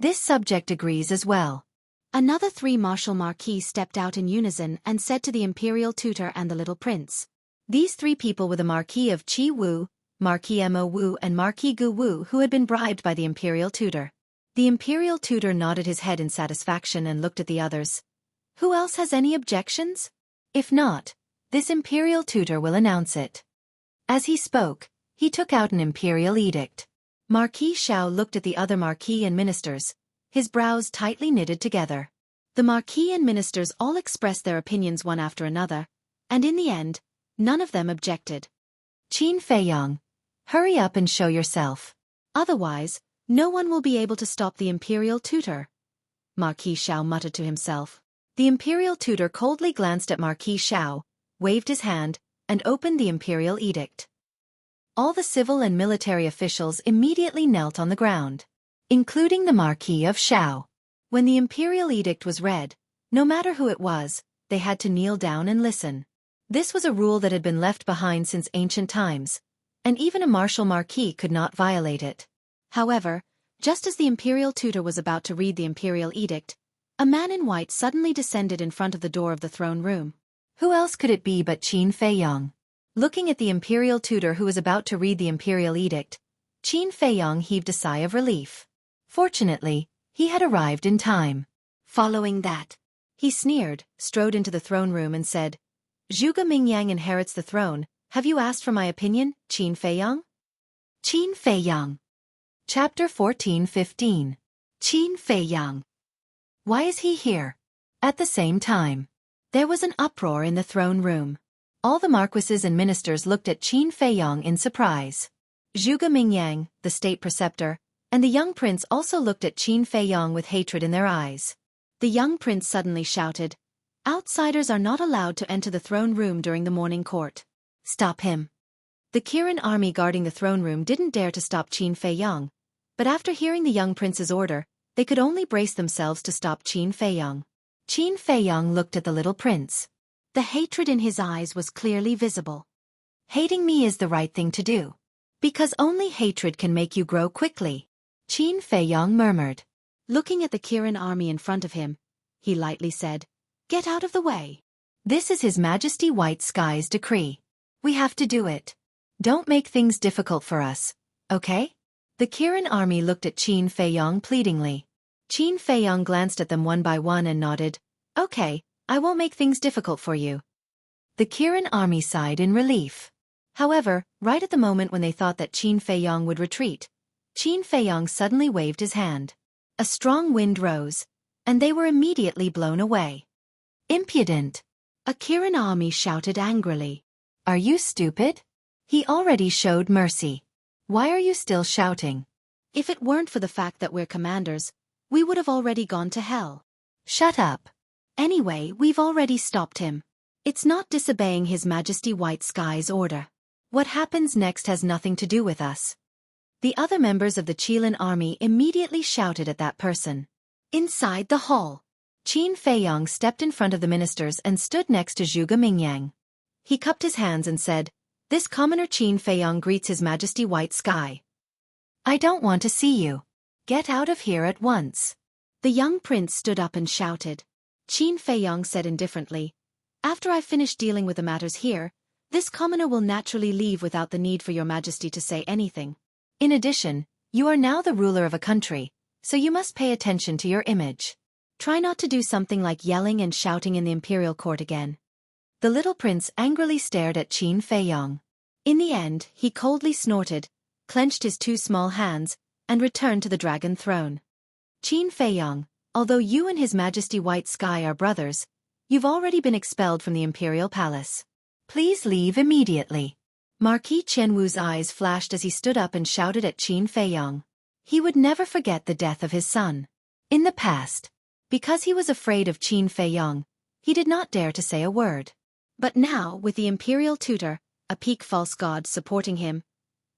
This subject agrees as well. Another 3 martial marquis stepped out in unison and said to the imperial tutor and the little prince. These 3 people were the Marquis of Qi Wu, Marquis Mo Wu and Marquis Gu Wu who had been bribed by the imperial tutor. The imperial tutor nodded his head in satisfaction and looked at the others. Who else has any objections? If not, this imperial tutor will announce it. As he spoke, he took out an imperial edict. Marquis Xiao looked at the other marquis and ministers, his brows tightly knitted together. The marquis and ministers all expressed their opinions one after another, and in the end, none of them objected. Qin Feiyang, hurry up and show yourself. Otherwise, no one will be able to stop the imperial tutor. Marquis Xiao muttered to himself. The imperial tutor coldly glanced at Marquis Xiao, waved his hand, and opened the imperial edict. All the civil and military officials immediately knelt on the ground, including the Marquis of Xiao. When the imperial edict was read, no matter who it was, they had to kneel down and listen. This was a rule that had been left behind since ancient times, and even a martial marquis could not violate it. However, just as the imperial tutor was about to read the imperial edict, a man in white suddenly descended in front of the door of the throne room. Who else could it be but Qin Feiyang? Looking at the imperial tutor who was about to read the imperial edict, Qin Feiyang heaved a sigh of relief. Fortunately, he had arrived in time. Following that, he sneered, strode into the throne room and said, Zhuge Mingyang inherits the throne. Have you asked for my opinion, Qin Feiyang? Qin Feiyang. Chapter 14-15. Qin Feiyang. Why is he here? At the same time, there was an uproar in the throne room. All the marquises and ministers looked at Qin Feiyang in surprise. Zhuge Mingyang, the state preceptor, and the young prince also looked at Qin Feiyang with hatred in their eyes. The young prince suddenly shouted, outsiders are not allowed to enter the throne room during the morning court. Stop him. The Kirin army guarding the throne room didn't dare to stop Qin Feiyang, but after hearing the young prince's order, they could only brace themselves to stop Qin Feiyang. Qin Feiyang looked at the little prince. The hatred in his eyes was clearly visible. Hating me is the right thing to do. Because only hatred can make you grow quickly. Qin Feiyang murmured. Looking at the Kirin army in front of him, he lightly said, get out of the way. This is His Majesty White Sky's decree. We have to do it. Don't make things difficult for us, okay? The Kirin army looked at Qin Feiyong pleadingly. Qin Feiyong glanced at them one by one and nodded. Okay, I won't make things difficult for you. The Kirin army sighed in relief. However, right at the moment when they thought that Qin Feiyong would retreat, Qin Feiyong suddenly waved his hand. A strong wind rose, and they were immediately blown away. Impudent! A Kirin army shouted angrily. Are you stupid? He already showed mercy. Why are you still shouting? If it weren't for the fact that we're commanders, we would have already gone to hell. Shut up. Anyway, we've already stopped him. It's not disobeying His Majesty White Sky's order. What happens next has nothing to do with us. The other members of the Qilin army immediately shouted at that person. Inside the hall, Qin Feiyong stepped in front of the ministers and stood next to Zhuge Mingyang. He cupped his hands and said, This commoner Qin Feiyong greets His Majesty White Sky. I don't want to see you. Get out of here at once. The young prince stood up and shouted. Qin Feiyong said indifferently, After I've finished dealing with the matters here, this commoner will naturally leave without the need for your majesty to say anything. In addition, you are now the ruler of a country, so you must pay attention to your image. Try not to do something like yelling and shouting in the imperial court again. The little prince angrily stared at Qin Feiyong. In the end, he coldly snorted, clenched his two small hands, and returned to the dragon throne. Qin Feiyong, although you and His Majesty White Sky are brothers, you've already been expelled from the imperial palace. Please leave immediately. Marquis Qianwu's eyes flashed as he stood up and shouted at Qin Feiyong. He would never forget the death of his son. In the past, because he was afraid of Qin Feiyong, he did not dare to say a word. But now, with the imperial tutor, a peak false god, supporting him,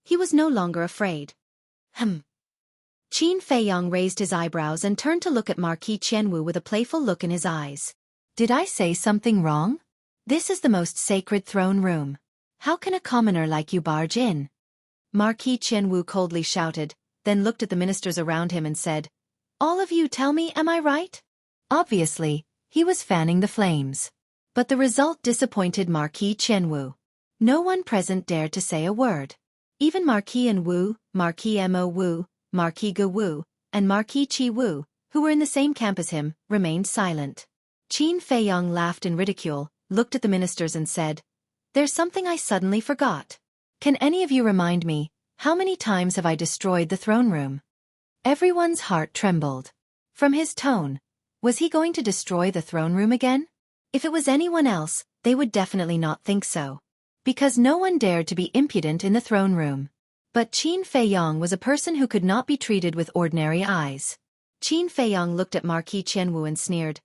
he was no longer afraid. Qin Feiyong raised his eyebrows and turned to look at Marquis Qianwu with a playful look in his eyes. Did I say something wrong? This is the most sacred throne room. How can a commoner like you barge in? Marquis Qianwu coldly shouted, then looked at the ministers around him and said, All of you tell me, am I right? Obviously, he was fanning the flames. But the result disappointed Marquis Qianwu. No one present dared to say a word. Even Marquis An Wu, Marquis Mo Wu, Marquis Ge Wu, and Marquis Qi Wu, who were in the same camp as him, remained silent. Qin Feiyong laughed in ridicule, looked at the ministers and said, There's something I suddenly forgot. Can any of you remind me, how many times have I destroyed the throne room? Everyone's heart trembled. From his tone, was he going to destroy the throne room again? If it was anyone else, they would definitely not think so. Because no one dared to be impudent in the throne room. But Qin Feiyong was a person who could not be treated with ordinary eyes. Qin Feiyong looked at Marquis Qianwu and sneered.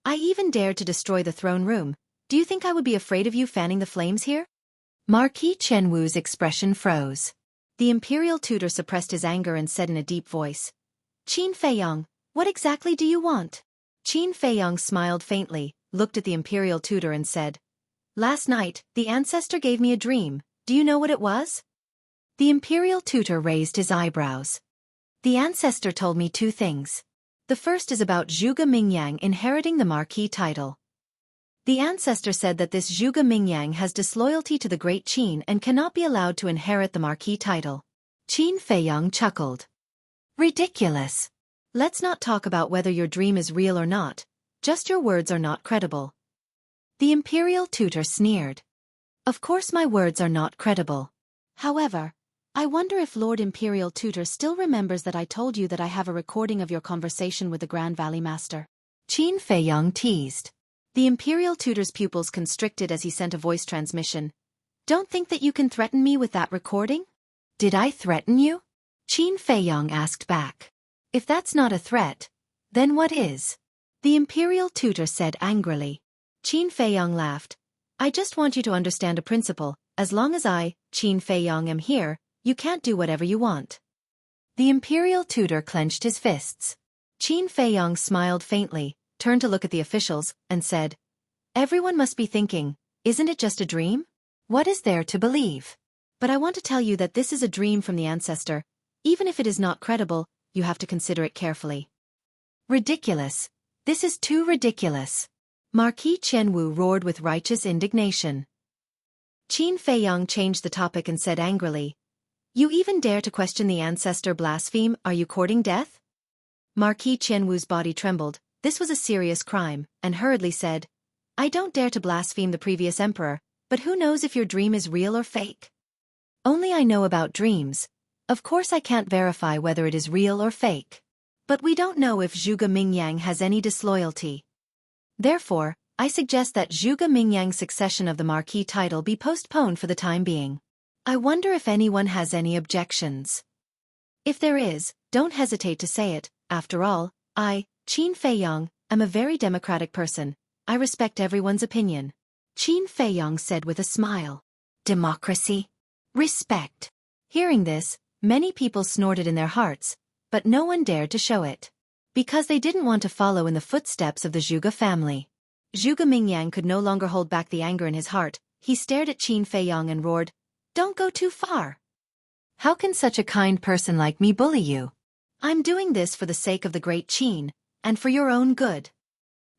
I even dared to destroy the throne room. Do you think I would be afraid of you fanning the flames here? Marquis Qianwu's expression froze. The imperial tutor suppressed his anger and said in a deep voice, Qin Feiyong, what exactly do you want? Qin Feiyong smiled faintly, looked at the imperial tutor and said, Last night, the ancestor gave me a dream. Do you know what it was? The imperial tutor raised his eyebrows. The ancestor told me two things. The first is about Zhuge Mingyang inheriting the marquis title. The ancestor said that this Zhuge Mingyang has disloyalty to the great Qin and cannot be allowed to inherit the marquis title. Qin Feiyong chuckled. Ridiculous. Let's not talk about whether your dream is real or not, just your words are not credible. The imperial tutor sneered. Of course my words are not credible. However, I wonder if Lord Imperial Tutor still remembers that I told you that I have a recording of your conversation with the Grand Valley Master. Qin Feiyong teased. The Imperial Tutor's pupils constricted as he sent a voice transmission. Don't think that you can threaten me with that recording? Did I threaten you? Qin Feiyong asked back. If that's not a threat, then what is? The Imperial Tutor said angrily. Qin Feiyong laughed. I just want you to understand a principle. As long as I, Qin Feiyong, am here, you can't do whatever you want. The Imperial Tutor clenched his fists. Qin Feiyong smiled faintly, turned to look at the officials, and said, Everyone must be thinking, isn't it just a dream? What is there to believe? But I want to tell you that this is a dream from the ancestor. Even if it is not credible, you have to consider it carefully. Ridiculous. This is too ridiculous. Marquis Qianwu roared with righteous indignation. Qin Feiyong changed the topic and said angrily, You even dare to question the ancestor blaspheme, are you courting death? Marquis Qianwu's body trembled, this was a serious crime, and hurriedly said, I don't dare to blaspheme the previous emperor, but who knows if your dream is real or fake? Only I know about dreams. Of course I can't verify whether it is real or fake. But we don't know if Zhuge Mingyang has any disloyalty. Therefore, I suggest that Zhuge Mingyang's succession of the marquis title be postponed for the time being. I wonder if anyone has any objections. If there is, don't hesitate to say it. After all, I, Qin Feiyong, am a very democratic person. I respect everyone's opinion. Qin Feiyong said with a smile. Democracy? Respect. Hearing this, many people snorted in their hearts, but no one dared to show it. Because they didn't want to follow in the footsteps of the Zhuge family. Zhuge Mingyang could no longer hold back the anger in his heart. He stared at Qin Feiyong and roared, Don't go too far. How can such a kind person like me bully you? I'm doing this for the sake of the great Qin, and for your own good.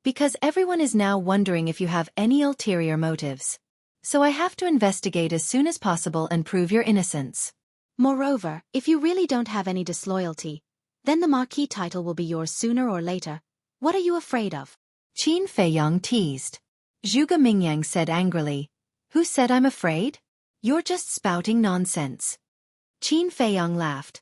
Because everyone is now wondering if you have any ulterior motives. So I have to investigate as soon as possible and prove your innocence. Moreover, if you really don't have any disloyalty, then the marquis title will be yours sooner or later. What are you afraid of? Qin Feiyong teased. Zhuge Mingyang said angrily, Who said I'm afraid? You're just spouting nonsense. Qin Feiyong laughed.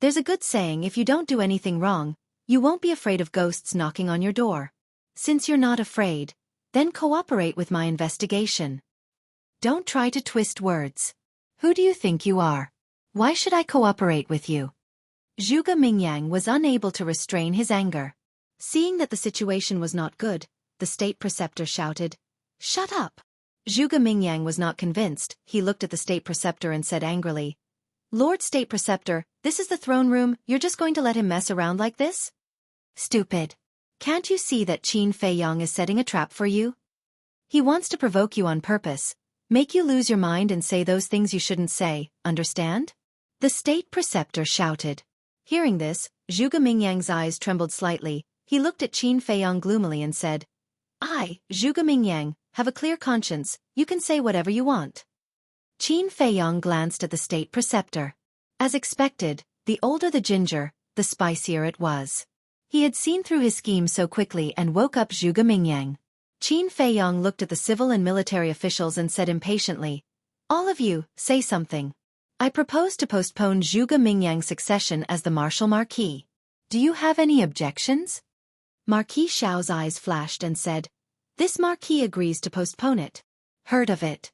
There's a good saying, if you don't do anything wrong, you won't be afraid of ghosts knocking on your door. Since you're not afraid, then cooperate with my investigation. Don't try to twist words. Who do you think you are? Why should I cooperate with you? Zhuge Mingyang was unable to restrain his anger. Seeing that the situation was not good, the state preceptor shouted, Shut up! Zhuge Mingyang was not convinced. He looked at the state preceptor and said angrily, Lord State Preceptor, this is the throne room, you're just going to let him mess around like this? Stupid. Can't you see that Qin Feiyong is setting a trap for you? He wants to provoke you on purpose, make you lose your mind and say those things you shouldn't say, understand? The state preceptor shouted. Hearing this, Zhuge Mingyang's eyes trembled slightly. He looked at Qin Feiyong gloomily and said, I, Zhuge Mingyang, have a clear conscience, you can say whatever you want. Qin Feiyong glanced at the state preceptor. As expected, the older the ginger, the spicier it was. He had seen through his scheme so quickly and woke up Zhuge Mingyang. Qin Feiyong looked at the civil and military officials and said impatiently, All of you, say something. I propose to postpone Zhuge Mingyang's succession as the martial marquis. Do you have any objections? Marquis Xiao's eyes flashed and said, This marquis agrees to postpone it. Heard of it?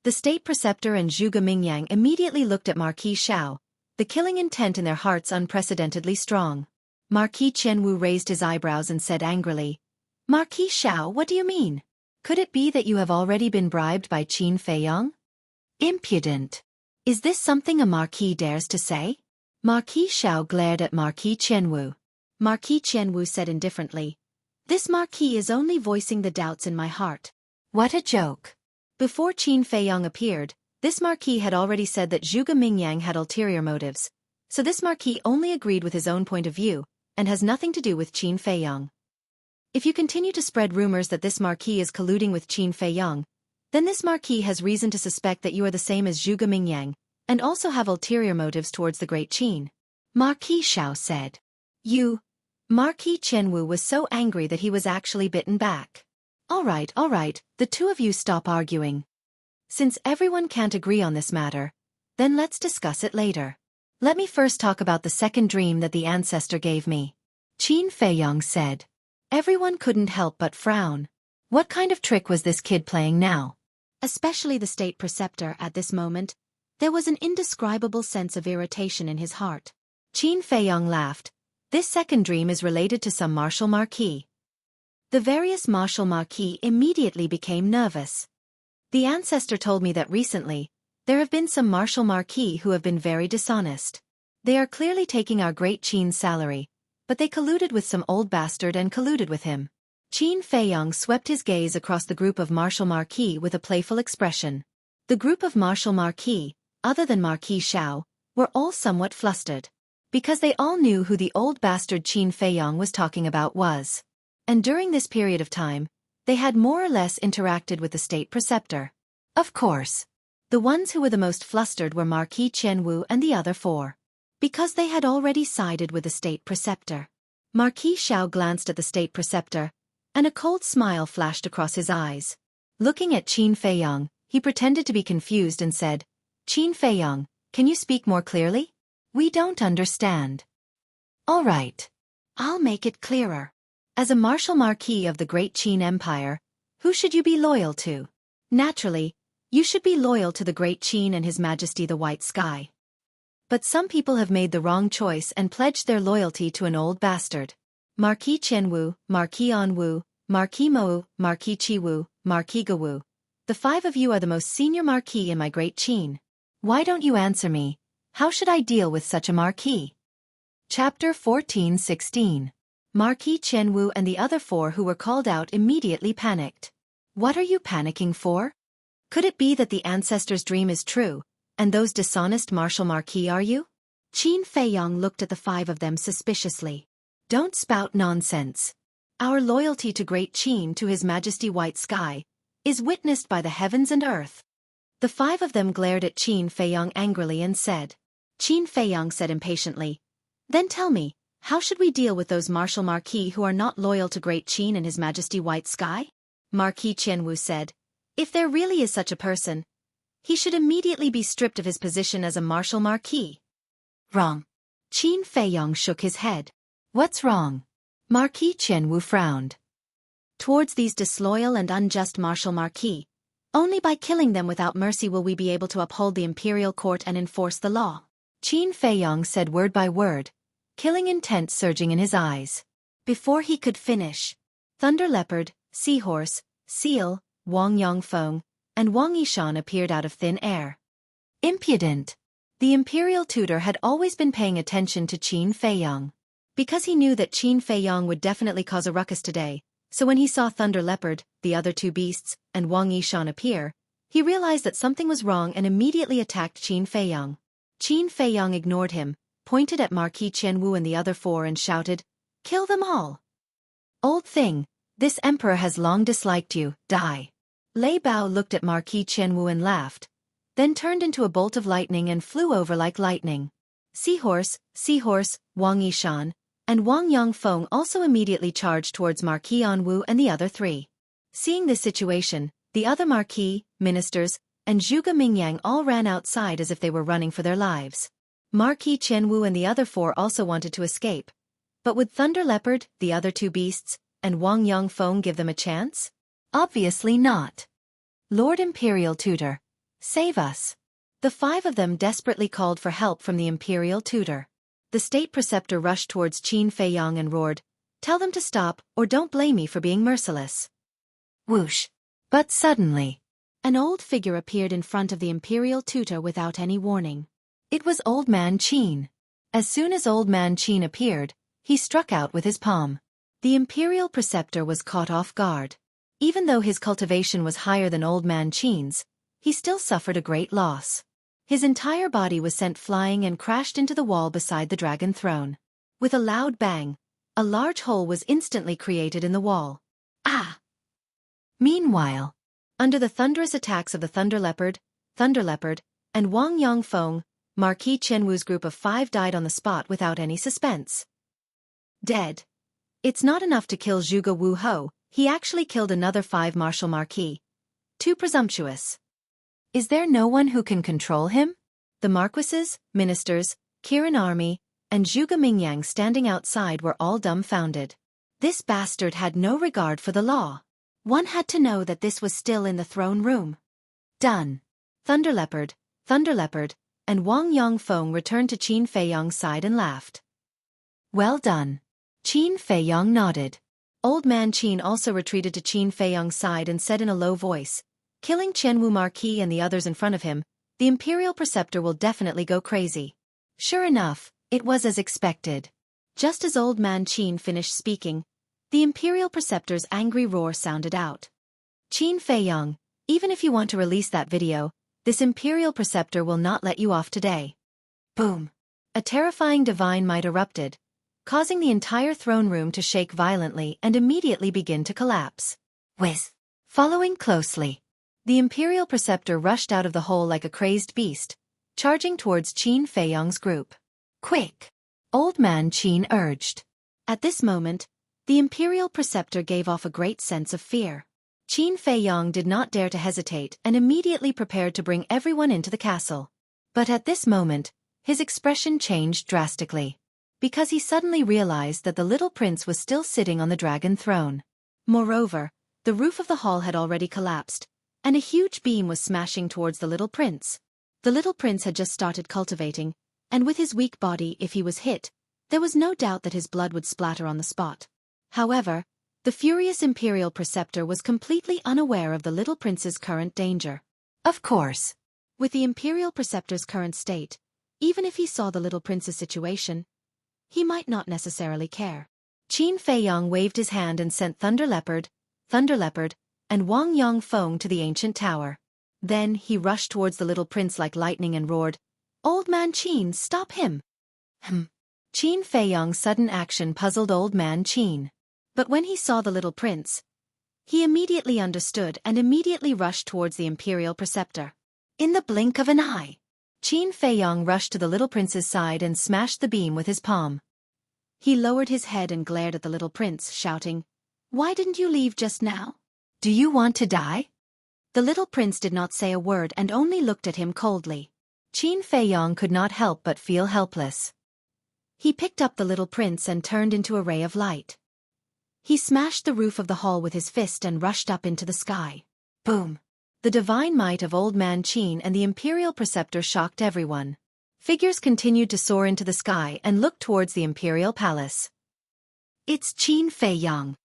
The state preceptor and Zhuge Mingyang immediately looked at Marquis Xiao, the killing intent in their hearts unprecedentedly strong. Marquis Qianwu raised his eyebrows and said angrily, Marquis Xiao, what do you mean? Could it be that you have already been bribed by Qin Feiyong? Impudent. Is this something a marquis dares to say? Marquis Xiao glared at Marquis Qianwu. Marquis Qianwu said indifferently, This marquis is only voicing the doubts in my heart. What a joke. Before Qin Feiyong appeared, this marquis had already said that Zhuge Mingyang had ulterior motives, so this marquis only agreed with his own point of view, and has nothing to do with Qin Feiyong. If you continue to spread rumors that this marquis is colluding with Qin Feiyong, then this marquis has reason to suspect that you are the same as Zhuge Mingyang, and also have ulterior motives towards the great Qin. Marquis Xiao said. You. Marquis Qianwu was so angry that he was actually bitten back. All right, the two of you stop arguing. Since everyone can't agree on this matter, then let's discuss it later. Let me first talk about the second dream that the ancestor gave me. Qin Feiyong said. Everyone couldn't help but frown. What kind of trick was this kid playing now? Especially the state preceptor at this moment. There was an indescribable sense of irritation in his heart. Qin Feiyong laughed. This second dream is related to some martial marquis. The various martial marquis immediately became nervous. The ancestor told me that recently, there have been some martial marquis who have been very dishonest. They are clearly taking our great Qin's salary, but they colluded with some old bastard and colluded with him. Qin Feiyong swept his gaze across the group of martial marquis with a playful expression. The group of martial marquis, other than Marquis Xiao, were all somewhat flustered. Because they all knew who the old bastard Qin Feiyong was talking about was. And during this period of time, they had more or less interacted with the state preceptor. Of course. The ones who were the most flustered were Marquis Qianwu and the other four, because they had already sided with the state preceptor. Marquis Xiao glanced at the state preceptor, and a cold smile flashed across his eyes. Looking at Qin Feiyang, he pretended to be confused and said, "Qin Feiyang, can you speak more clearly? We don't understand." "All right. I'll make it clearer. As a martial marquis of the great Qin Empire, who should you be loyal to? Naturally, you should be loyal to the great Qin and His Majesty the White Sky. But some people have made the wrong choice and pledged their loyalty to an old bastard. Marquis Qianwu, Marquis Anwu, Marquis Mou, Marquis Chiwu, Marquis Gawu. The five of you are the most senior marquis in my great Qin. Why don't you answer me? How should I deal with such a marquis?" Chapter 14:16. Marquis Qianwu and the other four who were called out immediately panicked. "What are you panicking for? Could it be that the ancestors' dream is true, and those dishonest martial marquis are you?" Qin Feiyang looked at the five of them suspiciously. "Don't spout nonsense. Our loyalty to great Qin, to His Majesty White Sky, is witnessed by the heavens and earth." The five of them glared at Qin Feiyang angrily and said. Qin Feiyang said impatiently, "Then tell me, how should we deal with those martial marquis who are not loyal to great Qin and His Majesty White Sky?" Marquis Qianwu said, "If there really is such a person, he should immediately be stripped of his position as a martial marquis." "Wrong." Qin Feiyang shook his head. "What's wrong?" Marquis Qianwu frowned. "Towards these disloyal and unjust martial marquis, only by killing them without mercy will we be able to uphold the imperial court and enforce the law." Qin Feiyang said word by word, killing intent surging in his eyes. Before he could finish, Thunder Leopard, Seahorse, Seal, Wang Yongfeng, and Wang Yishan appeared out of thin air. Impudent! The imperial tutor had always been paying attention to Qin Feiyang. Because he knew that Qin Feiyang would definitely cause a ruckus today, so when he saw Thunder Leopard, the other two beasts, and Wang Yishan appear, he realized that something was wrong and immediately attacked Qin Feiyang. Qin Feiyang ignored him, pointed at Marquis Qianwu and the other four and shouted, "Kill them all! Old thing, this emperor has long disliked you, die!" Lei Bao looked at Marquis Qianwu and laughed, then turned into a bolt of lightning and flew over like lightning. Seahorse, Wang Yishan, and Wang Yongfeng also immediately charged towards Marquis Anwu and the other three. Seeing this situation, the other marquis, ministers, and Zhuge Mingyang all ran outside as if they were running for their lives. Marquis Qianwu and the other four also wanted to escape. But would Thunder Leopard, the other two beasts, and Wang Yongfeng give them a chance? Obviously not. "Lord Imperial Tutor, save us." The five of them desperately called for help from the Imperial Tutor. The state preceptor rushed towards Qin Feiyang and roared, "Tell them to stop, or don't blame me for being merciless." Whoosh! But suddenly, an old figure appeared in front of the Imperial Tutor without any warning. It was Old Man Qin. As soon as Old Man Qin appeared, he struck out with his palm. The Imperial Preceptor was caught off guard. Even though his cultivation was higher than Old Man Qin's, he still suffered a great loss. His entire body was sent flying and crashed into the wall beside the dragon throne. With a loud bang, a large hole was instantly created in the wall. Ah! Meanwhile, under the thunderous attacks of the Thunder Leopard, and Wang Yongfeng, Marquis Qianwu's group of five died on the spot without any suspense. Dead. It's not enough to kill Zhuge Wu Ho, he actually killed another five martial marquis. Too presumptuous. Is there no one who can control him? The marquises, ministers, Kirin army, and Zhuge Mingyang standing outside were all dumbfounded. This bastard had no regard for the law. One had to know that this was still in the throne room. Done. Thunder Leopard, and Wang Yongfeng returned to Qin Feiyang's side and laughed. Well done. Qin Feiyang nodded. Old Man Qin also retreated to Qin Feiyang's side and said in a low voice, "Killing Qianwu Marquis and the others in front of him, the Imperial Preceptor will definitely go crazy." Sure enough, it was as expected. Just as Old Man Qin finished speaking, the Imperial Preceptor's angry roar sounded out. "Qin Feiyang, even if you want to release that video, this Imperial Preceptor will not let you off today." Boom! A terrifying divine might erupted, causing the entire throne room to shake violently and immediately begin to collapse. Whiz! Following closely, The Imperial Preceptor rushed out of the hole like a crazed beast, charging towards Qin Feiyong's group. "Quick!" Old Man Qin urged. At this moment, the Imperial Preceptor gave off a great sense of fear. Qin Feiyong did not dare to hesitate and immediately prepared to bring everyone into the castle. But at this moment, his expression changed drastically, because he suddenly realized that the little prince was still sitting on the dragon throne. Moreover, the roof of the hall had already collapsed, and a huge beam was smashing towards the little prince. The little prince had just started cultivating, and with his weak body, if he was hit, there was no doubt that his blood would splatter on the spot. However, the furious Imperial Preceptor was completely unaware of the little prince's current danger. Of course, with the Imperial Preceptor's current state, even if he saw the little prince's situation, he might not necessarily care. Qin Feiyong waved his hand and sent Thunder Leopard, and Wang Yongfeng to the ancient tower. Then he rushed towards the little prince like lightning and roared, "Old Man Qin, stop him!" Qin Feiyong's sudden action puzzled Old Man Qin. But when he saw the little prince, he immediately understood and immediately rushed towards the Imperial Preceptor. In the blink of an eye, Qin Feiyong rushed to the little prince's side and smashed the beam with his palm. He lowered his head and glared at the little prince, shouting, "Why didn't you leave just now? Do you want to die?" The little prince did not say a word and only looked at him coldly. Qin Feiyong could not help but feel helpless. He picked up the little prince and turned into a ray of light. He smashed the roof of the hall with his fist and rushed up into the sky. Boom! The divine might of Old Man Qin and the Imperial Preceptor shocked everyone. Figures continued to soar into the sky and looked towards the Imperial Palace. It's Qin Feiyong.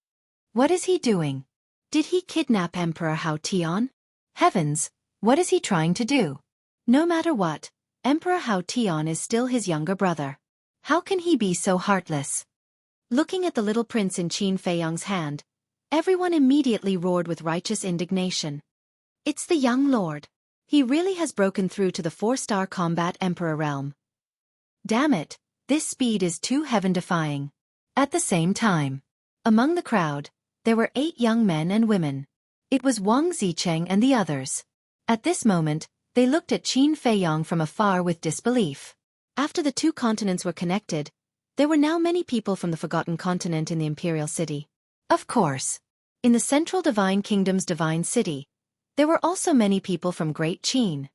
What is he doing? Did he kidnap Emperor Hao Tian? Heavens, what is he trying to do? No matter what, Emperor Hao Tian is still his younger brother. How can he be so heartless? Looking at the little prince in Qin Feiyong's hand, everyone immediately roared with righteous indignation. It's the young lord. He really has broken through to the 4-star combat emperor realm. Damn it, this speed is too heaven-defying. At the same time, among the crowd, there were 8 young men and women. It was Wang Zicheng and the others. At this moment, they looked at Qin Feiyong from afar with disbelief. After the 2 continents were connected, there were now many people from the Forgotten Continent in the Imperial City. Of course, in the Central Divine Kingdom's Divine City, there were also many people from Great Qin.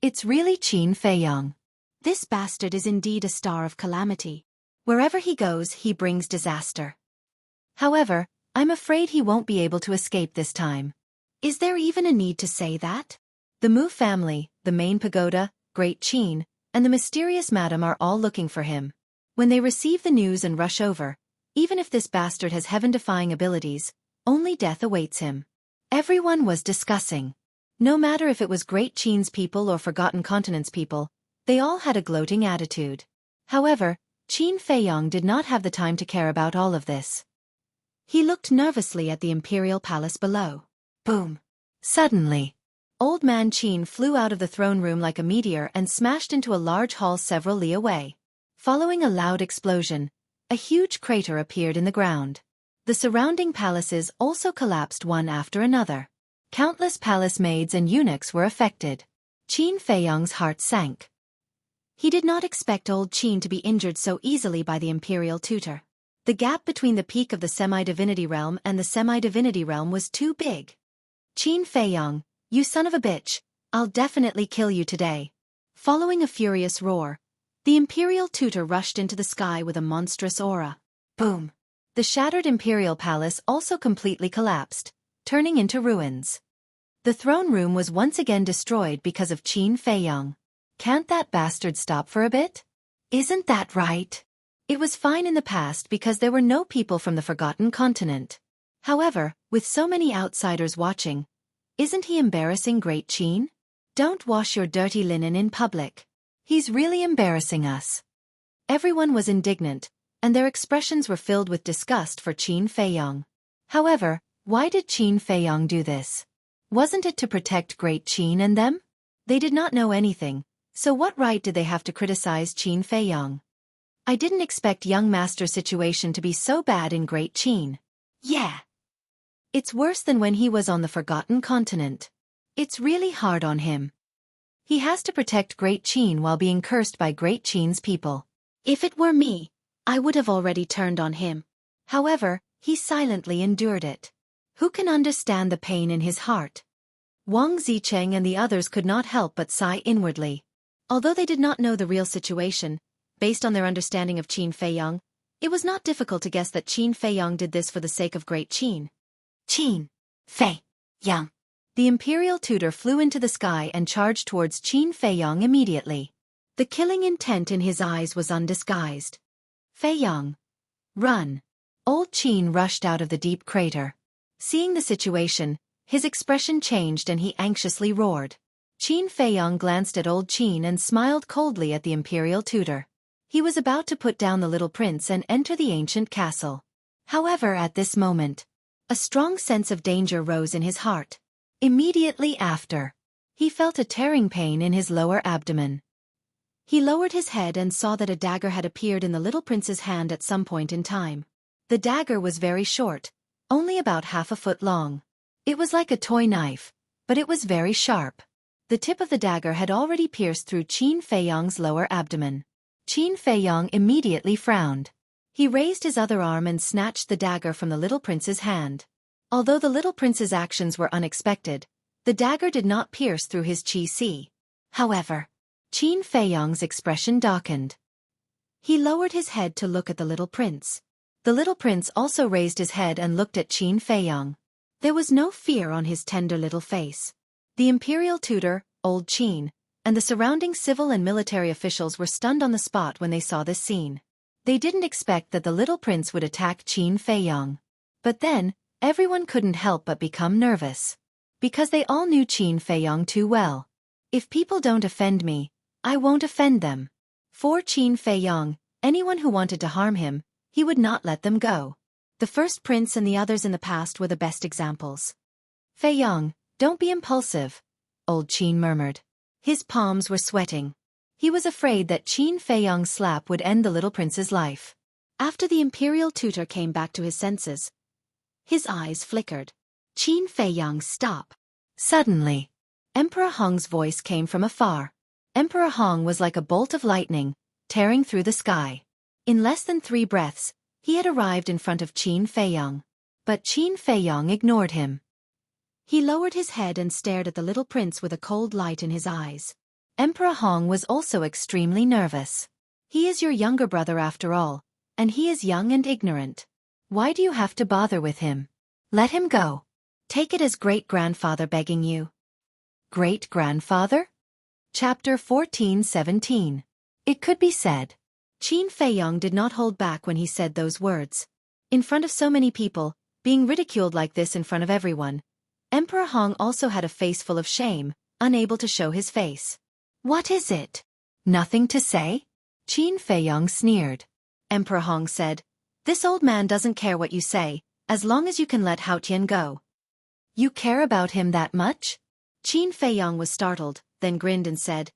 It's really Qin Feiyong. This bastard is indeed a star of calamity. Wherever he goes, he brings disaster. However, I'm afraid he won't be able to escape this time. Is there even a need to say that? The Mu family, the main pagoda, Great Qin, and the mysterious madam are all looking for him. When they receive the news and rush over, even if this bastard has heaven-defying abilities, only death awaits him. Everyone was discussing. No matter if it was Great Qin's people or Forgotten Continent's people, they all had a gloating attitude. However, Qin Feiyong did not have the time to care about all of this. He looked nervously at the Imperial Palace below. Boom! Suddenly, Old Man Qin flew out of the throne room like a meteor and smashed into a large hall several li away. Following a loud explosion, a huge crater appeared in the ground. The surrounding palaces also collapsed one after another. Countless palace maids and eunuchs were affected. Qin Feiyong's heart sank. He did not expect old Qin to be injured so easily by the imperial tutor. The gap between the peak of the semi-divinity realm and the semi-divinity realm was too big. Qin Feiyong, you son of a bitch, I'll definitely kill you today. Following a furious roar, the imperial tutor rushed into the sky with a monstrous aura. Boom! The shattered imperial palace also completely collapsed, turning into ruins. The throne room was once again destroyed because of Qin Feiyong. Can't that bastard stop for a bit? Isn't that right? It was fine in the past because there were no people from the Forgotten Continent. However, with so many outsiders watching, isn't he embarrassing Great Qin? Don't wash your dirty linen in public. He's really embarrassing us. Everyone was indignant, and their expressions were filled with disgust for Qin Feiyong. However, why did Qin Feiyong do this? Wasn't it to protect Great Qin and them? They did not know anything, so what right did they have to criticize Qin Feiyong? I didn't expect young master's situation to be so bad in Great Qin. Yeah. It's worse than when he was on the Forgotten Continent. It's really hard on him. He has to protect Great Qin while being cursed by Great Qin's people. If it were me, I would have already turned on him. However, he silently endured it. Who can understand the pain in his heart? Wang Zicheng and the others could not help but sigh inwardly. Although they did not know the real situation, based on their understanding of Qin Feiyang, it was not difficult to guess that Qin Feiyang did this for the sake of Great Qin. Qin Feiyang. The imperial tutor flew into the sky and charged towards Qin Feiyang immediately. The killing intent in his eyes was undisguised. Feiyang, run! Old Qin rushed out of the deep crater. Seeing the situation, his expression changed and he anxiously roared. Qin Feiyang glanced at old Qin and smiled coldly at the imperial tutor. He was about to put down the little prince and enter the ancient castle. However, at this moment, a strong sense of danger rose in his heart. Immediately after, he felt a tearing pain in his lower abdomen. He lowered his head and saw that a dagger had appeared in the little prince's hand at some point in time. The dagger was very short, only about half a foot long. It was like a toy knife, but it was very sharp. The tip of the dagger had already pierced through Qin Feiyang's lower abdomen. Qin Feiyang immediately frowned. He raised his other arm and snatched the dagger from the little prince's hand. Although the little prince's actions were unexpected, the dagger did not pierce through his qi. However, Qin Feiyang's expression darkened. He lowered his head to look at the little prince. The little prince also raised his head and looked at Qin Feiyang. There was no fear on his tender little face. The imperial tutor, old Qin, and the surrounding civil and military officials were stunned on the spot when they saw this scene. They didn't expect that the little prince would attack Qin Feiyang. But then, everyone couldn't help but become nervous. Because they all knew Qin Feiyang too well. If people don't offend me, I won't offend them. For Qin Feiyang, anyone who wanted to harm him, he would not let them go. The first prince and the others in the past were the best examples. Feiyang, don't be impulsive, old Qin murmured. His palms were sweating. He was afraid that Qin Feiyang's slap would end the little prince's life. After the imperial tutor came back to his senses, his eyes flickered. Qin Feiyang, stop. Suddenly, Emperor Hong's voice came from afar. Emperor Hong was like a bolt of lightning, tearing through the sky. In less than 3 breaths, he had arrived in front of Qin Feiyang. But Qin Feiyang ignored him. He lowered his head and stared at the little prince with a cold light in his eyes. Emperor Hong was also extremely nervous. He is your younger brother after all, and he is young and ignorant. Why do you have to bother with him? Let him go. Take it as great-grandfather begging you. Great-grandfather? Chapter 14:17. It could be said. Qin Feiyang did not hold back when he said those words. In front of so many people, being ridiculed like this in front of everyone, Emperor Hong also had a face full of shame, unable to show his face. What is it? Nothing to say? Qin Feiyang sneered. Emperor Hong said, "This old man doesn't care what you say, as long as you can let Hao Tian go." You care about him that much? Qin Feiyang was startled, then grinned and said,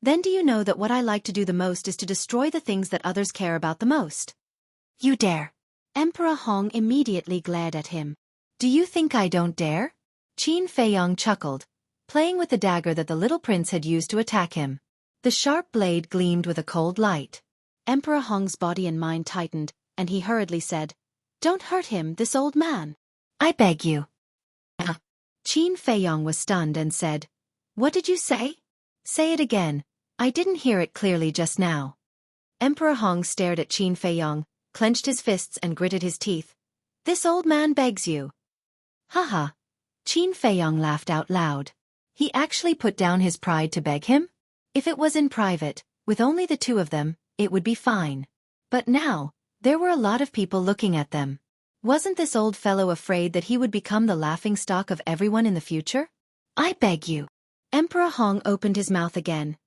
"Then do you know that what I like to do the most is to destroy the things that others care about the most?" You dare. Emperor Hong immediately glared at him. Do you think I don't dare? Qin Feiyang chuckled, playing with the dagger that the little prince had used to attack him. The sharp blade gleamed with a cold light. Emperor Hong's body and mind tightened, and he hurriedly said, "Don't hurt him, this old man. I beg you." Qin Feiyang was stunned and said, "What did you say? Say it again, I didn't hear it clearly just now." Emperor Hong stared at Qin Feiyang, clenched his fists and gritted his teeth. "This old man begs you." Haha. Qin Feiyang laughed out loud. He actually put down his pride to beg him? If it was in private, with only the 2 of them, it would be fine. But now, there were a lot of people looking at them. Wasn't this old fellow afraid that he would become the laughingstock of everyone in the future? I beg you. Emperor Hong opened his mouth again.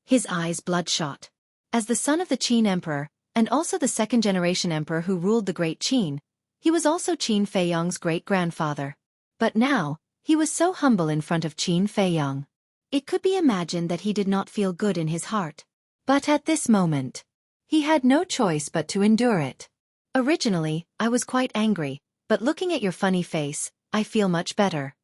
His eyes bloodshot. As the son of the Qin emperor, and also the second-generation emperor who ruled the Great Qin, he was also Qin Feiyang's great-grandfather. But now, he was so humble in front of Qin Feiyang. It could be imagined that he did not feel good in his heart. But at this moment, he had no choice but to endure it. Originally, I was quite angry, but looking at your funny face, I feel much better.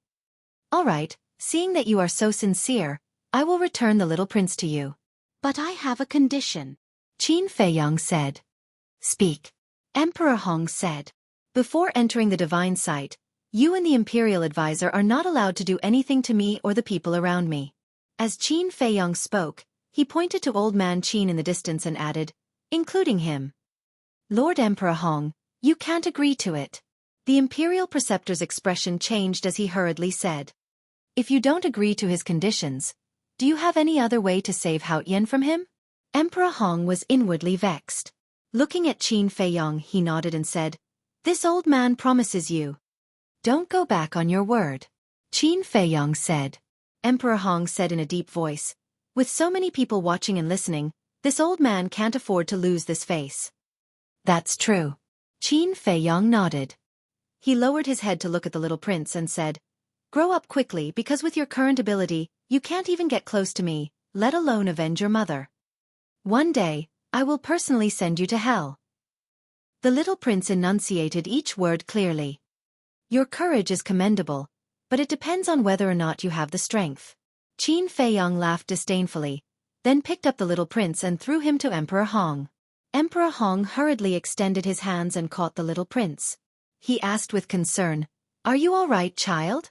All right, Seeing that you are so sincere, I will return the little prince to you. But I have a condition, Qin Feiyang said. Speak. Emperor Hong said. Before entering the divine site, you and the imperial advisor are not allowed to do anything to me or the people around me. As Qin Feiyang spoke, he pointed to old man Qin in the distance and added, including him. Lord Emperor Hong, you can't agree to it. The imperial preceptor's expression changed as he hurriedly said. If you don't agree to his conditions, do you have any other way to save Hao Yan from him? Emperor Hong was inwardly vexed. Looking at Qin Feiyang, he nodded and said, this old man promises you. Don't go back on your word. Qin Feiyang said. Emperor Hong said in a deep voice, with so many people watching and listening, this old man can't afford to lose this face. That's true. Qin Feiyang nodded. He lowered his head to look at the little prince and said, grow up quickly because with your current ability, you can't even get close to me, let alone avenge your mother. One day, I will personally send you to hell. The little prince enunciated each word clearly. Your courage is commendable, but it depends on whether or not you have the strength. Qin Feiyang laughed disdainfully, then picked up the little prince and threw him to Emperor Hong. Emperor Hong hurriedly extended his hands and caught the little prince. He asked with concern, are you all right, child?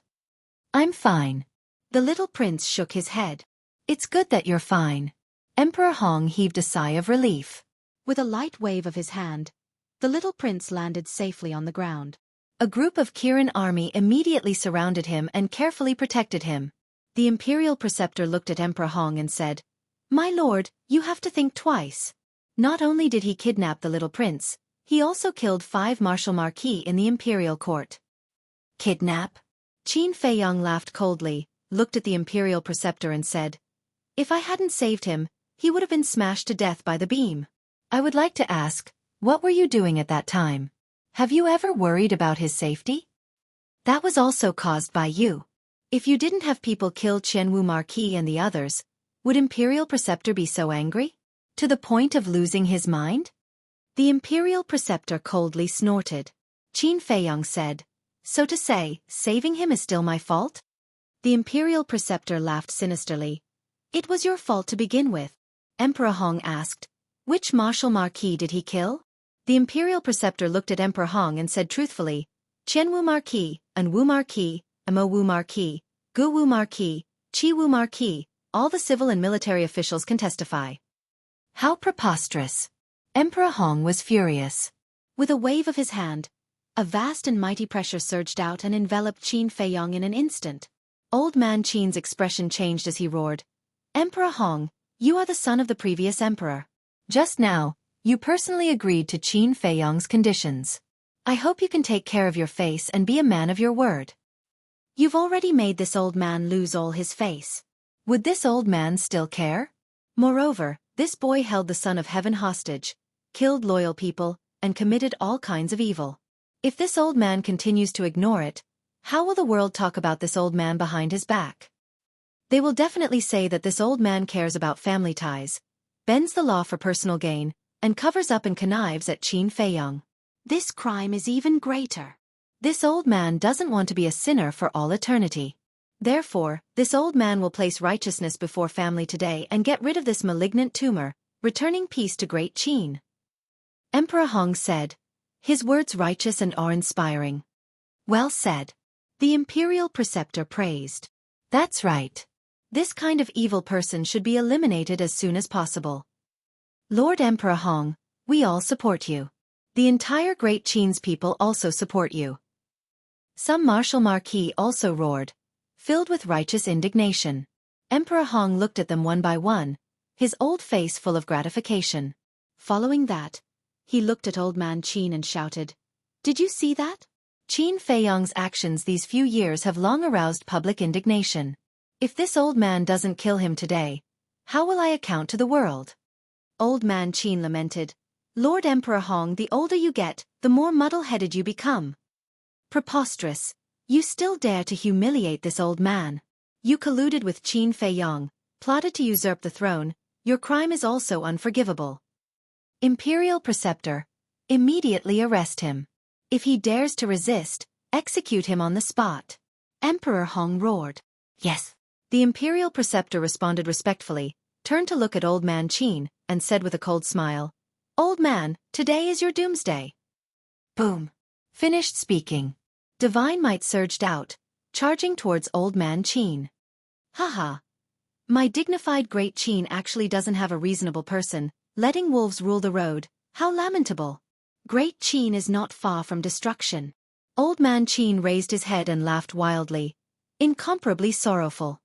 I'm fine. The little prince shook his head. It's good that you're fine. Emperor Hong heaved a sigh of relief. With a light wave of his hand, the little prince landed safely on the ground. A group of Kirin army immediately surrounded him and carefully protected him. The imperial preceptor looked at Emperor Hong and said, my lord, you have to think twice. Not only did he kidnap the little prince, he also killed 5 martial marquis in the imperial court. Kidnap? Qin Feiyang laughed coldly, looked at the imperial preceptor and said, if I hadn't saved him, he would have been smashed to death by the beam. I would like to ask, what were you doing at that time? Have you ever worried about his safety? That was also caused by you. If you didn't have people kill Qianwu Marquis and the others, would imperial preceptor be so angry? To the point of losing his mind? The imperial preceptor coldly snorted. Qin Feiyang said, so to say, saving him is still my fault? The imperial preceptor laughed sinisterly. It was your fault to begin with. Emperor Hong asked, which martial marquis did he kill? The imperial preceptor looked at Emperor Hong and said truthfully, Qianwu Marquis, Anwu Marquis, Amo Wu Marquis, Gu Wu Marquis, Qi Wu Marquis, all the civil and military officials can testify. How preposterous! Emperor Hong was furious. With a wave of his hand, a vast and mighty pressure surged out and enveloped Qin Feiyang in an instant. Old man Qin's expression changed as he roared, Emperor Hong, you are the son of the previous emperor. Just now, you personally agreed to Qin Feiyang's conditions. I hope you can take care of your face and be a man of your word. You've already made this old man lose all his face. Would this old man still care? Moreover, this boy held the Son of Heaven hostage, killed loyal people, and committed all kinds of evil. If this old man continues to ignore it, how will the world talk about this old man behind his back? They will definitely say that this old man cares about family ties, bends the law for personal gain, and covers up and connives at Qin Feiyang. This crime is even greater. This old man doesn't want to be a sinner for all eternity. Therefore, this old man will place righteousness before family today and get rid of this malignant tumor, returning peace to great Qin. Emperor Hong said, his words righteous and awe-inspiring. Well said. The imperial preceptor praised. That's right. This kind of evil person should be eliminated as soon as possible. Lord Emperor Hong, we all support you. The entire Great Qin's people also support you. Some martial marquis also roared, filled with righteous indignation. Emperor Hong looked at them one by one, his old face full of gratification. Following that, he looked at old man Qin and shouted, did you see that? Qin Feiyang's actions these few years have long aroused public indignation. If this old man doesn't kill him today, how will I account to the world? Old man Qin lamented, Lord Emperor Hong, the older you get, the more muddle-headed you become. Preposterous, you still dare to humiliate this old man. You colluded with Qin Feiyang, plotted to usurp the throne, your crime is also unforgivable. Imperial Preceptor, immediately arrest him. If he dares to resist, execute him on the spot. Emperor Hong roared. Yes. The Imperial Preceptor responded respectfully, turned to look at Old Man Qin, and said with a cold smile, "Old man, today is your doomsday." Boom. Finished speaking. Divine might surged out, charging towards Old Man Qin. Haha. My dignified great Qin actually doesn't have a reasonable person, letting wolves rule the road, how lamentable. Great Qin is not far from destruction. Old Man Qin raised his head and laughed wildly, incomparably sorrowful.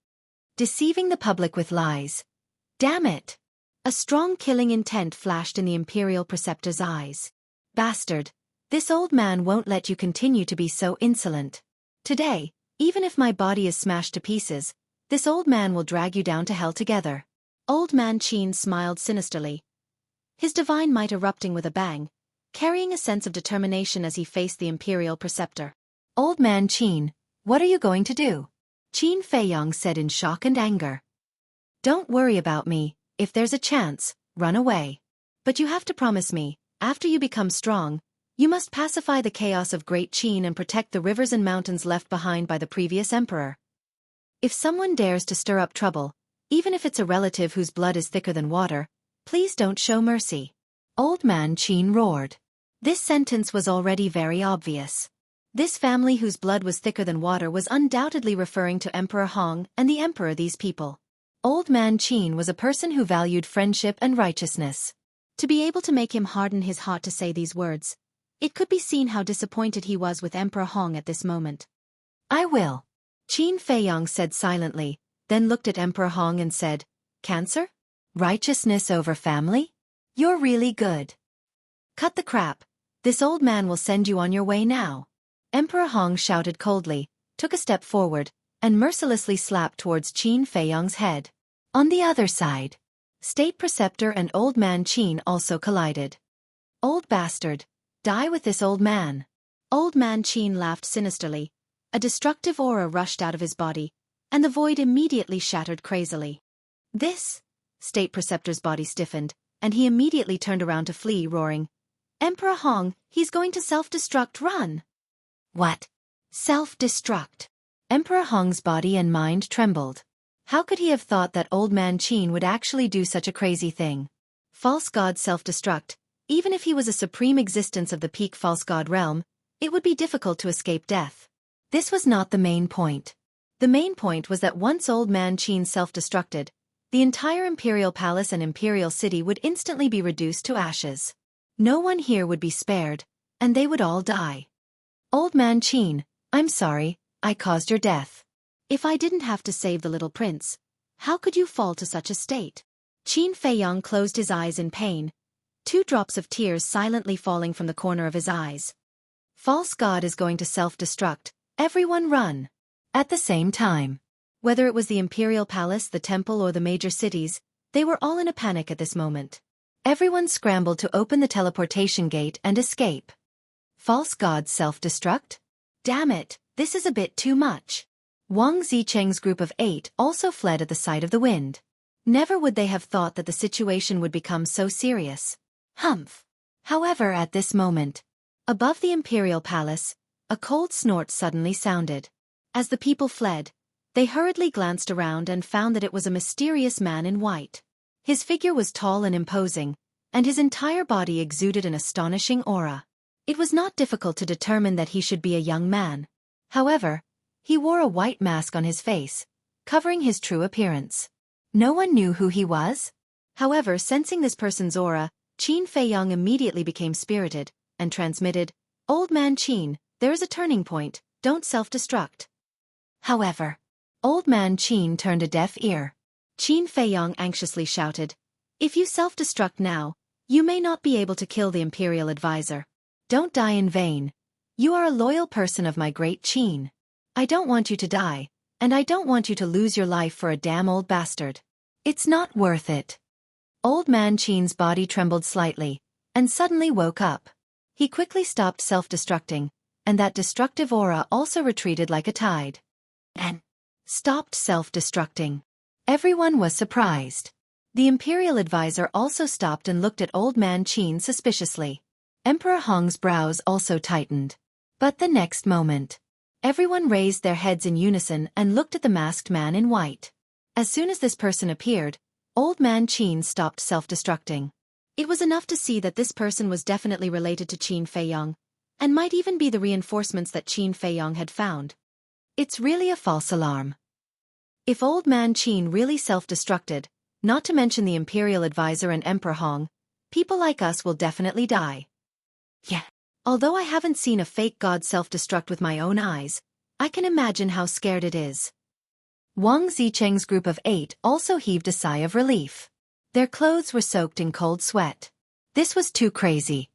Deceiving the public with lies. Damn it! A strong killing intent flashed in the Imperial Preceptor's eyes. Bastard, this old man won't let you continue to be so insolent. Today, even if my body is smashed to pieces, this old man will drag you down to hell together. Old Man Qin smiled sinisterly, his divine might erupting with a bang, carrying a sense of determination as he faced the Imperial Preceptor. Old Man Qin, what are you going to do? Qin Feiyong said in shock and anger. Don't worry about me, if there's a chance, run away. But you have to promise me, after you become strong, you must pacify the chaos of Great Qin and protect the rivers and mountains left behind by the previous emperor. If someone dares to stir up trouble, even if it's a relative whose blood is thicker than water, please don't show mercy. Old Man Qin roared. This sentence was already very obvious. This family whose blood was thicker than water was undoubtedly referring to Emperor Hong and the emperor these people. Old Man Qin was a person who valued friendship and righteousness. To be able to make him harden his heart to say these words, it could be seen how disappointed he was with Emperor Hong at this moment. I will. Qin Feiyong said silently, then looked at Emperor Hong and said, Cancer? Righteousness over family? You're really good. Cut the crap. This old man will send you on your way now. Emperor Hong shouted coldly, took a step forward, and mercilessly slapped towards Qin Feiyong's head. On the other side, State Preceptor and Old Man Qin also collided. Old bastard, die with this old man. Old Man Qin laughed sinisterly. A destructive aura rushed out of his body, and the void immediately shattered crazily. This? State Preceptor's body stiffened, and he immediately turned around to flee, roaring, Emperor Hong, he's going to self-destruct, run! What? Self-destruct? Emperor Hong's body and mind trembled. How could he have thought that Old Man Qin would actually do such a crazy thing? False god self-destruct, even if he was a supreme existence of the peak false god realm, it would be difficult to escape death. This was not the main point. The main point was that once Old Man Qin self-destructed, the entire Imperial Palace and Imperial City would instantly be reduced to ashes. No one here would be spared, and they would all die. Old Man Qin, I'm sorry, I caused your death. If I didn't have to save the little prince, how could you fall to such a state? Qin Feiyong closed his eyes in pain, 2 drops of tears silently falling from the corner of his eyes. False god is going to self-destruct, everyone run. At the same time, whether it was the Imperial Palace, the temple or the major cities, they were all in a panic at this moment. Everyone scrambled to open the teleportation gate and escape. False god self-destruct? Damn it, this is a bit too much. Wang Zicheng's group of 8 also fled at the sight of the wind. Never would they have thought that the situation would become so serious. Humph. However, at this moment, above the Imperial Palace, a cold snort suddenly sounded. As the people fled, they hurriedly glanced around and found that it was a mysterious man in white. His figure was tall and imposing, and his entire body exuded an astonishing aura. It was not difficult to determine that he should be a young man. However, he wore a white mask on his face, covering his true appearance. No one knew who he was. However, sensing this person's aura, Qin Feiyong immediately became spirited, and transmitted, Old Man Qin, there is a turning point, don't self-destruct. However, Old Man Qin turned a deaf ear. Qin Feiyong anxiously shouted, If you self-destruct now, you may not be able to kill the Imperial Advisor. Don't die in vain. You are a loyal person of my great Qin. I don't want you to die, and I don't want you to lose your life for a damn old bastard. It's not worth it. Old Man Qin's body trembled slightly, and suddenly woke up. He quickly stopped self-destructing, and that destructive aura also retreated like a tide. And stopped self-destructing. Everyone was surprised. The Imperial Advisor also stopped and looked at Old Man Qin suspiciously. Emperor Hong's brows also tightened. But the next moment, Everyone raised their heads in unison and looked at the masked man in white. As soon as this person appeared, Old Man Qin stopped self-destructing. It was enough to see that this person was definitely related to Qin Feiyong, and might even be the reinforcements that Qin Feiyong had found. It's really a false alarm. If Old Man Qin really self-destructed, not to mention the Imperial Advisor and Emperor Hong, people like us will definitely die. Yeah. Although I haven't seen a fake god self-destruct with my own eyes, I can imagine how scared it is. Wang Zicheng's group of 8 also heaved a sigh of relief. Their clothes were soaked in cold sweat. This was too crazy.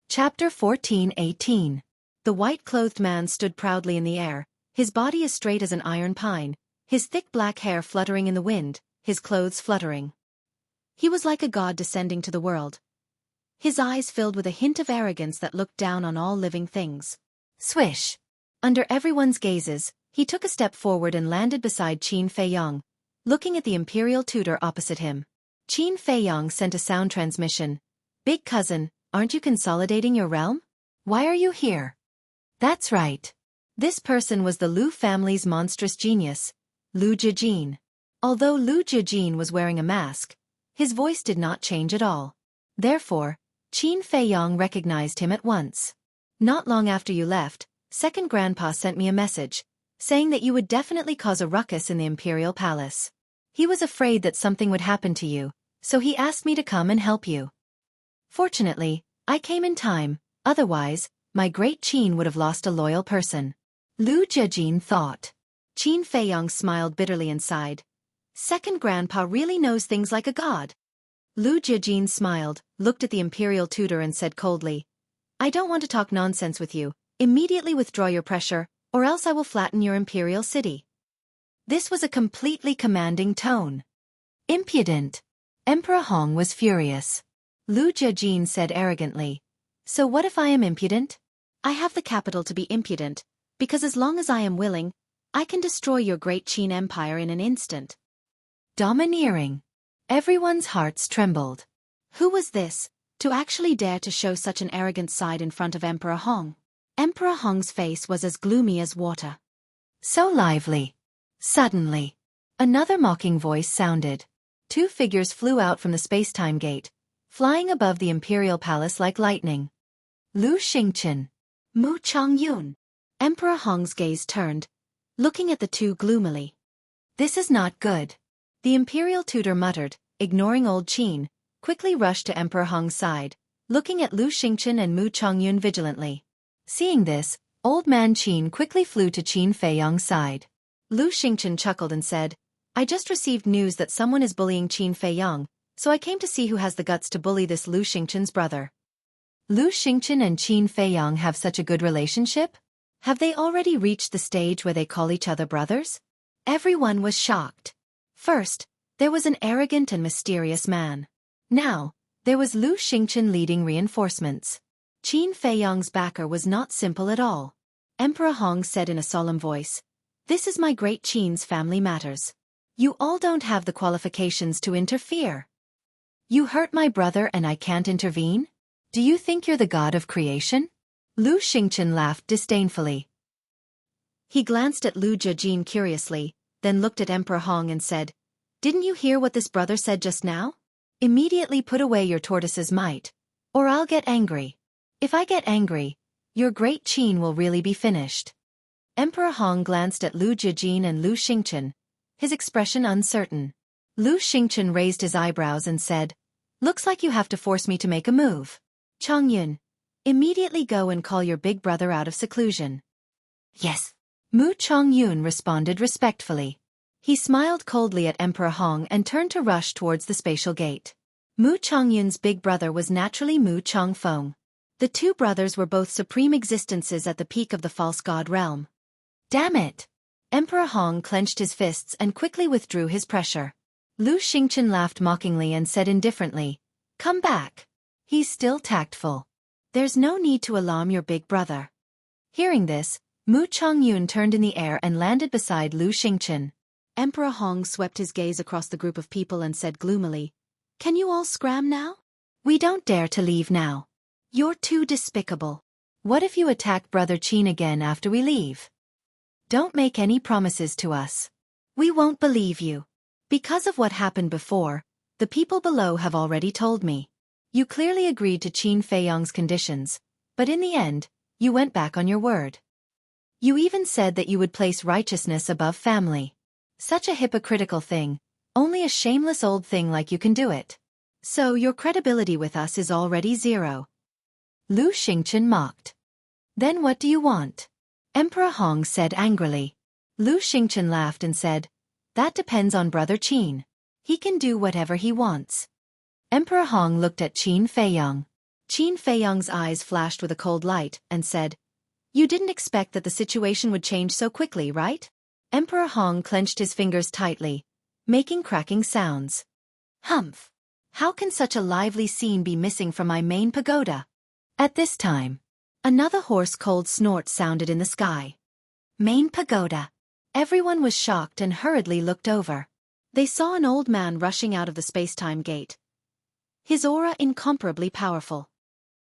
Chapter 14:18. The white-clothed man stood proudly in the air, his body as straight as an iron pine, his thick black hair fluttering in the wind, his clothes fluttering. He was like a god descending to the world. His eyes filled with a hint of arrogance that looked down on all living things. Swish! Under everyone's gazes, he took a step forward and landed beside Qin Feiyong, looking at the Imperial tutor opposite him. Qin Feiyong sent a sound transmission. Big cousin, aren't you consolidating your realm? Why are you here? That's right. This person was the Lu family's monstrous genius, Lu Jijin. Although Lu Jijin was wearing a mask, his voice did not change at all. Therefore, Qin Feiyong recognized him at once. Not long after you left, Second Grandpa sent me a message, saying that you would definitely cause a ruckus in the Imperial Palace. He was afraid that something would happen to you, so he asked me to come and help you. Fortunately, I came in time, otherwise, my great Qin would have lost a loyal person. Lu Jijin thought. Qin Feiyong smiled bitterly and sighed. Second Grandpa really knows things like a god. Lu Jijin smiled, looked at the Imperial tutor and said coldly, I don't want to talk nonsense with you, immediately withdraw your pressure, or else I will flatten your imperial city. This was a completely commanding tone. Impudent. Emperor Hong was furious. Lu Jijin said arrogantly, so what if I am impudent? I have the capital to be impudent, because as long as I am willing, I can destroy your great Qin Empire in an instant. Domineering. Everyone's hearts trembled. Who was this, to actually dare to show such an arrogant side in front of Emperor Hong? Emperor Hong's face was as gloomy as water. So lively. Suddenly, another mocking voice sounded. 2 figures flew out from the space-time gate, flying above the Imperial Palace like lightning. Lu Xingqian. Mu Chongyun. Emperor Hong's gaze turned, looking at the two gloomily. This is not good. The Imperial tutor muttered, ignoring old Qin, quickly rushed to Emperor Hong's side, looking at Lu Xingqian and Mu Chongyun vigilantly. Seeing this, Old Man Qin quickly flew to Qin Feiyong's side. Lu Xingqian chuckled and said, I just received news that someone is bullying Qin Feiyong, so I came to see who has the guts to bully this Lu Xingqian's brother. Lu Xingqian and Qin Feiyong have such a good relationship? Have they already reached the stage where they call each other brothers? Everyone was shocked. First, there was an arrogant and mysterious man. Now, there was Lu Xingqian leading reinforcements. Qin Feiyong's backer was not simple at all. Emperor Hong said in a solemn voice, This is my great Qin's family matters. You all don't have the qualifications to interfere. You hurt my brother and I can't intervene? Do you think you're the god of creation? Lu Xingqian laughed disdainfully. He glanced at Lu Jijin curiously, then looked at Emperor Hong and said, Didn't you hear what this brother said just now? Immediately put away your tortoise's might, or I'll get angry. If I get angry, your great Qin will really be finished. Emperor Hong glanced at Lu Jijin and Lu Xingqian, his expression uncertain. Lu Xingqian raised his eyebrows and said, Looks like you have to force me to make a move. Chongyun, immediately go and call your big brother out of seclusion. Yes. Mu Chongyun responded respectfully. He smiled coldly at Emperor Hong and turned to rush towards the spatial gate. Mu Chongyun's big brother was naturally Mu Chongfeng. The two brothers were both supreme existences at the peak of the false god realm. Damn it! Emperor Hong clenched his fists and quickly withdrew his pressure. Lu Xingqian laughed mockingly and said indifferently, Come back. He's still tactful. There's no need to alarm your big brother. Hearing this, Mu Chongyun turned in the air and landed beside Lu Xingqian. Emperor Hong swept his gaze across the group of people and said gloomily, Can you all scram now? We don't dare to leave now. You're too despicable. What if you attack Brother Qin again after we leave? Don't make any promises to us. We won't believe you. Because of what happened before, the people below have already told me. You clearly agreed to Qin Feiyong's conditions, but in the end, you went back on your word. You even said that you would place righteousness above family. Such a hypocritical thing, only a shameless old thing like you can do it. So your credibility with us is already zero. Lu Xingchen mocked. Then what do you want? Emperor Hong said angrily. Lu Xingchen laughed and said, that depends on Brother Qin. He can do whatever he wants. Emperor Hong looked at Qin Feiyong. Qin Feiyong's eyes flashed with a cold light and said, you didn't expect that the situation would change so quickly, right? Emperor Hong clenched his fingers tightly, making cracking sounds. Humph! How can such a lively scene be missing from my main pagoda? At this time, another hoarse cold snort sounded in the sky. Main pagoda. Everyone was shocked and hurriedly looked over. They saw an old man rushing out of the space-time gate. His aura incomparably powerful.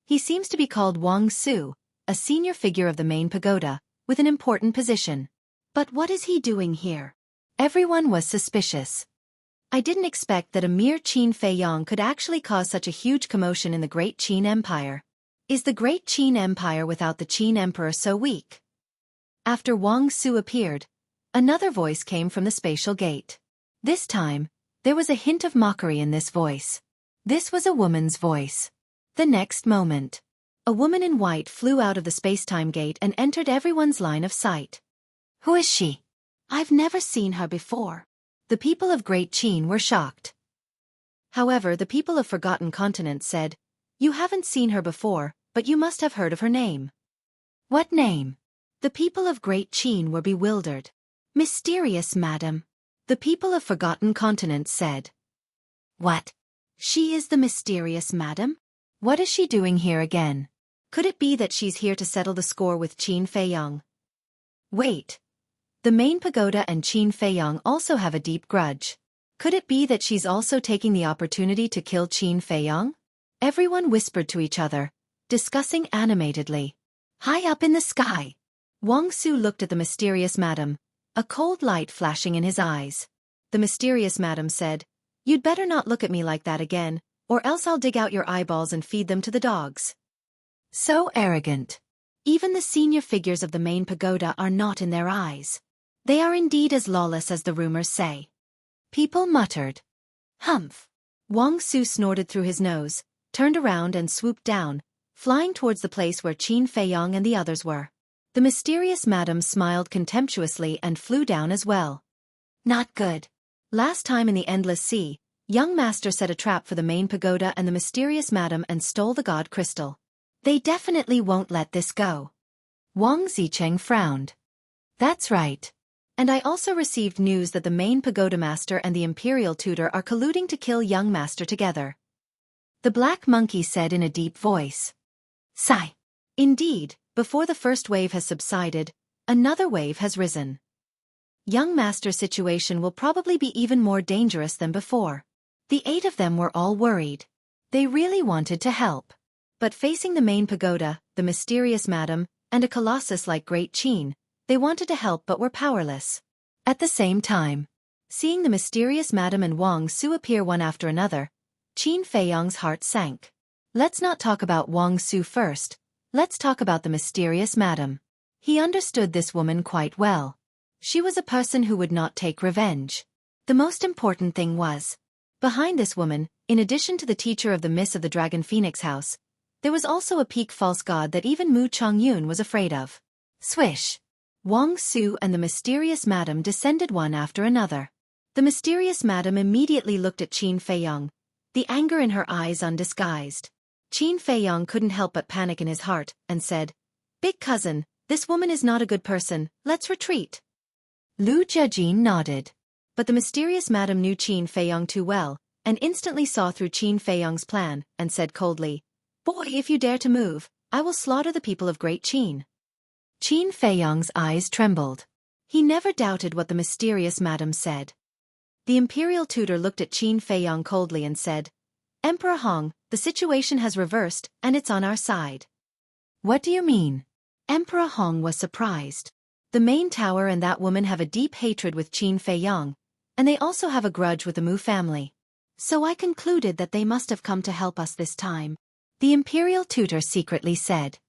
He seems to be called Wang Su, a senior figure of the main pagoda, with an important position. But what is he doing here? Everyone was suspicious. I didn't expect that a mere Qin Feiyong could actually cause such a huge commotion in the Great Qin Empire. Is the Great Qin Empire without the Qin Emperor so weak? After Wang Su appeared, another voice came from the spatial gate. This time, there was a hint of mockery in this voice. This was a woman's voice. The next moment, a woman in white flew out of the space-time gate and entered everyone's line of sight. Who is she? I've never seen her before. The people of Great Qin were shocked. However, the people of Forgotten Continent said, you haven't seen her before, but you must have heard of her name. What name? The people of Great Qin were bewildered. Mysterious Madam. The people of Forgotten Continent said. What? She is the Mysterious Madam? What is she doing here again? Could it be that she's here to settle the score with Qin Feiyong? Wait. The main pagoda and Qin Feiyong also have a deep grudge. Could it be that she's also taking the opportunity to kill Qin Feiyong? Everyone whispered to each other, discussing animatedly. High up in the sky, Wang Su looked at the mysterious madam, a cold light flashing in his eyes. The mysterious madam said, you'd better not look at me like that again, or else I'll dig out your eyeballs and feed them to the dogs. So arrogant. Even the senior figures of the main pagoda are not in their eyes. They are indeed as lawless as the rumors say. People muttered. Humph. Wang Su snorted through his nose, turned around and swooped down, flying towards the place where Qin Feiyong and the others were. The mysterious madam smiled contemptuously and flew down as well. Not good. Last time in the Endless Sea, young master set a trap for the main pagoda and the mysterious madam and stole the god crystal. They definitely won't let this go. Wang Zicheng frowned. That's right. And I also received news that the main pagoda master and the imperial tutor are colluding to kill young master together. The black monkey said in a deep voice. Sigh. Indeed, before the first wave has subsided, another wave has risen. Young master's situation will probably be even more dangerous than before. The 8 of them were all worried. They really wanted to help. But facing the main pagoda, the mysterious madam, and a colossus like Great Qin, they wanted to help but were powerless. At the same time, seeing the mysterious madam and Wang Su appear one after another, Qin Feiyong's heart sank. Let's not talk about Wang Su first, let's talk about the mysterious madam. He understood this woman quite well. She was a person who would not take revenge. The most important thing was, behind this woman, in addition to the teacher of the Miss of the Dragon Phoenix House, there was also a peak false god that even Mu Chongyun was afraid of. Swish! Wang Su and the mysterious madam descended one after another. The mysterious madam immediately looked at Qin Feiyong, the anger in her eyes undisguised. Qin Feiyong couldn't help but panic in his heart, and said, Big cousin, this woman is not a good person, let's retreat. Lu Jiajin nodded. But the mysterious madam knew Qin Feiyong too well, and instantly saw through Qin Feiyong's plan, and said coldly, Boy, if you dare to move, I will slaughter the people of Great Qin. Qin Feiyong's eyes trembled. He never doubted what the mysterious madam said. The imperial tutor looked at Qin Feiyong coldly and said, Emperor Hong, the situation has reversed, and it's on our side. What do you mean? Emperor Hong was surprised. The main tower and that woman have a deep hatred with Qin Feiyong, and they also have a grudge with the Mu family. So I concluded that they must have come to help us this time, the imperial tutor secretly said.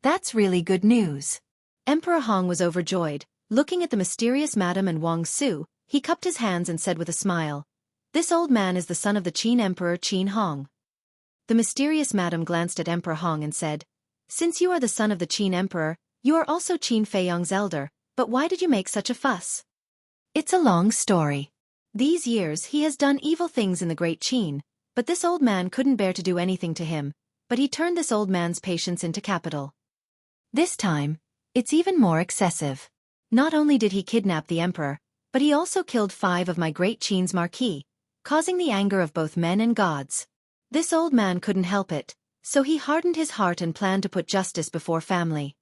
That's really good news. Emperor Hong was overjoyed. Looking at the mysterious madam and Wang Su, he cupped his hands and said with a smile, "This old man is the son of the Qin Emperor Qin Hong." The mysterious madam glanced at Emperor Hong and said, "Since you are the son of the Qin Emperor, you are also Qin Feiyong's elder, but why did you make such a fuss?" "It's a long story. These years he has done evil things in the great Qin, but this old man couldn't bear to do anything to him, but he turned this old man's patience into capital. This time, it's even more excessive. Not only did he kidnap the emperor, but he also killed 5 of my great Qin's marquis, causing the anger of both men and gods. This old man couldn't help it, so he hardened his heart and planned to put justice before family.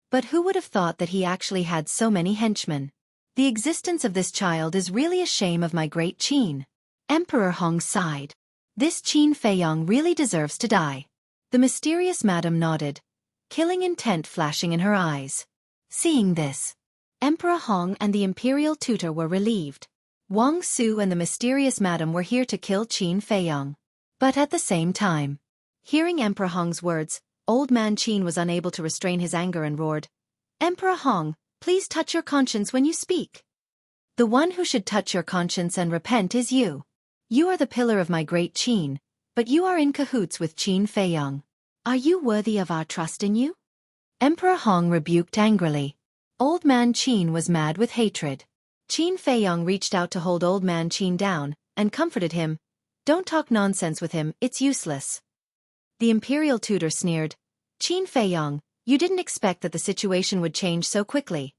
But who would have thought that he actually had so many henchmen? The existence of this child is really a shame of my great Qin." Emperor Hong sighed. "This Qin Feiyong really deserves to die." The mysterious madam nodded, killing intent flashing in her eyes. Seeing this, Emperor Hong and the imperial tutor were relieved. Wang Su and the mysterious madam were here to kill Qin Feiyong. But at the same time, hearing Emperor Hong's words, old man Qin was unable to restrain his anger and roared, "Emperor Hong, please touch your conscience when you speak. The one who should touch your conscience and repent is you. You are the pillar of my great Qin, but you are in cahoots with Qin Feiyong. Are you worthy of our trust in you?" Emperor Hong rebuked angrily. Old man Qin was mad with hatred. Qin Feiyong reached out to hold old man Qin down, and comforted him. "Don't talk nonsense with him, it's useless." The imperial tutor sneered, "Qin Feiyong, you didn't expect that the situation would change so quickly."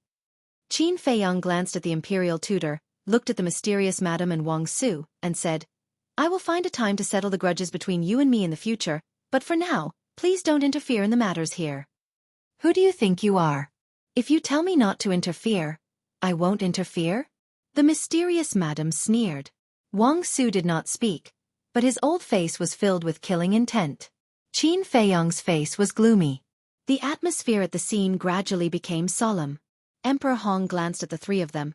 Qin Feiyong glanced at the imperial tutor, looked at the mysterious madam and Wang Su, and said, "I will find a time to settle the grudges between you and me in the future, but for now, please don't interfere in the matters here." "Who do you think you are? If you tell me not to interfere, I won't interfere?" The mysterious madam sneered. Wang Su did not speak, but his old face was filled with killing intent. Qin Feiyong's face was gloomy. The atmosphere at the scene gradually became solemn. Emperor Hong glanced at the 3 of them,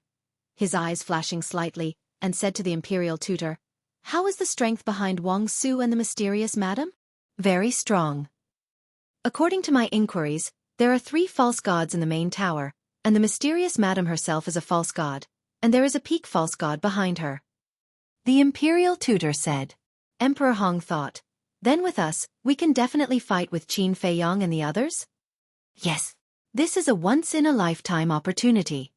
his eyes flashing slightly, and said to the imperial tutor, "How is the strength behind Wang Su and the mysterious madam?" "Very strong. According to my inquiries, there are 3 false gods in the main tower, and the mysterious madam herself is a false god, and there is a peak false god behind her," the imperial tutor said. Emperor Hong thought, "Then with us, we can definitely fight with Qin Feiyong and the others? Yes, this is a once-in-a-lifetime opportunity.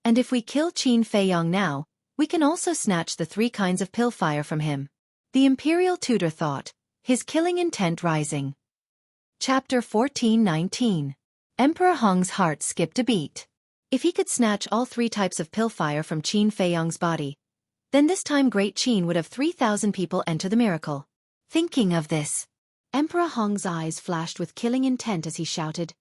And if we kill Qin Feiyong now, we can also snatch the 3 kinds of pill fire from him," the imperial tutor thought, his killing intent rising. Chapter 14:19. Emperor Hong's heart skipped a beat. If he could snatch all 3 types of pill fire from Qin Feiyong's body, then this time Great Qin would have 3,000 people enter the miracle. Thinking of this, Emperor Hong's eyes flashed with killing intent as he shouted,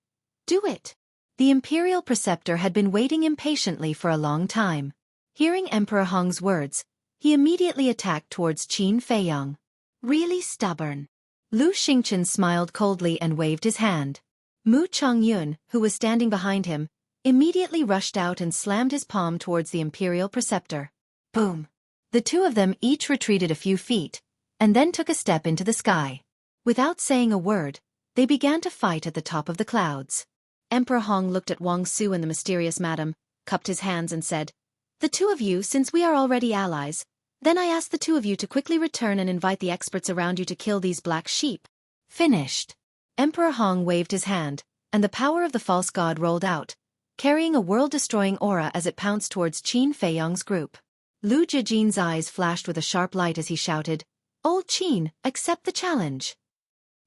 "Do it!" The imperial preceptor had been waiting impatiently for a long time. Hearing Emperor Hong's words, he immediately attacked towards Qin Feiyong. "Really stubborn." Lu Xingchen smiled coldly and waved his hand. Mu Chongyun, who was standing behind him, immediately rushed out and slammed his palm towards the imperial preceptor. Boom! The 2 of them each retreated a few feet, and then took a step into the sky. Without saying a word, they began to fight at the top of the clouds. Emperor Hong looked at Wang Su and the mysterious madam, cupped his hands and said, "The 2 of you, since we are already allies, then I ask the 2 of you to quickly return and invite the experts around you to kill these black sheep." Finished. Emperor Hong waved his hand, and the power of the false god rolled out, carrying a world-destroying aura as it pounced towards Qin Feiyong's group. Lu Jijin's eyes flashed with a sharp light as he shouted, "Old Qin, accept the challenge."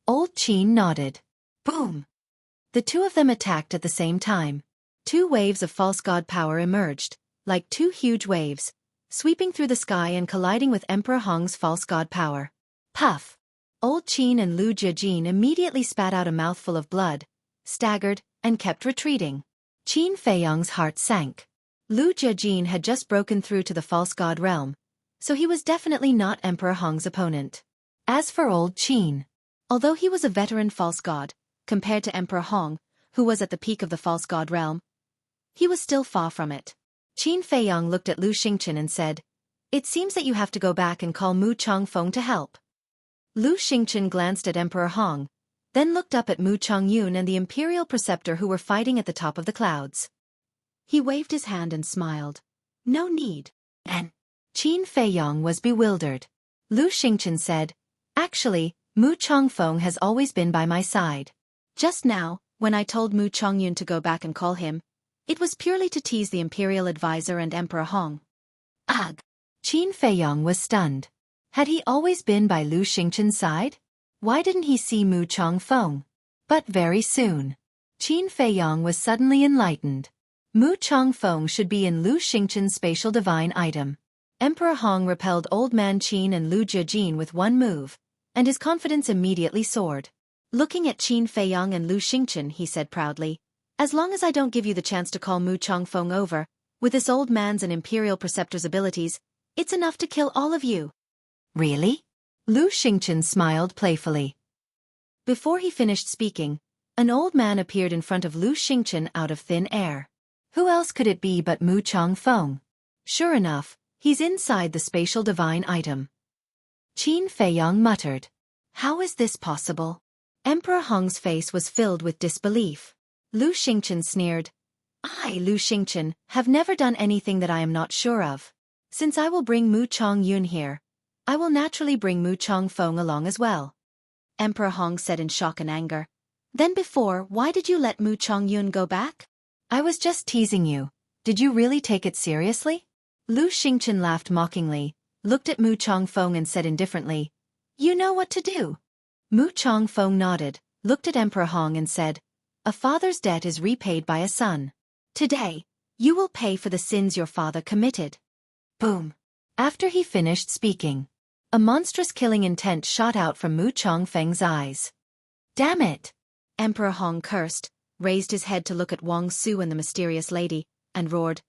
Old Qin nodded. Boom! The 2 of them attacked at the same time. 2 waves of false god power emerged, like 2 huge waves, sweeping through the sky and colliding with Emperor Hong's false god power. Puff! Old Qin and Lu Jijin immediately spat out a mouthful of blood, staggered, and kept retreating. Qin Feiyong's heart sank. Lu Jijin had just broken through to the false god realm, so he was definitely not Emperor Hong's opponent. As for old Qin, although he was a veteran false god, compared to Emperor Hong, who was at the peak of the false god realm, He was still far from it. Qin Feiyang looked at Lu Xingchen and said, "It seems that you have to go back and call Mu Changfeng to help." Lu Xingchen glanced at Emperor Hong, then looked up at Mu Changyun and the Imperial Preceptor who were fighting at the top of the clouds. He waved his hand and smiled. "No need." And Qin Feiyang was bewildered. Lu Xingchen said, "Actually, Mu Changfeng has always been by my side. Just now, when I told Mu Changyun to go back and call him, it was purely to tease the Imperial Advisor and Emperor Hong." Ugh! Qin Feiyang was stunned. Had he always been by Lu Xingchen's side? Why didn't he see Mu Changfeng? But very soon, Qin Feiyang was suddenly enlightened. Mu Changfeng should be in Lu Xingchen's spatial divine item. Emperor Hong repelled Old Man Qin and Lu Jiajin with one move, and his confidence immediately soared. Looking at Qin Feiyang and Lu Xingchen, he said proudly, "As long as I don't give you the chance to call Mu Changfeng over, with this old man's and Imperial Preceptor's abilities, it's enough to kill all of you." Really? Lu Xingchen smiled playfully. Before he finished speaking, an old man appeared in front of Lu Xingchen out of thin air. Who else could it be but Mu Changfeng? Sure enough, he's inside the spatial divine item. Qin Feiyang muttered, "How is this possible?" Emperor Hong's face was filled with disbelief. Lu Xingchen sneered, "I, Lu Xingchen, have never done anything that I am not sure of. Since I will bring Mu Changyun here, I will naturally bring Mu Changfeng along as well." Emperor Hong said in shock and anger, "Then before, why did you let Mu Changyun go back?" "I was just teasing you. Did you really take it seriously?" Lu Xingchen laughed mockingly, looked at Mu Changfeng and said indifferently, "You know what to do." Mu Changfeng nodded, looked at Emperor Hong and said, "A father's debt is repaid by a son. Today, you will pay for the sins your father committed." Boom! After he finished speaking, a monstrous killing intent shot out from Mu Changfeng's eyes. "Damn it!" Emperor Hong cursed, raised his head to look at Wang Su and the mysterious lady, and roared,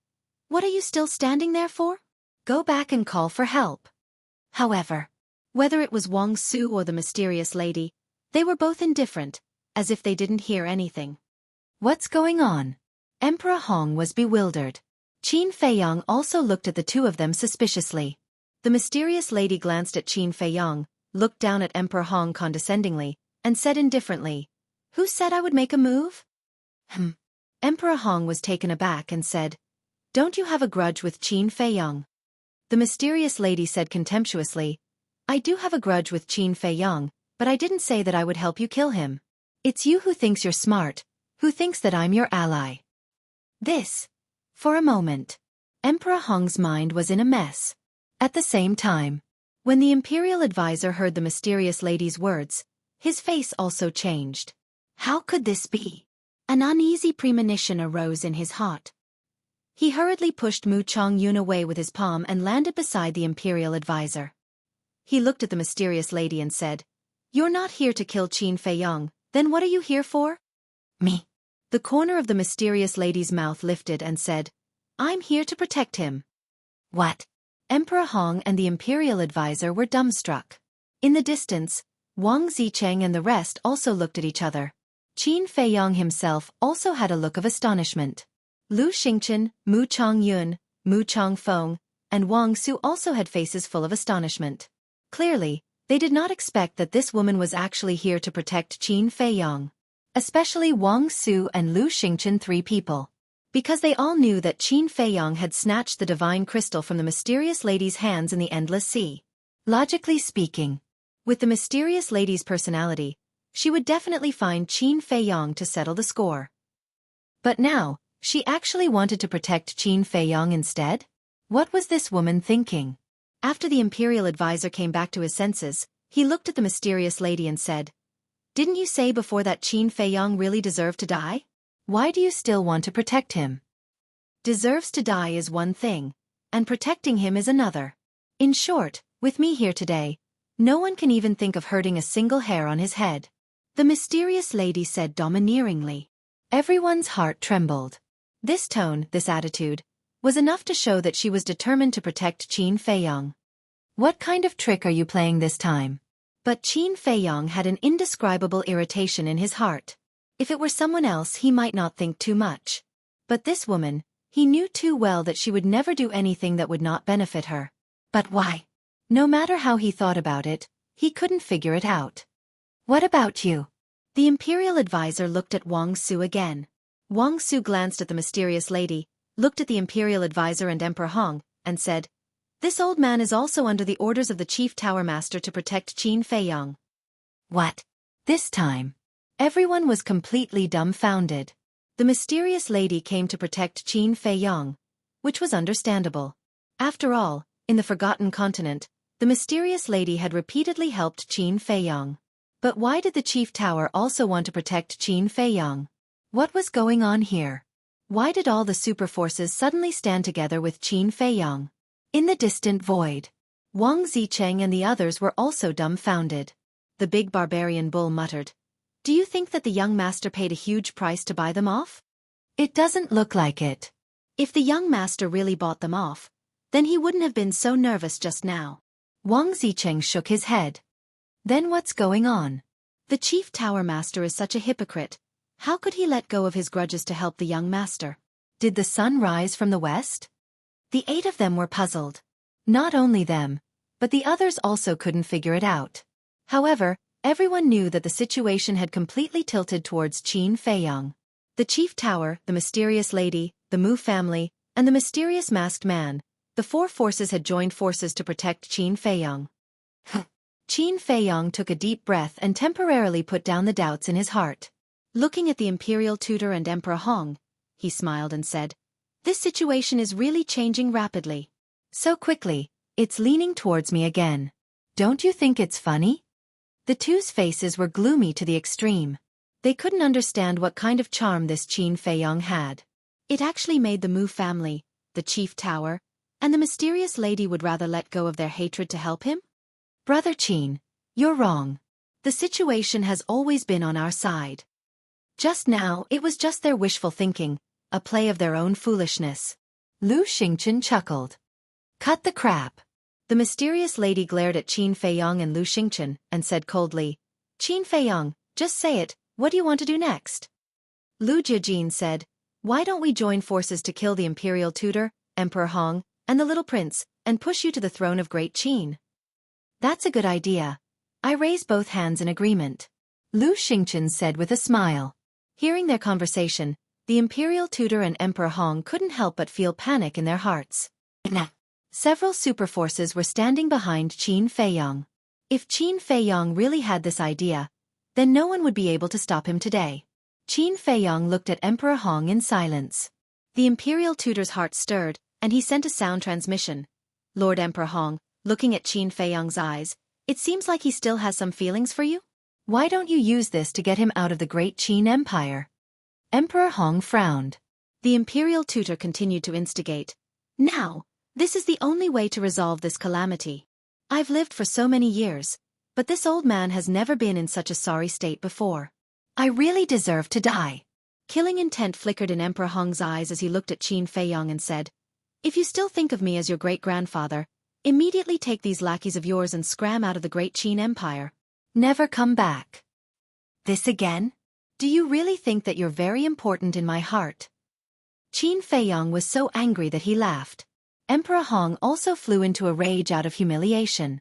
"What are you still standing there for? Go back and call for help." However, whether it was Wang Su or the mysterious lady, they were both indifferent, as if they didn't hear anything. "What's going on?" Emperor Hong was bewildered. Qin Feiyang also looked at the two of them suspiciously. The mysterious lady glanced at Qin Feiyang, looked down at Emperor Hong condescendingly, and said indifferently, "Who said I would make a move?" Emperor Hong was taken aback and said, "Don't you have a grudge with Qin Feiyang?" The mysterious lady said contemptuously, "I do have a grudge with Qin Feiyang, but I didn't say that I would help you kill him. It's you who thinks you're smart, who thinks that I'm your ally." For a moment, Emperor Hong's mind was in a mess. At the same time, when the Imperial Advisor heard the mysterious lady's words, his face also changed. How could this be? An uneasy premonition arose in his heart. He hurriedly pushed Mu Changyun away with his palm and landed beside the Imperial Advisor. He looked at the mysterious lady and said, "You're not here to kill Qin Feiyang, then what are you here for?" "Me." The corner of the mysterious lady's mouth lifted and said, "I'm here to protect him." "What?" Emperor Hong and the Imperial Advisor were dumbstruck. In the distance, Wang Zicheng and the rest also looked at each other. Qin Feiyang himself also had a look of astonishment. Lu Xingchen, Mu Changyun, Mu Changfeng, and Wang Su also had faces full of astonishment. Clearly, they did not expect that this woman was actually here to protect Qin Feiyang. Especially Wang Su and Lu Xingchen, three people. Because they all knew that Qin Feiyang had snatched the divine crystal from the mysterious lady's hands in the endless sea. Logically speaking, with the mysterious lady's personality, she would definitely find Qin Feiyang to settle the score. But now, she actually wanted to protect Qin Feiyang instead? What was this woman thinking? After the Imperial Advisor came back to his senses, he looked at the mysterious lady and said, "Didn't you say before that Qin Feiyang really deserved to die? Why do you still want to protect him?" Deserves to die is one thing, and protecting him is another. In short, with me here today, no one can even think of hurting a single hair on his head," the mysterious lady said domineeringly. Everyone's heart trembled. This tone, this attitude, was enough to show that she was determined to protect Qin Feiyang. "What kind of trick are you playing this time?" But Qin Feiyang had an indescribable irritation in his heart. If it were someone else he might not think too much. But this woman, he knew too well that she would never do anything that would not benefit her. But why? No matter how he thought about it, he couldn't figure it out. What about you? The imperial advisor looked at Wang Su again. Wang Su glanced at the mysterious lady, looked at the imperial advisor and Emperor Hong, and said, "This old man is also under the orders of the chief tower master to protect Qin Feiyang." What? This time? Everyone was completely dumbfounded. The mysterious lady came to protect Qin Feiyang, which was understandable. After all, in the Forgotten Continent, the mysterious lady had repeatedly helped Qin Feiyang. But why did the chief tower also want to protect Qin Feiyang? What was going on here? Why did all the super forces suddenly stand together with Qin Feiyang? In the distant void, Wang Zicheng and the others were also dumbfounded. The big barbarian bull muttered, "Do you think that the young master paid a huge price to buy them off?" It doesn't look like it. If the young master really bought them off, then he wouldn't have been so nervous just now. Wang Zicheng shook his head. Then what's going on? The chief tower master is such a hypocrite. How could he let go of his grudges to help the young master? Did the sun rise from the west? The 8 of them were puzzled. Not only them, but the others also couldn't figure it out. However, everyone knew that the situation had completely tilted towards Qin Feiyang. The chief tower, the mysterious lady, the Mu family, and the mysterious masked man, the 4 forces had joined forces to protect Qin Feiyang. Qin Feiyang took a deep breath and temporarily put down the doubts in his heart. Looking at the imperial tutor and Emperor Hong, he smiled and said, "This situation is really changing rapidly. So quickly, it's leaning towards me again. Don't you think it's funny?" The two's faces were gloomy to the extreme. They couldn't understand what kind of charm this Qin Feiyang had. It actually made the Mu family, the chief tower, and the mysterious lady would rather let go of their hatred to help him? Brother Qin, you're wrong. The situation has always been on our side. Just now it was just their wishful thinking, a play of their own foolishness. Lu Xingchen chuckled. Cut the crap. The mysterious lady glared at Qin Feiyang and Lu Xingchen, and said coldly, "Qin Feiyang, just say it, what do you want to do next?" Lu Jiajin said, "Why don't we join forces to kill the imperial tutor, Emperor Hong, and the little prince, and push you to the throne of Great Qin?" "That's a good idea." I raised both hands in agreement. Lu Xingchen said with a smile. Hearing their conversation, the imperial tutor and Emperor Hong couldn't help but feel panic in their hearts. Several super forces were standing behind Qin Feiyang. If Qin Feiyang really had this idea, then no one would be able to stop him today. Qin Feiyang looked at Emperor Hong in silence. The imperial tutor's heart stirred, and he sent a sound transmission. "Lord Emperor Hong, looking at Qin Feiyang's eyes, it seems like he still has some feelings for you? Why don't you use this to get him out of the Great Qin Empire?" Emperor Hong frowned. The imperial tutor continued to instigate. "Now, this is the only way to resolve this calamity. I've lived for so many years, but this old man has never been in such a sorry state before. I really deserve to die." Killing intent flickered in Emperor Hong's eyes as he looked at Qin Feiyang and said, "If you still think of me as your great-grandfather, immediately take these lackeys of yours and scram out of the Great Qin Empire. Never come back." "This again? Do you really think that you're very important in my heart?" Qin Feiyang was so angry that he laughed. Emperor Hong also flew into a rage out of humiliation.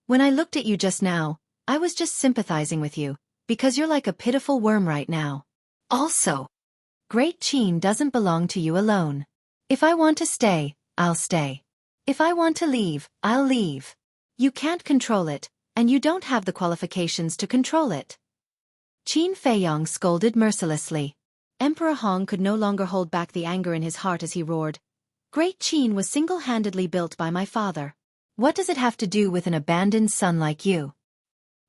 "When I looked at you just now, I was just sympathizing with you, because you're like a pitiful worm right now. Also, Great Qin doesn't belong to you alone. If I want to stay, I'll stay. If I want to leave, I'll leave. You can't control it, and you don't have the qualifications to control it." Qin Feiyang scolded mercilessly. Emperor Hong could no longer hold back the anger in his heart as he roared, "Great Qin was single-handedly built by my father. What does it have to do with an abandoned son like you?"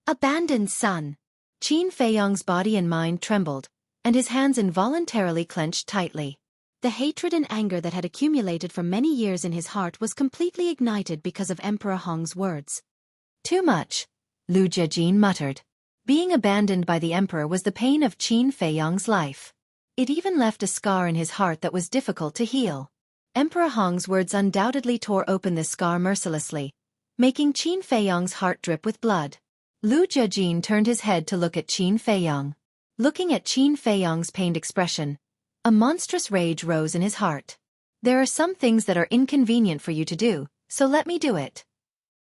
"Abandoned son?" Qin Feiyang's body and mind trembled, and his hands involuntarily clenched tightly. The hatred and anger that had accumulated for many years in his heart was completely ignited because of Emperor Hong's words. "Too much," Lu Jiajin muttered. Being abandoned by the emperor was the pain of Qin Feiyang's life. It even left a scar in his heart that was difficult to heal. Emperor Hong's words undoubtedly tore open this scar mercilessly, making Qin Feiyang's heart drip with blood. Lu Jiajin turned his head to look at Qin Feiyang. Looking at Qin Feiyang's pained expression, A monstrous rage rose in his heart. There are some things that are inconvenient for you to do, so let me do it.